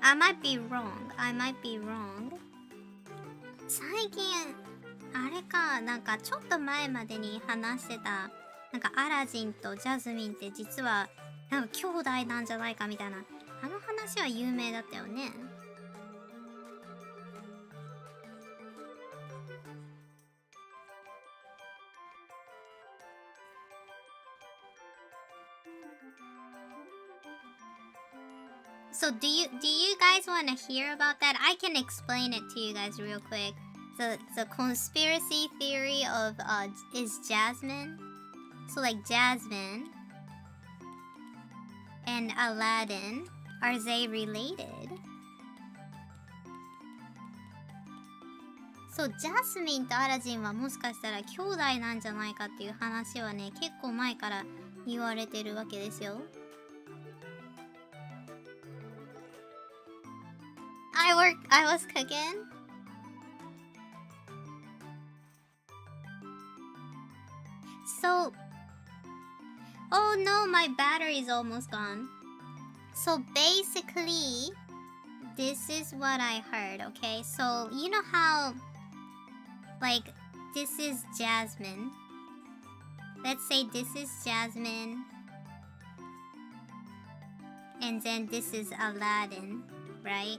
I might be wrong. 最近あれか、なんかちょっと前までに話してた、なんかアラジンとジャズミンって実はなんか兄弟なんじゃないかみたいな、あの話は有名だったよね。So do you guys want to hear about that? I can explain it to you guys real quick. The conspiracy theory of is Jasmine. So like Jasmine and Aladdin, are they related? So Jasmine とアラジンはもしかしたら兄弟なんじゃないかっていう話はね、結構前から言われてるわけですよ。I was cooking. So, oh no, my battery is almost gone. So basically, this is what I heard, okay? So, you know how, like, this is Jasmine. Let's say this is Jasmine. And then this is Aladdin, right?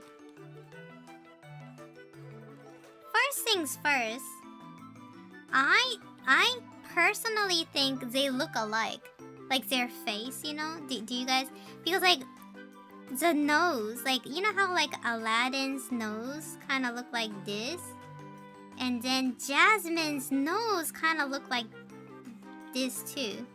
First things first, I personally think they look alike. Like their face, you know? Do you guys? Because like the nose, like you know how like Aladdin's nose kind of looked like this? And then Jasmine's nose kind of looked like this too.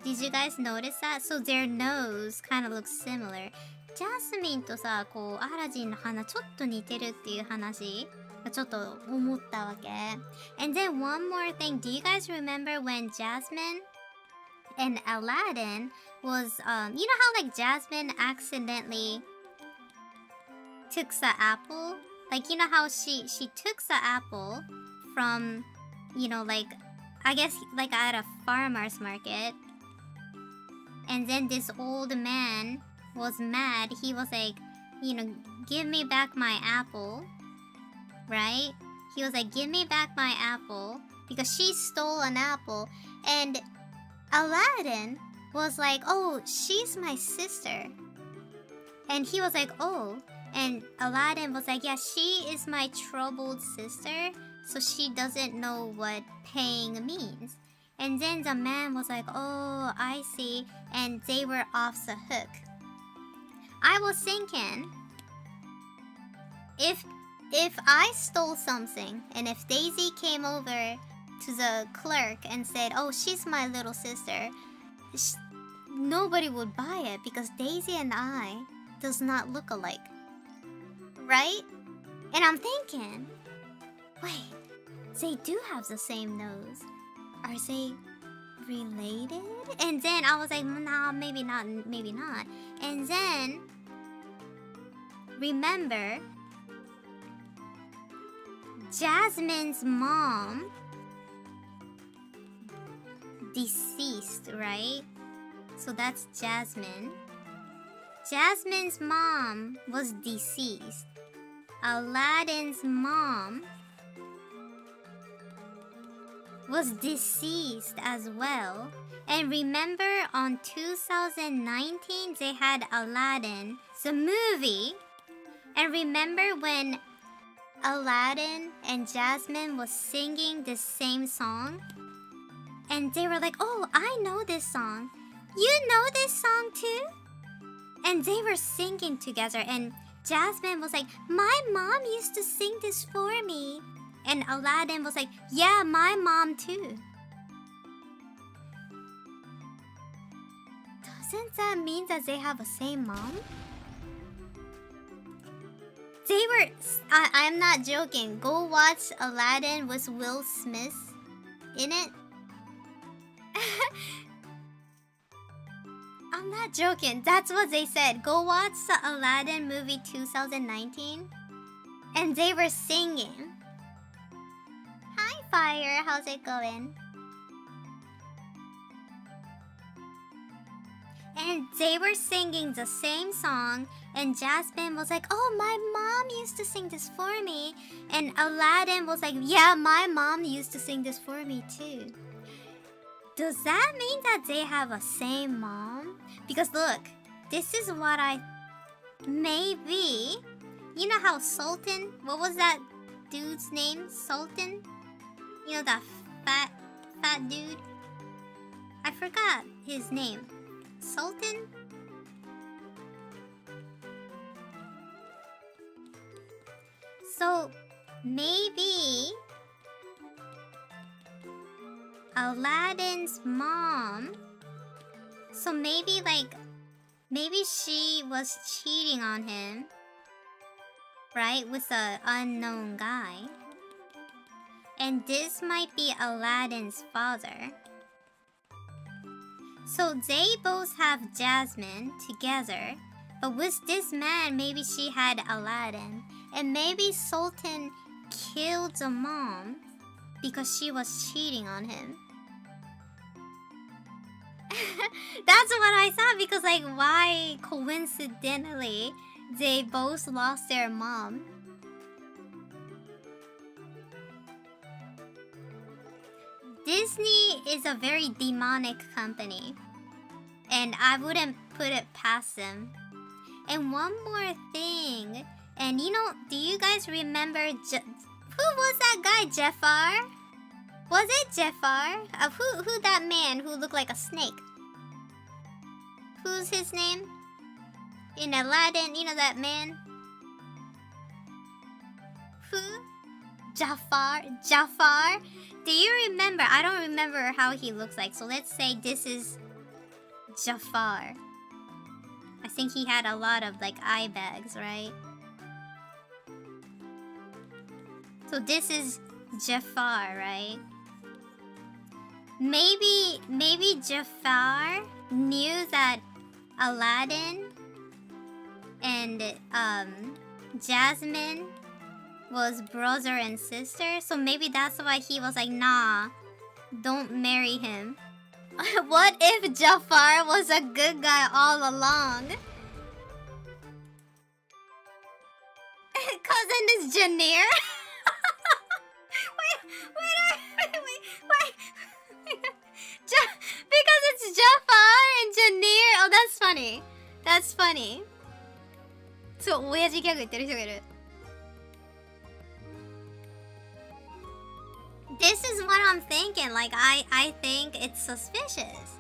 Did you guys notice that? So their nose kind of looks similar. ジャスミンとさ、こうアラジンの鼻ちょっと似てるっていう話ちょっと思ったわけ。And then one more thing, do you guys remember when Jasmine and Aladdin was, you know how like Jasmine accidentally took the apple? Like you know how she took the apple from, you know, like I guess like at a farmer's market. And then this old man was mad. He was like, you know, give me back my apple. Right? He was like, give me back my apple. Because she stole an apple. And Aladdin was like, oh, she's my sister. And he was like, oh. And Aladdin was like, yeah, she is my troubled sister. So she doesn't know what paying means. And then the man was like, oh, I see. And they were off the hook. I was thinking, if I stole something and if Daisy came over to the clerk and said, oh, she's my little sister, nobody would buy it because Daisy and I does not look alike. Right? And I'm thinking, wait, they do have the same nose. Are they related? And then I was like, nah, maybe not. And then, remember, Jasmine's mom deceased, right? So that's Jasmine. Jasmine's mom was deceased. Aladdin's mom was deceased as well. And remember on 2019 they had Aladdin, the movie. And remember when Aladdin and Jasmine was singing the same song? And they were like, oh, I know this song. You know this song too? And they were singing together. And Jasmine was like, my mom used to sing this for me. And Aladdin was like, yeah, my mom too. Doesn't that mean that they have the same mom? They were... I'm not joking. Go watch Aladdin with Will Smith in it. I'm not joking. That's what they said. Go watch the Aladdin movie 2019. And they were singing. Hi, Fire, how's it going? And they were singing the same song, and Jasmine was like, oh, my mom used to sing this for me. And Aladdin was like, yeah, my mom used to sing this for me too. Does that mean that they have a same mom? Because look, this is what I... Maybe... You know how Sultan... What was that dude's name? Sultan? You know that fat dude? I forgot his name. Sultan? So, maybe... Aladdin's mom... So maybe like... Maybe she was cheating on him. Right? With an unknown guy. And this might be Aladdin's father. So they both have Jasmine together. But with this man, maybe she had Aladdin. And maybe Sultan killed the mom because she was cheating on him. That's what I thought, because like, why coincidentally they both lost their mom? Disney is a very demonic company, and I wouldn't put it past them. And one more thing, and you know, do you guys remember who was that guy, Jafar? Was it Jafar? Who that man who looked like a snake? Who's his name? In Aladdin, you know that man? Who? Jafar? Jafar? Do you remember? I don't remember how he looks like, so let's say this is Jafar. I think he had a lot of like eye bags, right? So this is Jafar, right? Maybe Jafar knew that Aladdin and Jasmine was brother and sister, so maybe that's why he was like, nah, don't marry him. What if Jafar was a good guy all along? Cousin is Janir? Because it's Jafar and Janir. Oh, that's funny. That's funny. そう、親父ギャグ言ってる人がいる。This is what I'm thinking. Like, I think it's suspicious.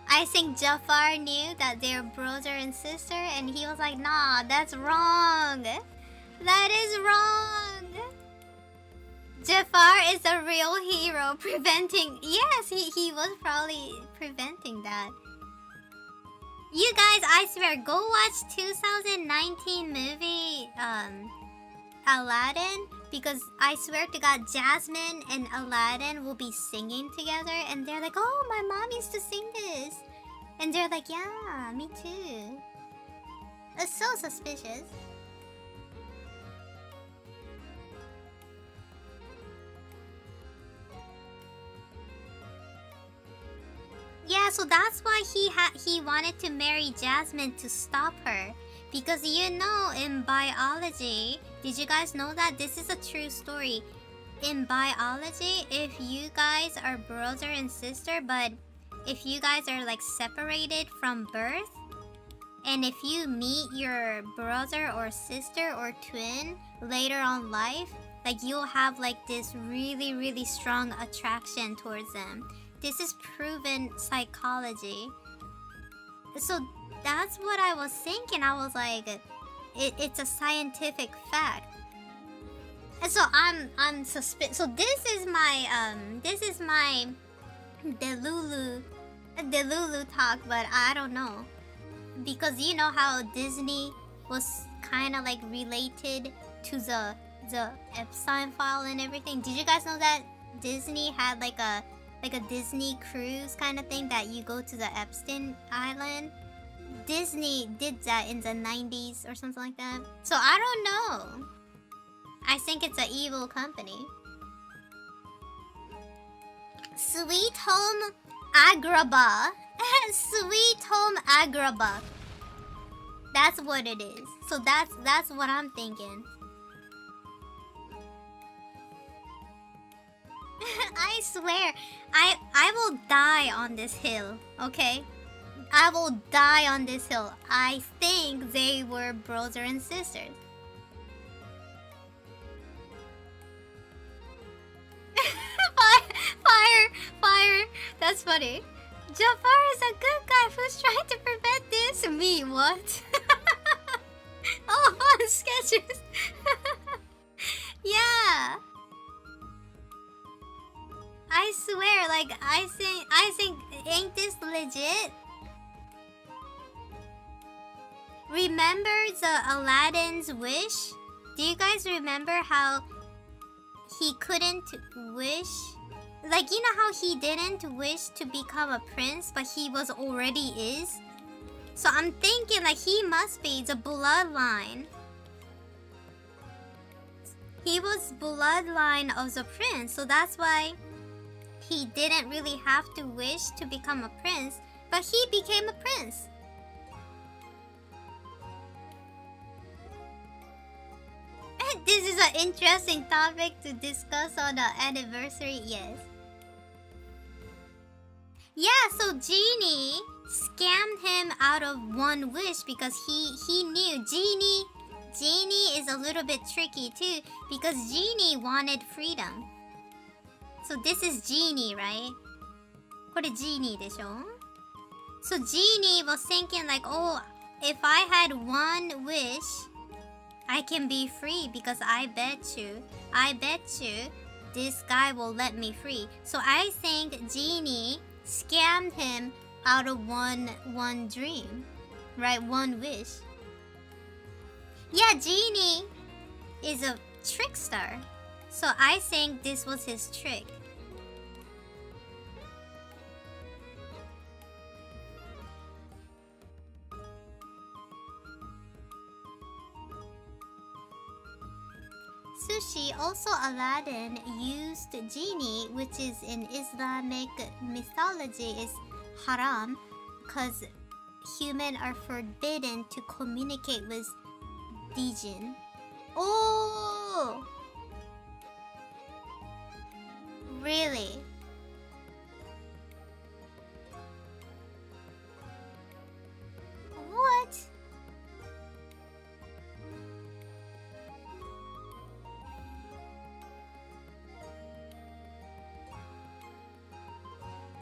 I think Jafar knew that they're brother and sister, and he was like, nah, that's wrong. That is wrong. Jafar is a real hero preventing... Yes, he was probably preventing that. You guys, I swear, go watch 2019 movie, Aladdin. Because I swear to God, Jasmine and Aladdin will be singing together. And they're like, oh, my mom used to sing this. And they're like, yeah, me too. It's so suspicious. Yeah, so that's why he wanted to marry Jasmine to stop her. Because you know, in biology, did you guys know that this is a true story? In biology, if you guys are brother and sister, but if you guys are like separated from birth, and if you meet your brother or sister or twin later on life, like you'll have like this really, really strong attraction towards them. This is proven psychology. So that's what I was thinking. I was like, it's a scientific fact. And so I'm suspicious. So this is my Delulu talk, but I don't know. Because you know how Disney was kind of like related to the Epstein file and everything. Did you guys know that Disney had like a Disney cruise kind of thing that you go to the Epstein Island? Disney did that in the 90s or something like that. So I don't know. I think it's an evil company. Sweet Home Agrabah. Sweet Home Agrabah. That's what it is. So that's what I'm thinking. I swear, I will die on this hill, okay? I will die on this hill. I think they were brother and sisters. Fire. That's funny. Jafar is a good guy who's trying to prevent this. Me, what? Oh, fun sketches. Yeah. I swear, like, I think, ain't this legit? Remember the Aladdin's wish? Do you guys remember how he couldn't wish? Like, you know how he didn't wish to become a prince, but he was already is? So I'm thinking, like, he must be the bloodline. He was bloodline of the prince, so that's why he didn't really have to wish to become a prince, but he became a prince. This is an interesting topic to discuss on the anniversary, yes. Yeah, so Genie scammed him out of one wish because he knew Genie is a little bit tricky too because Genie wanted freedom. So this is Genie, right? これ Genie でしょ? So Genie was thinking like, oh, if I had one wish, I can be free because I bet you, this guy will let me free. So I think Genie scammed him out of one dream, right? One wish. Yeah, Genie is a trickster. So I think this was his trick. Sushi, also Aladdin used Genie, which is in Islamic mythology is haram, because humans are forbidden to communicate with the jinn. Oh! Really? What?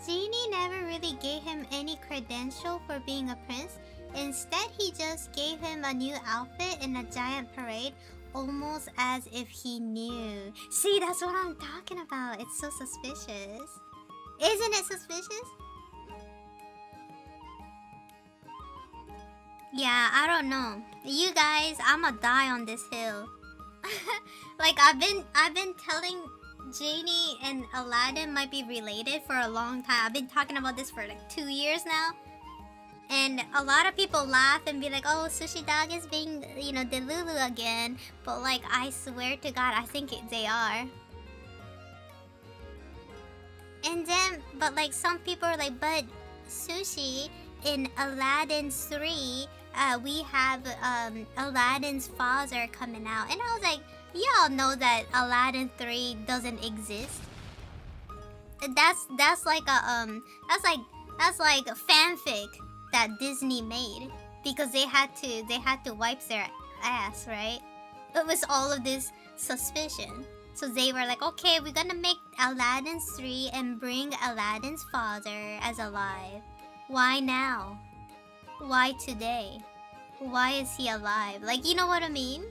Genie never really gave him any credential for being a prince. Instead, he just gave him a new outfit in a giant parade, almost as if he knew. See, that's what I'm talking about. It's so suspicious. Isn't it suspicious? Yeah, I don't know. You guys, I'ma die on this hill. Like, I've been telling Genie and Aladdin might be related for a long time. I've been talking about this for like 2 years now. And a lot of people laugh and be like, oh, Sushi Dog is being, you know, Delulu again. But like, I swear to God, I think they are. And then, but like some people are like, but Sushi, in Aladdin 3, we have Aladdin's father coming out. And I was like, y'all know that Aladdin 3 doesn't exist. That's like a that's like a fanfic that Disney made because they had to wipe their ass, right? It was all of this suspicion. So they were like, okay, we're gonna make Aladdin 3 and bring Aladdin's father as alive. Why now? Why today? Why is he alive? Like, you know what I mean?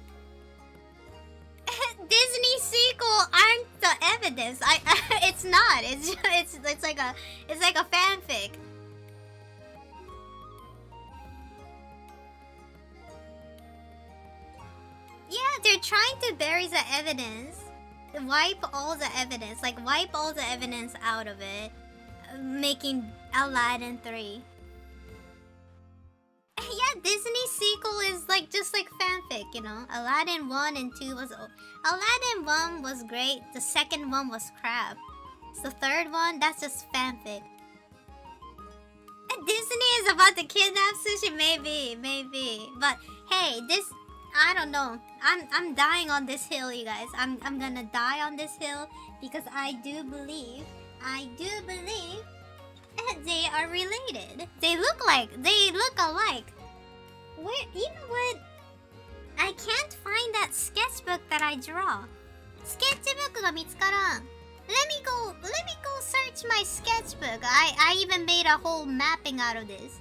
Disney sequel aren't the evidence. It's not. It's like a fanfic. Yeah, they're trying to bury the evidence. Wipe all the evidence. Like, wipe all the evidence out of it. Making Aladdin 3. Yeah, Disney sequel is like just like fanfic, you know. Aladdin 1 and 2 was... Aladdin 1 was great. The second one was crap. It's the third one. That's just fanfic. Disney is about to kidnap Sushi. Maybe. But hey, this, I don't know. I'm dying on this hill, you guys. I'm gonna die on this hill because I do believe they are related. They look alike. Where, you know what? I can't find that sketchbook that I draw. Sketchbook が見つからん. Let me go search my sketchbook. I even made a whole mapping out of this.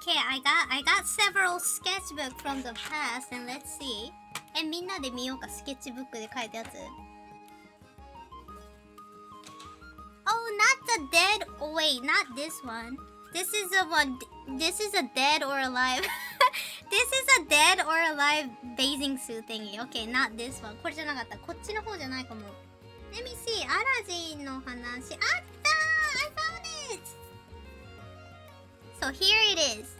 Okay, I got several sketchbook from the past, and let's see. みんなで見ようか、スケッチブックで書いたやつ。Oh, not the dead. Oh, wait, not this one. This is the one. This is a dead or alive. This is a dead or alive bathing suit thingy. Okay, not this one. これじゃなかった。こっちの方じゃないかも。Let me see. アラジンの話。あったー! I found it! So here it is.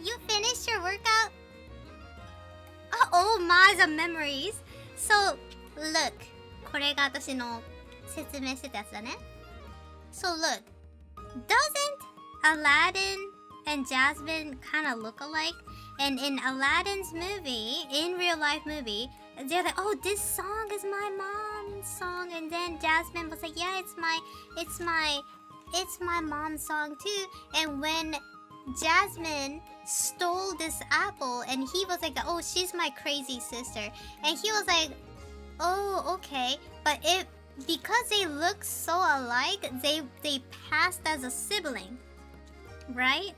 You finished your workout? Oh my, the memories. So, look. これが私の説明してたやつだね。So look. Doesn't Aladdin and Jasmine kind of look alike? And in Aladdin's movie, in real life movie, they're like, oh, this song is my mom's song. And then Jasmine was like, yeah, it's my mom's song too. And when Jasmine stole this apple and he was like, oh, she's my crazy sister. And he was like, oh, okay. But because they look so alike, they passed as a sibling. Right?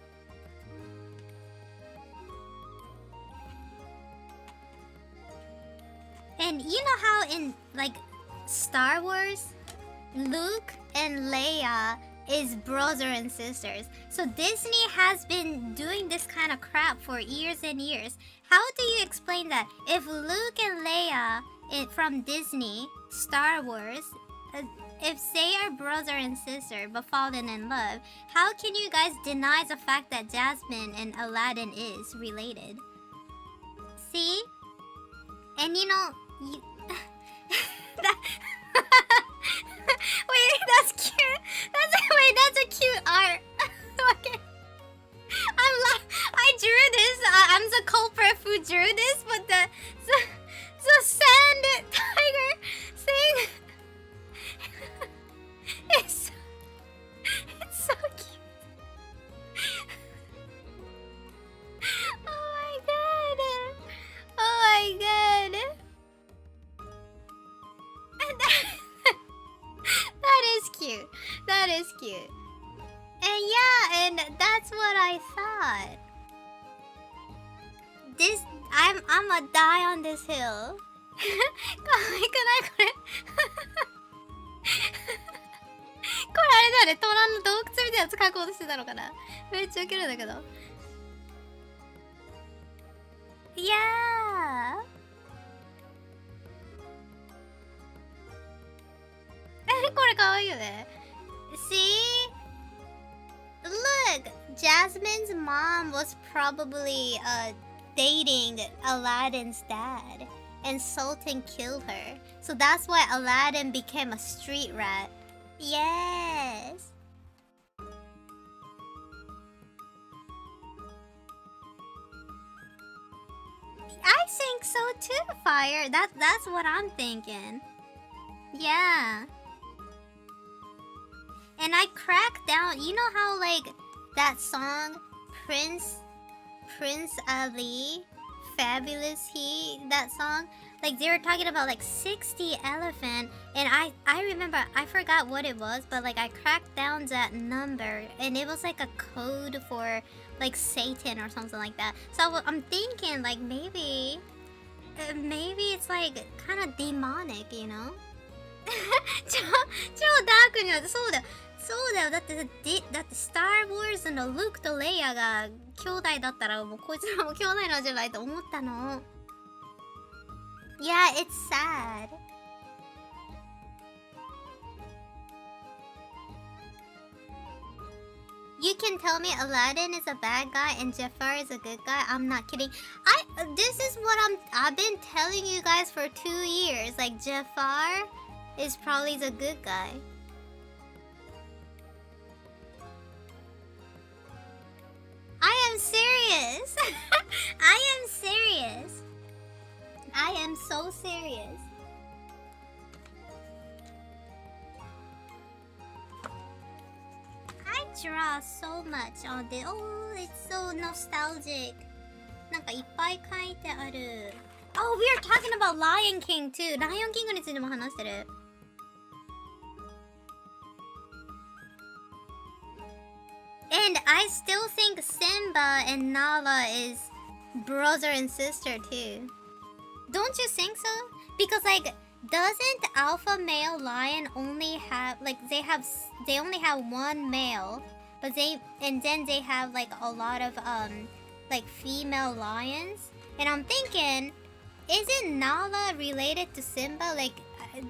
And you know how in like Star Wars, Luke and Leia is brother and sisters. So Disney has been doing this kind of crap for years and years. How do you explain that? If Luke and Leia from Disney, Star Wars, if they are brother and sister but fallen in love, how can you guys deny the fact that Jasmine and Aladdin is related? See? And you know, wait, that's cute. That's a cute art. Okay. I drew this. I'm the culprit who drew this, but the sand tiger thing. It's so cute. Oh my god. That is cute. And yeah, and that's what I thought. I'ma die on this hill. 可愛くないこれこれあれだよね、トラの洞窟みたいなやつ描こうとしてたのかな。めっちゃウケるんだけど。いやーこれ可愛いよね。See? Look, Jasmine's mom was probably dating Aladdin's dad, and Sultan killed her. So that's why Aladdin became a street rat. Yes. I think so too, Fire. That's what I'm thinking. Yeah. And I cracked down. You know how like that song Prince Ali, Fabulous He, that song, like they were talking about like 60 elephant, and I remember, I forgot what it was, but like I cracked down that number and it was like a code for like Satan or something like that. So I'm thinking like maybe it's like kind of demonic, you know? 超ダークになって、そうだよそうだよ。だってスター・ウォーズのルークとレイヤが兄弟だったらもうこいつらも兄弟なんじゃないと思ったの。Yeah, it's sad. You can tell me Aladdin is a bad guy and Jafar is a good guy. I'm not kidding. This is what I've been telling you guys for 2 years. Like Jafar is probably the good guy. I am serious. I am serious. I am so serious. I draw so much on this. Oh, it's so nostalgic. なんかいっぱい書いてある。Oh, we are talking about Lion King too. Lion King についても話してる。And I still think Simba and Nala is brother and sister too. Don't you think so? Because like, doesn't alpha male lion only have like they only have one male, but then they have like a lot of like female lions? And I'm thinking, isn't Nala related to Simba? Like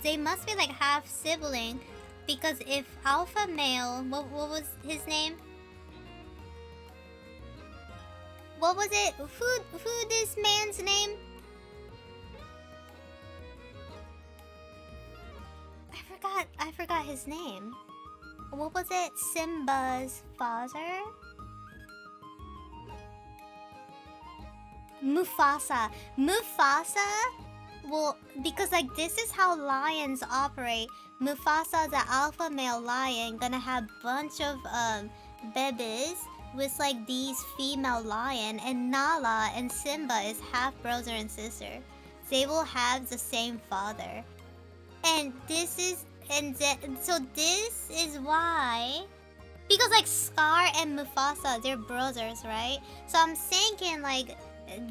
they must be like half sibling, because if alpha male, what was his name? What was it? Who this man's name? I forgot his name. What was it? Simba's father? Mufasa. Well, because like this is how lions operate. Mufasa, the alpha male lion, gonna have bunch of babies with like these female lion, and Nala and Simba is half brother and sister. They will have the same father. And this is so this is why, because like Scar and Mufasa, they're brothers, right? So I'm thinking like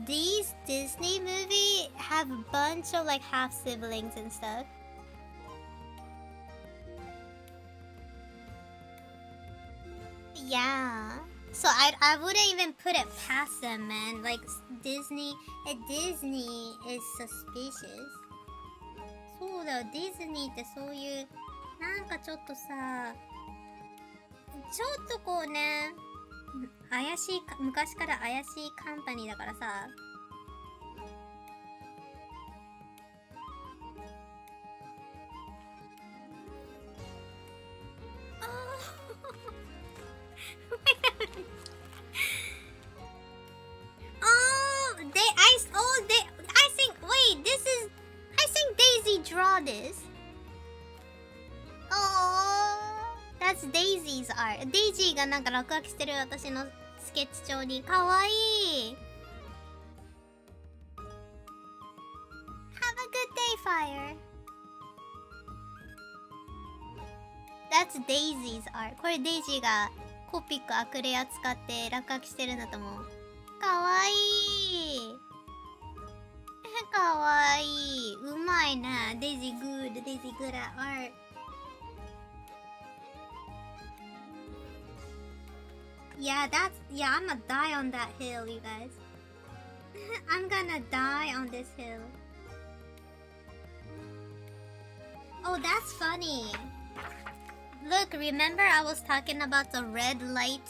these Disney movies have a bunch of like half siblings and stuff. Yeah. So I wouldn't even put it past them, man. Like Disney is suspicious. そうだよ、ディズニーってそういうなんかちょっとさ、ちょっとこうね、怪しい昔から怪しいカンパニーだからさ。Draw this. Oh, that's Daisy's art. Daisy がなんか落書きしてる私のスケッチ帳に。かわいい。Have a good day, Fire. That's Daisy's art. これ Daisy がコピックアクレア使って落書きしてるんだと思う。かわいい。かわいい。うまいな。Daisy good. Daisy good at art. Yeah, I'm gonna die on that hill, you guys. I'm gonna die on this hill. Oh, that's funny. Look, remember I was talking about the red light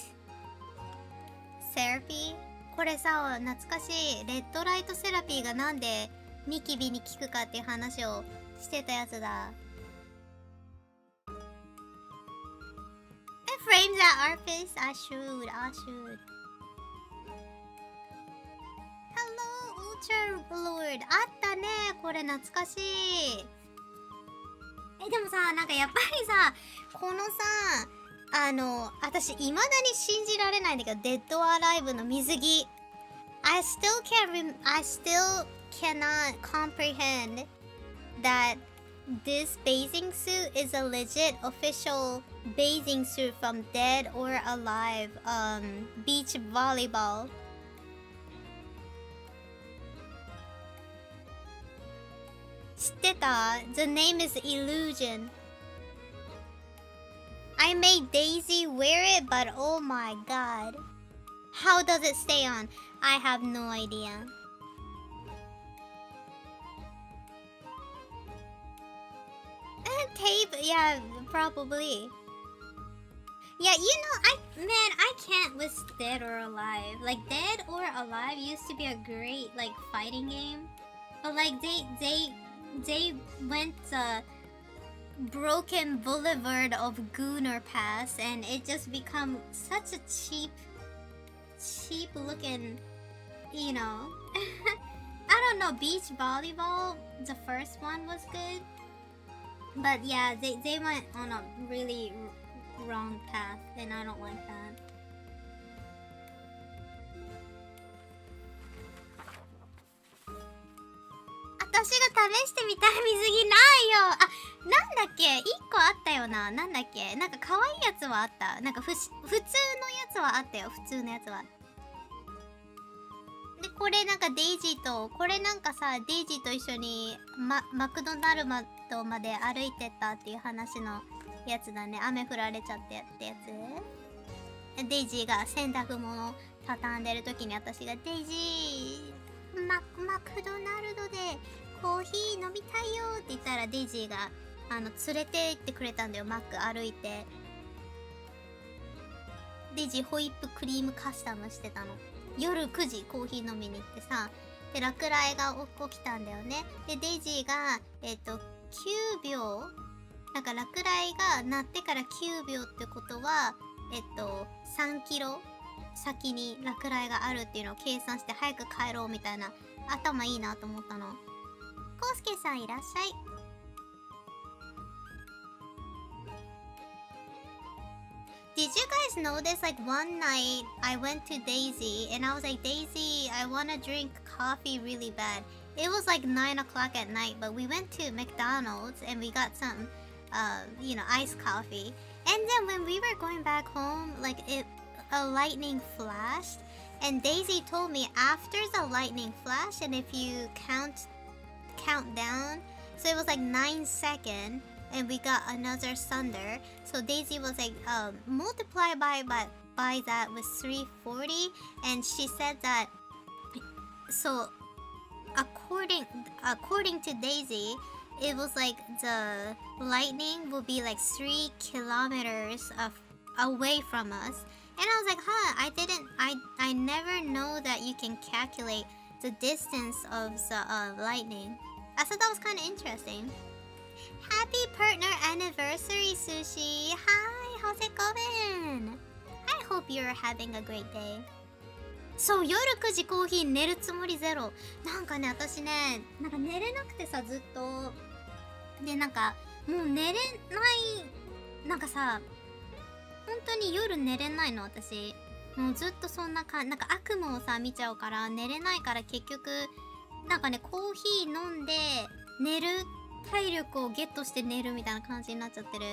therapy?これさ、懐かしい。レッドライトセラピーがなんでニキビに効くかっていう話をしてたやつだ。Frame that art piece? I should. Hello, Ultra Lord. あったね。これ懐かしい。でもさ、なんかやっぱりさ、このさ、私未だに信じられないんだけど、デッドアライブの水着。I still cannot comprehend that this bathing suit is a legit official bathing suit from Dead or Alive beach volleyball. 知ってた？ The name is Illusion. I made Daisy wear it, but oh my god. How does it stay on? I have no idea. Tape? Yeah, probably. Yeah, I can't with Dead or Alive. Like, Dead or Alive used to be a great, like, fighting game. But, like, they went Broken Boulevard of Gooner Pass, and it just become such a cheap looking, you know. I don't know, beach volleyball, the first one was good. But yeah, they went on a really wrong path, and I don't like that. I 私が試してみたい水着ないよ。あ、なんだっけ、1個あったよな。なんだっけ、なんか可愛いやつはあった。なんか普通のやつはあったよ。普通のやつは。で、これなんかデイジーと、これなんかさ、デイジーと一緒に、マクドナルドまで歩いてったっていう話のやつだね。雨降られちゃってってやつ。デイジーが洗濯物畳んでる時に私が、デイジー、マクドナルドでコーヒー飲みたいよって言ったら、デイジーが連れて行ってくれたんだよ。マック歩いて。デイジーホイップクリームカスタムしてたの。夜9時コーヒー飲みに行ってさ、で落雷が起きたんだよね。でデイジーが9秒、なんか落雷が鳴ってから9秒ってことは3キロ先に落雷があるっていうのを計算して早く帰ろうみたいな、頭いいなと思ったの。コウスケさんいらっしゃい。Did you guys notice, like, one night I went to Daisy and I was like, Daisy, I want to drink coffee really bad. It was like 9 o'clock at night, but we went to McDonald's and we got some, iced coffee. And then when we were going back home, like, a lightning flashed. And Daisy told me after the lightning flash, and if you count down, so it was like 9 seconds. And we got another thunder. So Daisy was like, multiply by that was 340. And she said that, so according to Daisy, it was like the lightning will be like 3 kilometers away from us. And I was like, I never know that you can calculate the distance of the lightning. I thought that was kind of interesting. Happy partner anniversary, Sushi! Hi, how's it going? I hope you're having a great day. そう、夜9時コーヒー寝るつもりゼロ。なんかね、私ね、なんか寝れなくてさ、ずっと。で、なんか、もう寝れない、なんかさ、本当に夜寝れないの、私。もうずっとそんな感じ、なんか悪夢をさ、見ちゃうから、寝れないから結局、なんかね、コーヒー飲んで、寝る体力をゲットして寝るみたいな感じになっちゃってる。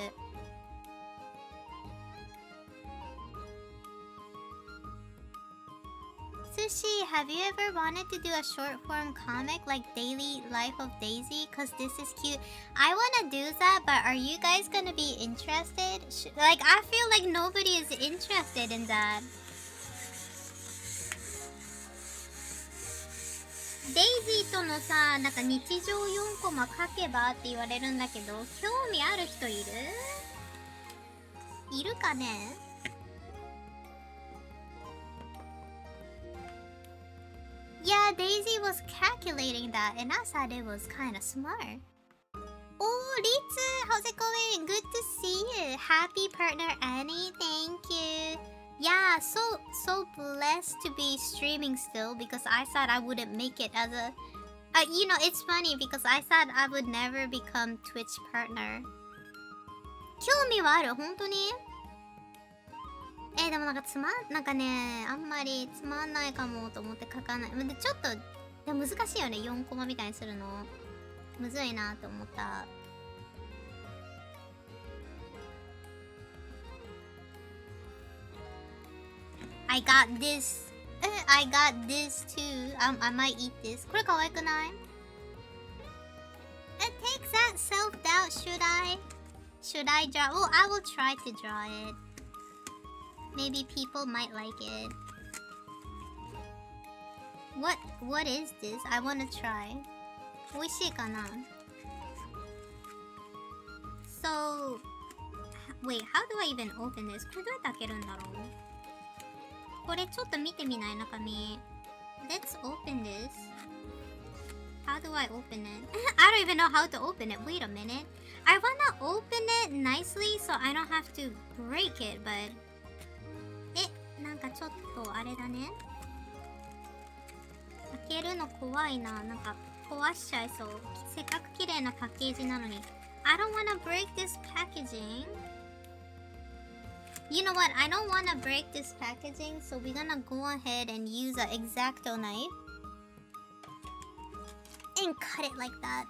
Sushi, have you ever wanted to do a short form comic like Daily Life of Daisy? Cause this is cute. I wanna do that, but are you guys gonna be interested? Like, I feel like nobody is interested in that. デイジーとのさ、なんか日常4コマ書けばって言われるんだけど、興味ある人いる？いるかね？ Yeah, Daisy was calculating that and I thought it was kind of smart. Oh, Ritsu, how's it going? Good to see you. Happy partner Annie, thank you. Yeah, so blessed to be streaming still because I thought I wouldn't make it as a... it's funny because I thought I would never become Twitch partner. 興味はある？本当に？でもなんかね、あんまりつまんないかもと思って書かない。でちょっとでも難しいよね、4コマみたいにするの。むずいなと思った。I got this. I got this too. I might eat this. これ可愛くない？ It takes that self-doubt. Should I draw? Oh, I will try to draw it. Maybe people might like it. What is this? I wanna try. 美味しいかな？ So, wait, how do I even open this? これどうやって開けるんだろう？これちょっと見てみない？中身。Let's open this. How do I open it? I don't even know how to open it. Wait a minute. I wanna open it nicely so I don't have to break it, but... なんかちょっとあれだね。開けるの怖いな。なんか壊しちゃいそう。せっかく綺麗なパッケージなのに。I don't wanna break this packaging. You know what? I don't wanna break this packaging, so we're gonna go ahead and use an X-Acto knife and cut it like that.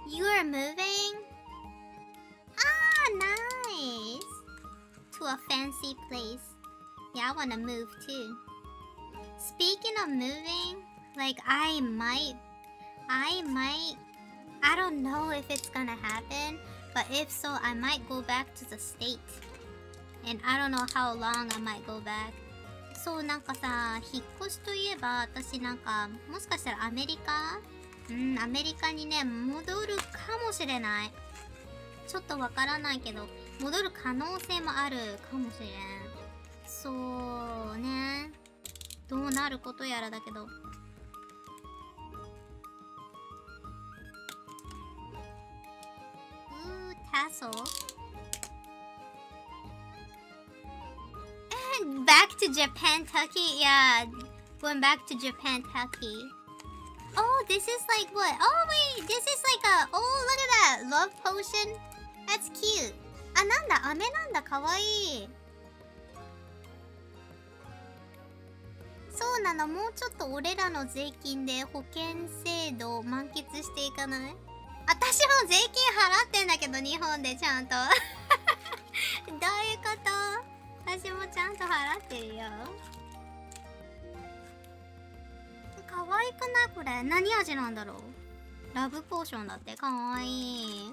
You are moving? Ah, nice! To a fancy place. Yeah, I wanna move too. Speaking of moving, like I don't know if it's gonna happen, but if so, I might go back to the state. And I don't know how long I might go back. そう、なんかさ、引っ越しといえば、私なんか、もしかしたらアメリカ？アメリカにね、戻るかもしれない。ちょっとわからないけど、戻る可能性もあるかもしれん。そうね。どうなることやらだけど。Tassel. And back to Japan, Tucky. Yeah, going back to Japan, Tucky. Oh, this is like what? Oh wait, this is like a. Oh, look at that love potion. That's cute. あ、なんだ、飴なんだ、かわいい。そうなの、もうちょっと俺らの税金で保険制度を満喫していかない？私も税金払ってんだけど、日本でちゃんと。どういうこと？私もちゃんと払ってるよ。かわいくない？これ何味なんだろう？ラブポーションだって。かわいい。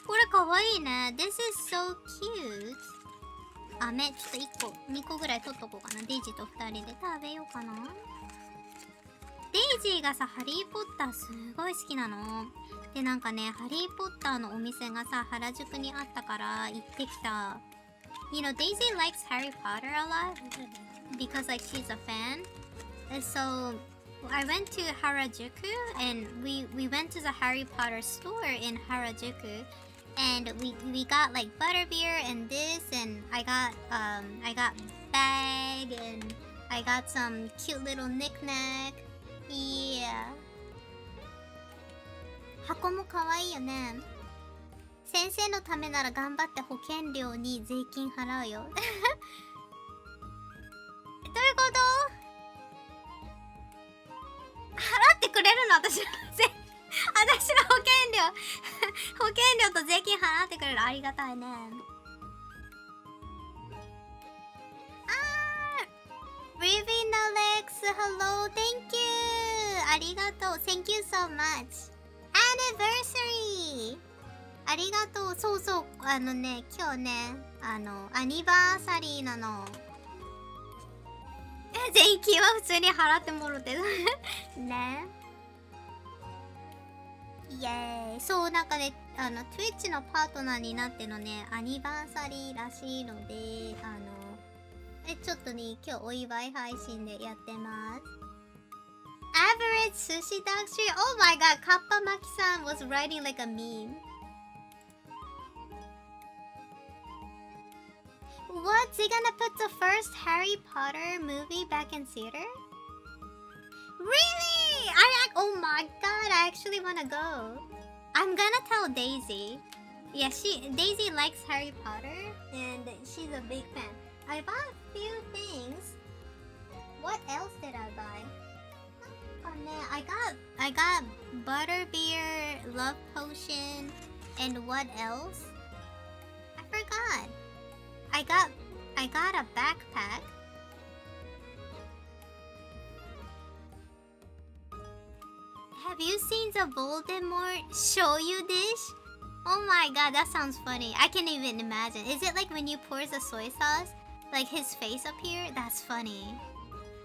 これかわいいね。This is so cute. 飴ちょっと1個2個ぐらい取っとこうかな。デイジーと2人で食べようかな。デイジーがさ、ハリーポッターすごい好きなの。で、なんかね、ハリーポッターのお店がさ、原宿にあったから行ってきた。You know, Daisy likes Harry Potter a lot because like she's a fan. And so I went to Harajuku and we went to the Harry Potter store in Harajuku and we got like butterbeer and this and I got bag and I got some cute little knick-knack. Yeah. 箱も可愛いよね。先生のためなら頑張って保険料に税金払うよ。どういうこと？払ってくれるの？私の保険料保険料と税金払ってくれる。ありがたいね。Riven Alex, hello, thank you. ありがとう。Thank you so much. Anniversary. ありがとう。そうそう。今日ね、アニバーサリーなの。税金は普通に払ってもろてる。ね。イエーイ。そう、なんかね、Twitch のパートナーになってのね、アニバーサリーらしいので、ちょっとね、今日お祝い配信でやってます。Average Sushi Dog Street. Oh my god, Kappa Maki-san was writing like a meme. What? They gonna put the first Harry Potter movie back in theater? Really? Oh my god, I actually wanna go. I'm gonna tell Daisy. Yeah, Daisy likes Harry Potter, and she's a big fan. I bought a few things. What else did I buy? I got butterbeer, love potion, and what else? I forgot. I got a backpack. Have you seen the Voldemort shoyu dish? Oh my god, that sounds funny. I can't even imagine. Is it like when you pour the soy sauce, like his face appear? That's funny.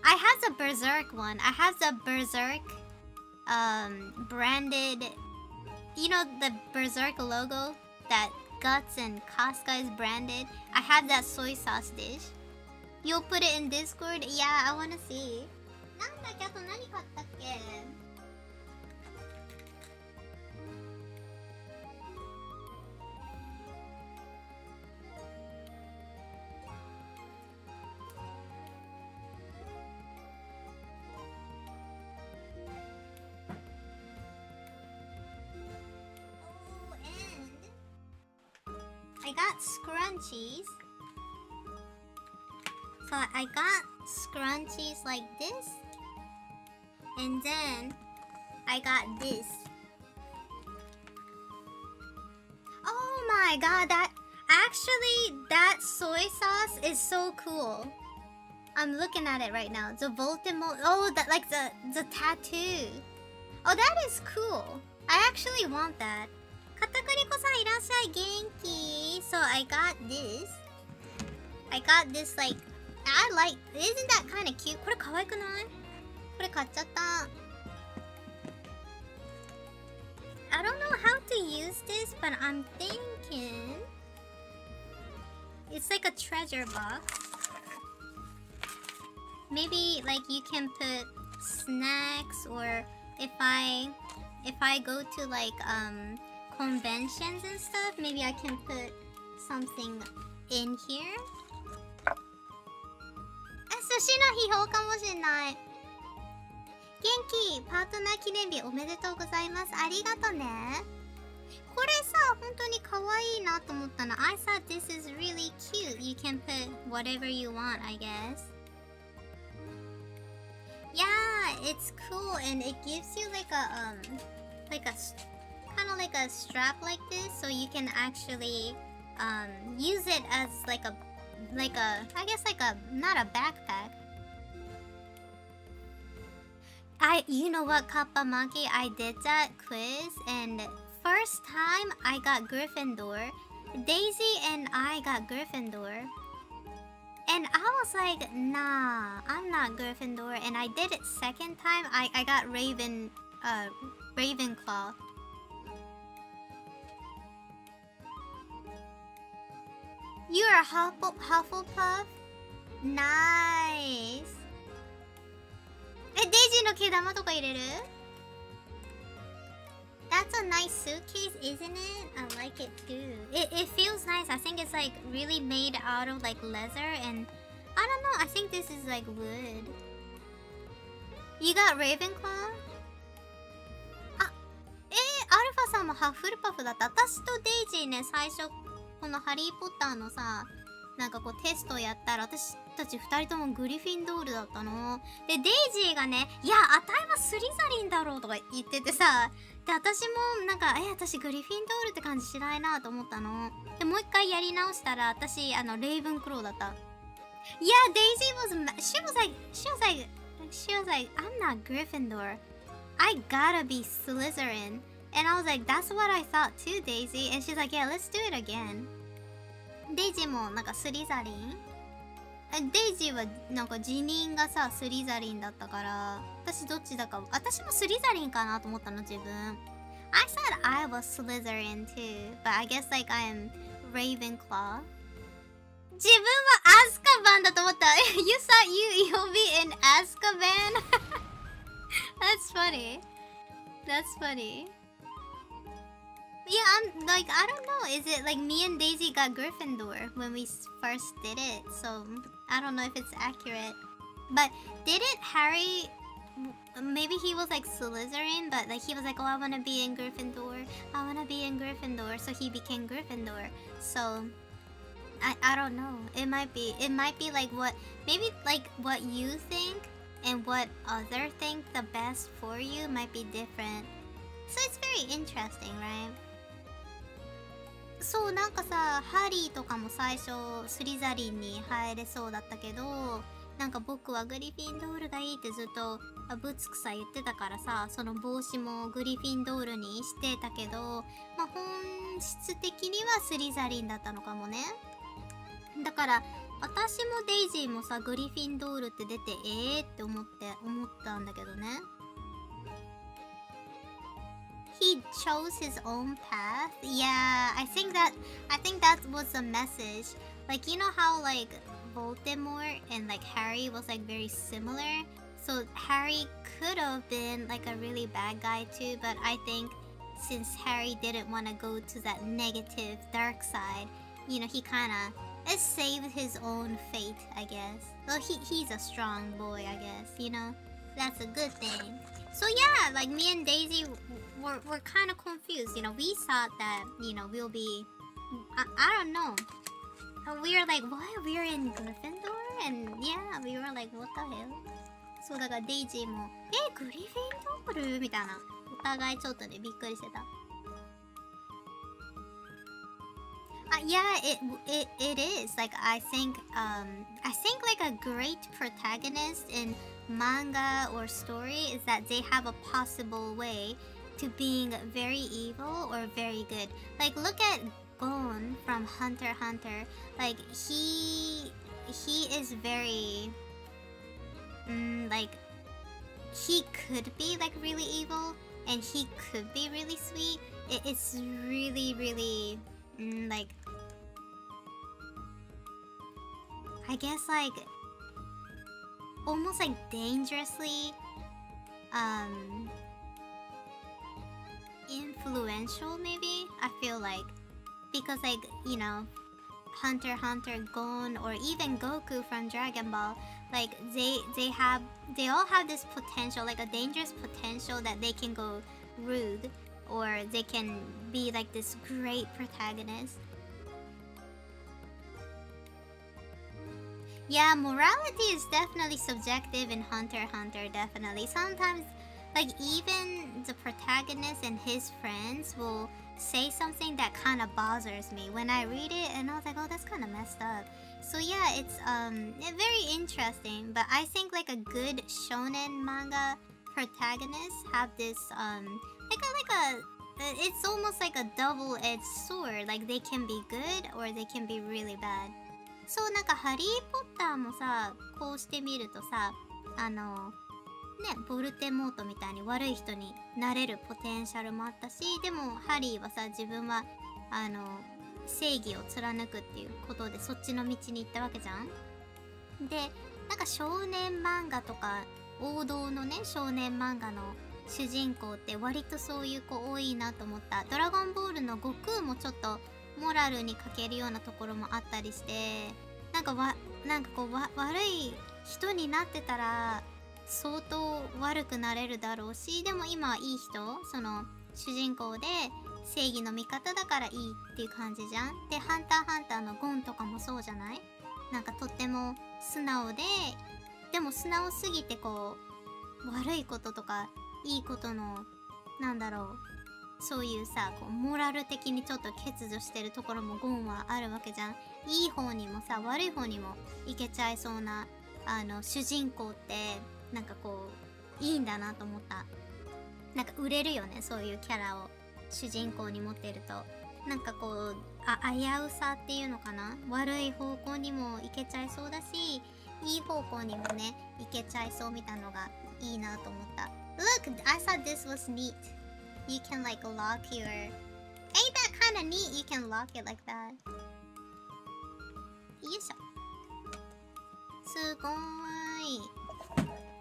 I have the Berserk one. I have the Berserk branded, you know, the Berserk logo that Guts and Casca is branded. I have that soy sauce dish. You'll put it in Discord? Yeah, I wanna see. なんだっけ、あと何買ったっけ? I got scrunchies. So I got scrunchies like this. And then I got this. Oh my god, that soy sauce is so cool. I'm looking at it right now. The Voldemort. Oh, that like the tattoo. Oh, that is cool. I actually want that. Katakuriko-san, irashai, genki. So I got this. I got this like, isn't that kind of cute? これ可愛くない? これ買っちゃった. I don't know how to use this, but I'm thinking it's like a treasure box. Maybe like you can put snacks, or if I go to like conventions and stuff, maybe I can put something in here. 寿司の秘宝かもしれない。元気、パートナー記念日おめでとうございます。ありがとね。これさ、本当に可愛いなと思ったの。I thought this is really cute. You can put whatever you want, I guess. Yeah, it's cool, and it gives you like a kind of like a strap like this, so you can actually use it as like a I guess like a, not a backpack. You know what, Kappa Monkey, I did that quiz, and first time I got Gryffindor. Daisy and I got Gryffindor. And I was like, nah, I'm not Gryffindor. And I did it second time, I got Ravenclaw. You're a Hufflepuff? Nice. デイジーの毛玉とか入れる? That's a nice suitcase, isn't it? I like it too. It feels nice. I think it's like really made out of like leather, and I don't know, I think this is like wood. You got Ravenclaw? あ、アルファさんもハッフルパフだった。私とデイジーね、最初このハリーポッターのさ、なんかこうテストやったら私たち2人ともグリフィンドールだったの。で、デイジーがね、いや、あたいはスリザリンだろうとか言っててさ、で、私もなんか、私グリフィンドールって感じしないなと思ったの。で、もう一回やり直したら、私、レイブンクローだった。Yeah, Daisy was, she was like, I'm not Gryffindor. I gotta be Slytherin. And I was like, that's what I thought too, Daisy. And she's like, yeah, let's do it again. デイジーもなんかスリザリン？デイジーはなんか辞任がさ、スリザリンだったから、私どっちだか、私もスリザリンかなと思ったの、自分。I said I was Slytherin too, but I guess like I'm Ravenclaw. 自分はアズカバンだと思った。You thought you'll be in Azkaban? That's funny. That's funny. Yeah, I'm like, I don't know. Is it like me and Daisy got Gryffindor when we first did it? So I don't know if it's accurate. But didn't Harry maybe he was like Slytherin, but like he was like, oh, I want to be in Gryffindor. I want to be in Gryffindor, so he became Gryffindor. So I don't know. It might be like what maybe like what you think and what other think the best for you might be different. So it's very interesting, right? そうなんかさ、ハリーとかも最初スリザリンに入れそうだったけど、なんか僕はグリフィンドールがいいってずっとぶつくさ言ってたからさ、その帽子もグリフィンドールにしてたけど、まあ本質的にはスリザリンだったのかもね。だから私もデイジーもさ、グリフィンドールって出てって思ったんだけどね。He chose his own path. Yeah, I think that was the message. Like, you know how like Voldemort and like Harry was like very similar? So Harry could have been like a really bad guy too, but I think since Harry didn't want to go to that negative dark side, you know, he kind of saved his own fate, I guess. Well, he's a strong boy, I guess, you know? That's a good thing. So yeah, like me and Daisy were kind of confused, you know. We thought that, you know, we'll be I don't know. We were like, what? We're in Gryffindor? And yeah, we were like, what the hell? そうだからデイジーもグリフィンドールみたいな、お互いちょっとねびっくりしてた。Yeah, it is. Like I think like a great protagonist in manga or story is that they have a possible way to being very evil or very good. Like look at Gon from Hunter x Hunter. Like he is very like he could be like really evil and he could be really sweet. It's really like I guess like almost like dangerously influential maybe, I feel like, because like, you know, Hunter x Hunter, Gon, or even Goku from Dragon Ball, like they all have this potential, like a dangerous potential that they can go rude or they can be like this great protagonist. Yeah, morality is definitely subjective in Hunter x Hunter, definitely. Sometimes, like, even the protagonist and his friends will say something that kind of bothers me when I read it, and I was like, oh, that's kind of messed up. So yeah, it's very interesting, but I think like a good shonen manga protagonist have this it's almost like a double-edged sword. Like they can be good or they can be really bad. そうなんかハリー・ポッターもさ、こうしてみるとさ、ボルテモートみたいに悪い人になれるポテンシャルもあったし、でもハリーはさ、自分は正義を貫くっていうことでそっちの道に行ったわけじゃん。で、なんか少年漫画とか王道のね少年漫画の主人公って割とそういう子多いなと思った。ドラゴンボールの悟空もちょっとモラルに欠けるようなところもあったりして、なんかこう悪い人になってたら相当悪くなれるだろうし、でも今はいい人、その主人公で正義の味方だからいいっていう感じじゃん。で、ハンターハンターのゴンとかもそうじゃない？なんかとっても素直で、でも素直すぎてこう悪いこととかいいことのなんだろう、そういうさ、こうモラル的にちょっと欠如してるところもゴンはあるわけじゃん。いい方にもさ悪い方にもいけちゃいそうな主人公ってなんかこういいんだなと思った。なんか売れるよね、そういうキャラを主人公に持っていると。なんかこう危うさっていうのかな、悪い方向にもいけちゃいそうだし、いい方向にもねいけちゃいそうみたいなのがいいなと思った。 Look, I thought this was neat. You can like lock your... Ain't that kind of neat? You can lock it like that. よいしょ。すごーい。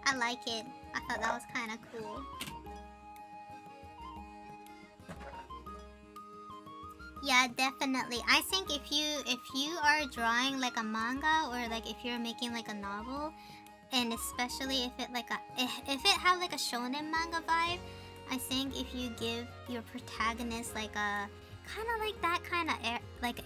I like it. I thought that was kind of cool. Yeah, definitely. I think if you are drawing like a manga or like if you're making like a novel, and especially if it had like a shonen manga vibe, I think if you give your protagonist like a kind of like that kind of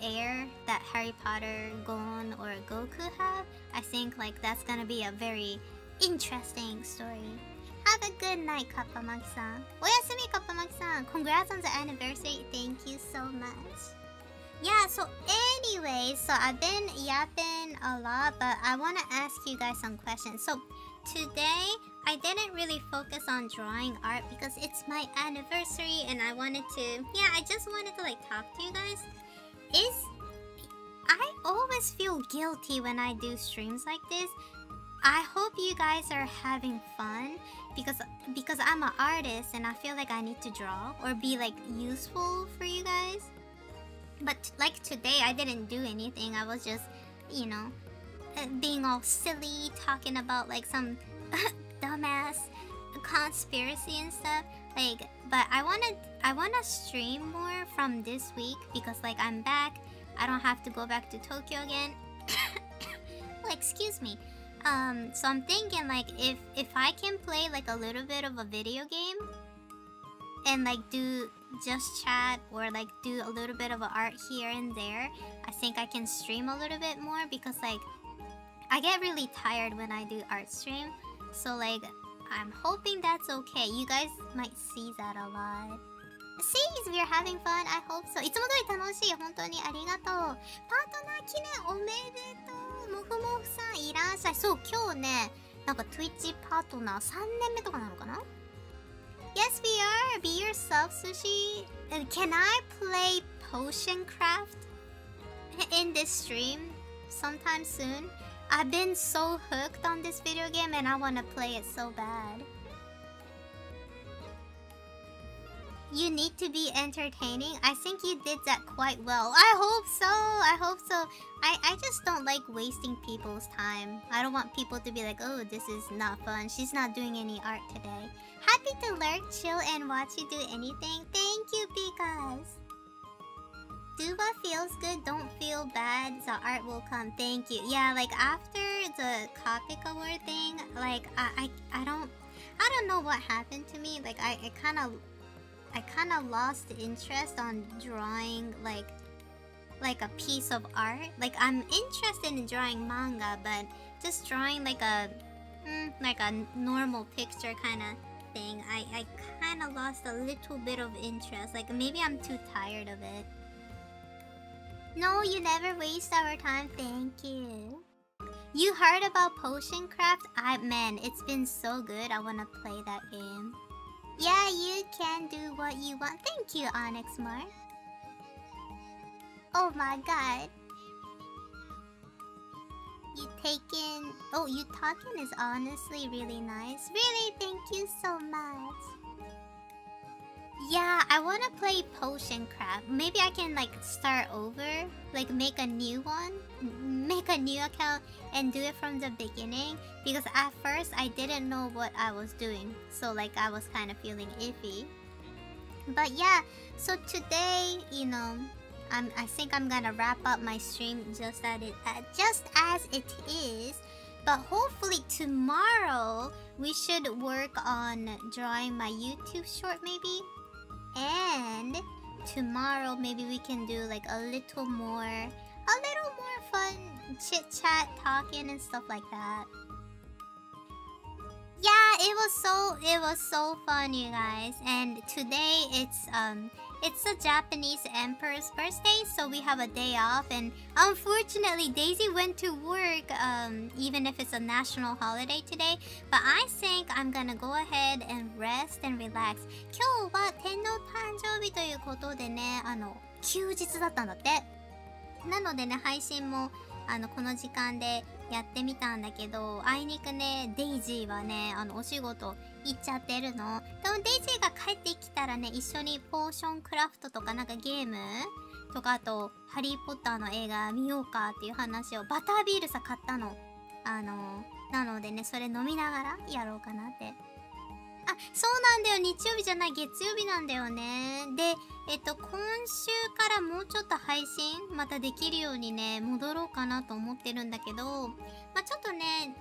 air that Harry Potter, Gon, or Goku have, I think like that's gonna be a very interesting story. Have a good night, Kappamaki-san. Oyasumi, Kappamaki-san. Congrats on the anniversary. Thank you so much. Yeah, so anyway, so I've been yapping a lot, but I want to ask you guys some questions. So today, I didn't really focus on drawing art because it's my anniversary and I just wanted to like talk to you guys. I always feel guilty when I do streams like this. I hope you guys are having fun because I'm an artist and I feel like I need to draw or be like useful for you guys. But like today, I didn't do anything. I was just, being all silly, talking about like some dumbass conspiracy and stuff. Like, but I wanna stream more from this week because like I'm back. I don't have to go back to Tokyo again. Like, excuse me. So I'm thinking like if I can play like a little bit of a video game and like do just chat or like do a little bit of art here and there, I think I can stream a little bit more because like I get really tired when I do art stream. So like I'm hoping that's okay. You guys might see that a lot. See, if you're having fun, I hope so. いつも通り楽しい。本当にありがとう。パートナー記念おめでとう。もふもふさんいらっしゃい。そう、今日ね、なんか Twitch パートナー3年目とかなのかな？ Yes, we are. Be yourself, Sushi. And can I play Potion Craft in this stream sometime soon? I've been so hooked on this video game and I want to play it so bad. You need to be entertaining. I think you did that quite well. I hope so. I hope so. I just don't like wasting people's time. I don't want people to be like, oh, this is not fun. She's not doing any art today. Happy to lurk, chill, and watch you do anything. Thank you, Pikas. Do what feels good. Don't feel bad. The art will come. Thank you. Yeah, like after the Copic Award thing, like I don't know what happened to me. Like I kind of lost interest on drawing like a piece of art. Like I'm interested in drawing manga, but just drawing like a normal picture kind of thing, I kind of lost a little bit of interest. Like maybe I'm too tired of it. No, you never waste our time. Thank you. You heard about Potion Craft? Man, it's been so good. I want to play that game. Yeah, you can do what you want. Thank you, Onyx Mark. Oh my god. You talking is honestly really nice. Really, thank you so much. Yeah, I want to play Potion Craft. Maybe I can like start over, like make a new one, make a new account and do it from the beginning, because at first I didn't know what I was doing, so like I was kind of feeling iffy. But yeah, so today, I think I'm gonna wrap up my stream just as it is. But hopefully tomorrow we should work on drawing my YouTube short maybe. And tomorrow maybe we can do like a little more fun chit chat, talking and stuff like that. Yeah, it was so fun, you guys. And today it's the Japanese emperor's birthday, so we have a day off. And unfortunately, Daisy went to work, even if it's a national holiday today. But I think I'm gonna go ahead and rest and relax. 今日は天皇誕生日ということでね、休日だったんだって。なのでね、配信もこの時間でやってみたんだけど、あいにくね、デイジーはね、お仕事行っちゃってるの。でもデイジーが帰ってきたらね、一緒にポーションクラフトとかなんかゲームとか、あとハリーポッターの映画見ようかっていう話を、バタービールさ買ったの。なのでね、それ飲みながらやろうかなって。あ、そうなんだよ。日曜日じゃない、月曜日なんだよね。で、今週からもうちょっと配信またできるようにね、戻ろうかなと思ってるんだけど、まあ、ちょっとね、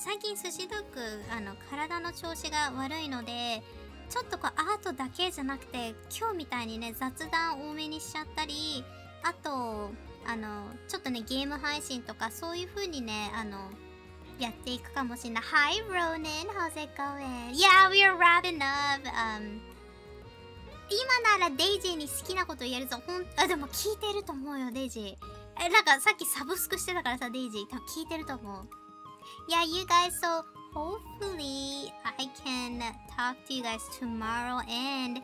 最近寿司ドッグ体の調子が悪いので、ちょっとこうアートだけじゃなくて今日みたいにね雑談多めにしちゃったり、あとちょっとねゲーム配信とかそういう風にねやっていくかもしれない。 Hi Ronan, how's it going? Yeah, we're wrapping up. 今ならデイジーに好きなこと言えるぞ。でも聞いてると思うよデイジー。なんかさっきサブスクしてたからさ、デイジー多分聞いてると思う。Yeah, you guys, so hopefully I can talk to you guys tomorrow. And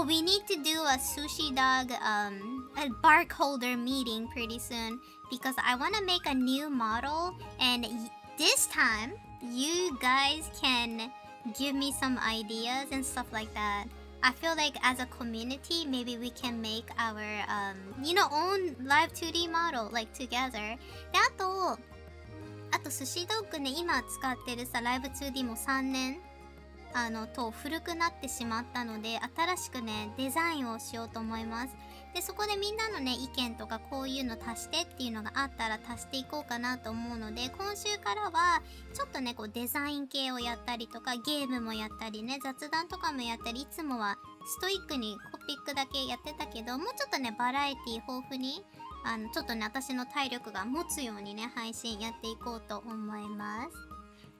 we need to do a sushi dog a bark holder meeting pretty soon, because I want to make a new model, and this time you guys can give me some ideas and stuff like that. I feel like as a community, maybe we can make our own live 2D model like together. であと寿司ドッグね、今使ってるさライブ 2D も3年と古くなってしまったので、新しくねデザインをしようと思います。でそこでみんなのね意見とかこういうの足してっていうのがあったら足していこうかなと思うので、今週からはちょっとねこうデザイン系をやったりとか、ゲームもやったりね、雑談とかもやったり、いつもはストイックにコピックだけやってたけど、もうちょっとねバラエティ豊富にちょっとね私の体力が持つようにね配信やっていこうと思います。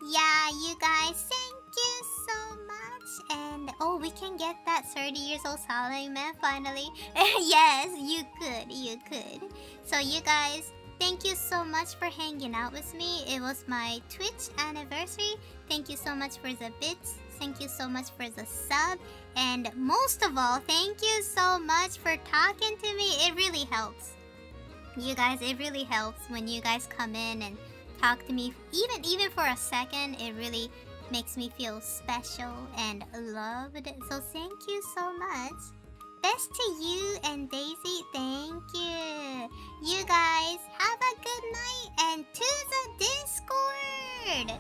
Yeah, you guys, thank you so much. And we can get that 30 years old salary man finally. Yes, you could. So you guys, thank you so much for hanging out with me. It was my Twitch anniversary. Thank you so much for the bits. Thank you so much for the sub. And most of all, thank you so much for talking to me. It really helps. You guys, it really helps when you guys come in and talk to me, even for a second. It really makes me feel special and loved. So thank you so much. Best to you and Daisy, thank you. You guys have a good night and to the Discord.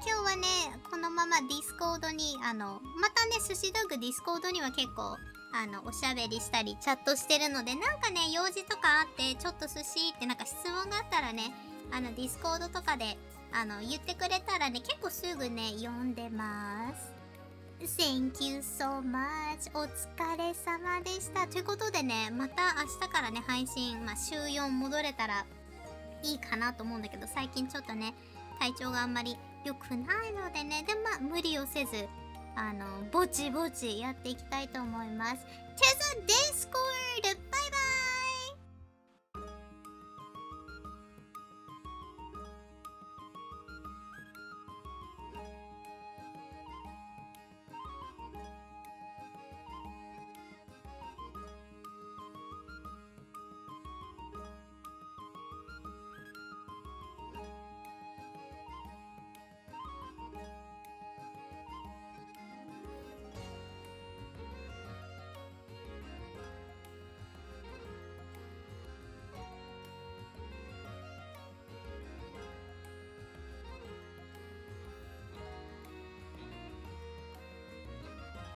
今日はねこのままディスコードにまたね寿司ドッグディスコードには結構おしゃべりしたりチャットしてるので、なんかね用事とかあってちょっと寿司ってなんか質問があったらねディスコードとかで言ってくれたらね結構すぐね読んでます。 Thank you so much. お疲れ様でした。ということでね、また明日からね配信、週4戻れたらいいかなと思うんだけど、最近ちょっとね体調があんまり良くないのでね、で無理をせずぼちぼちやっていきたいと思います。To the Discord!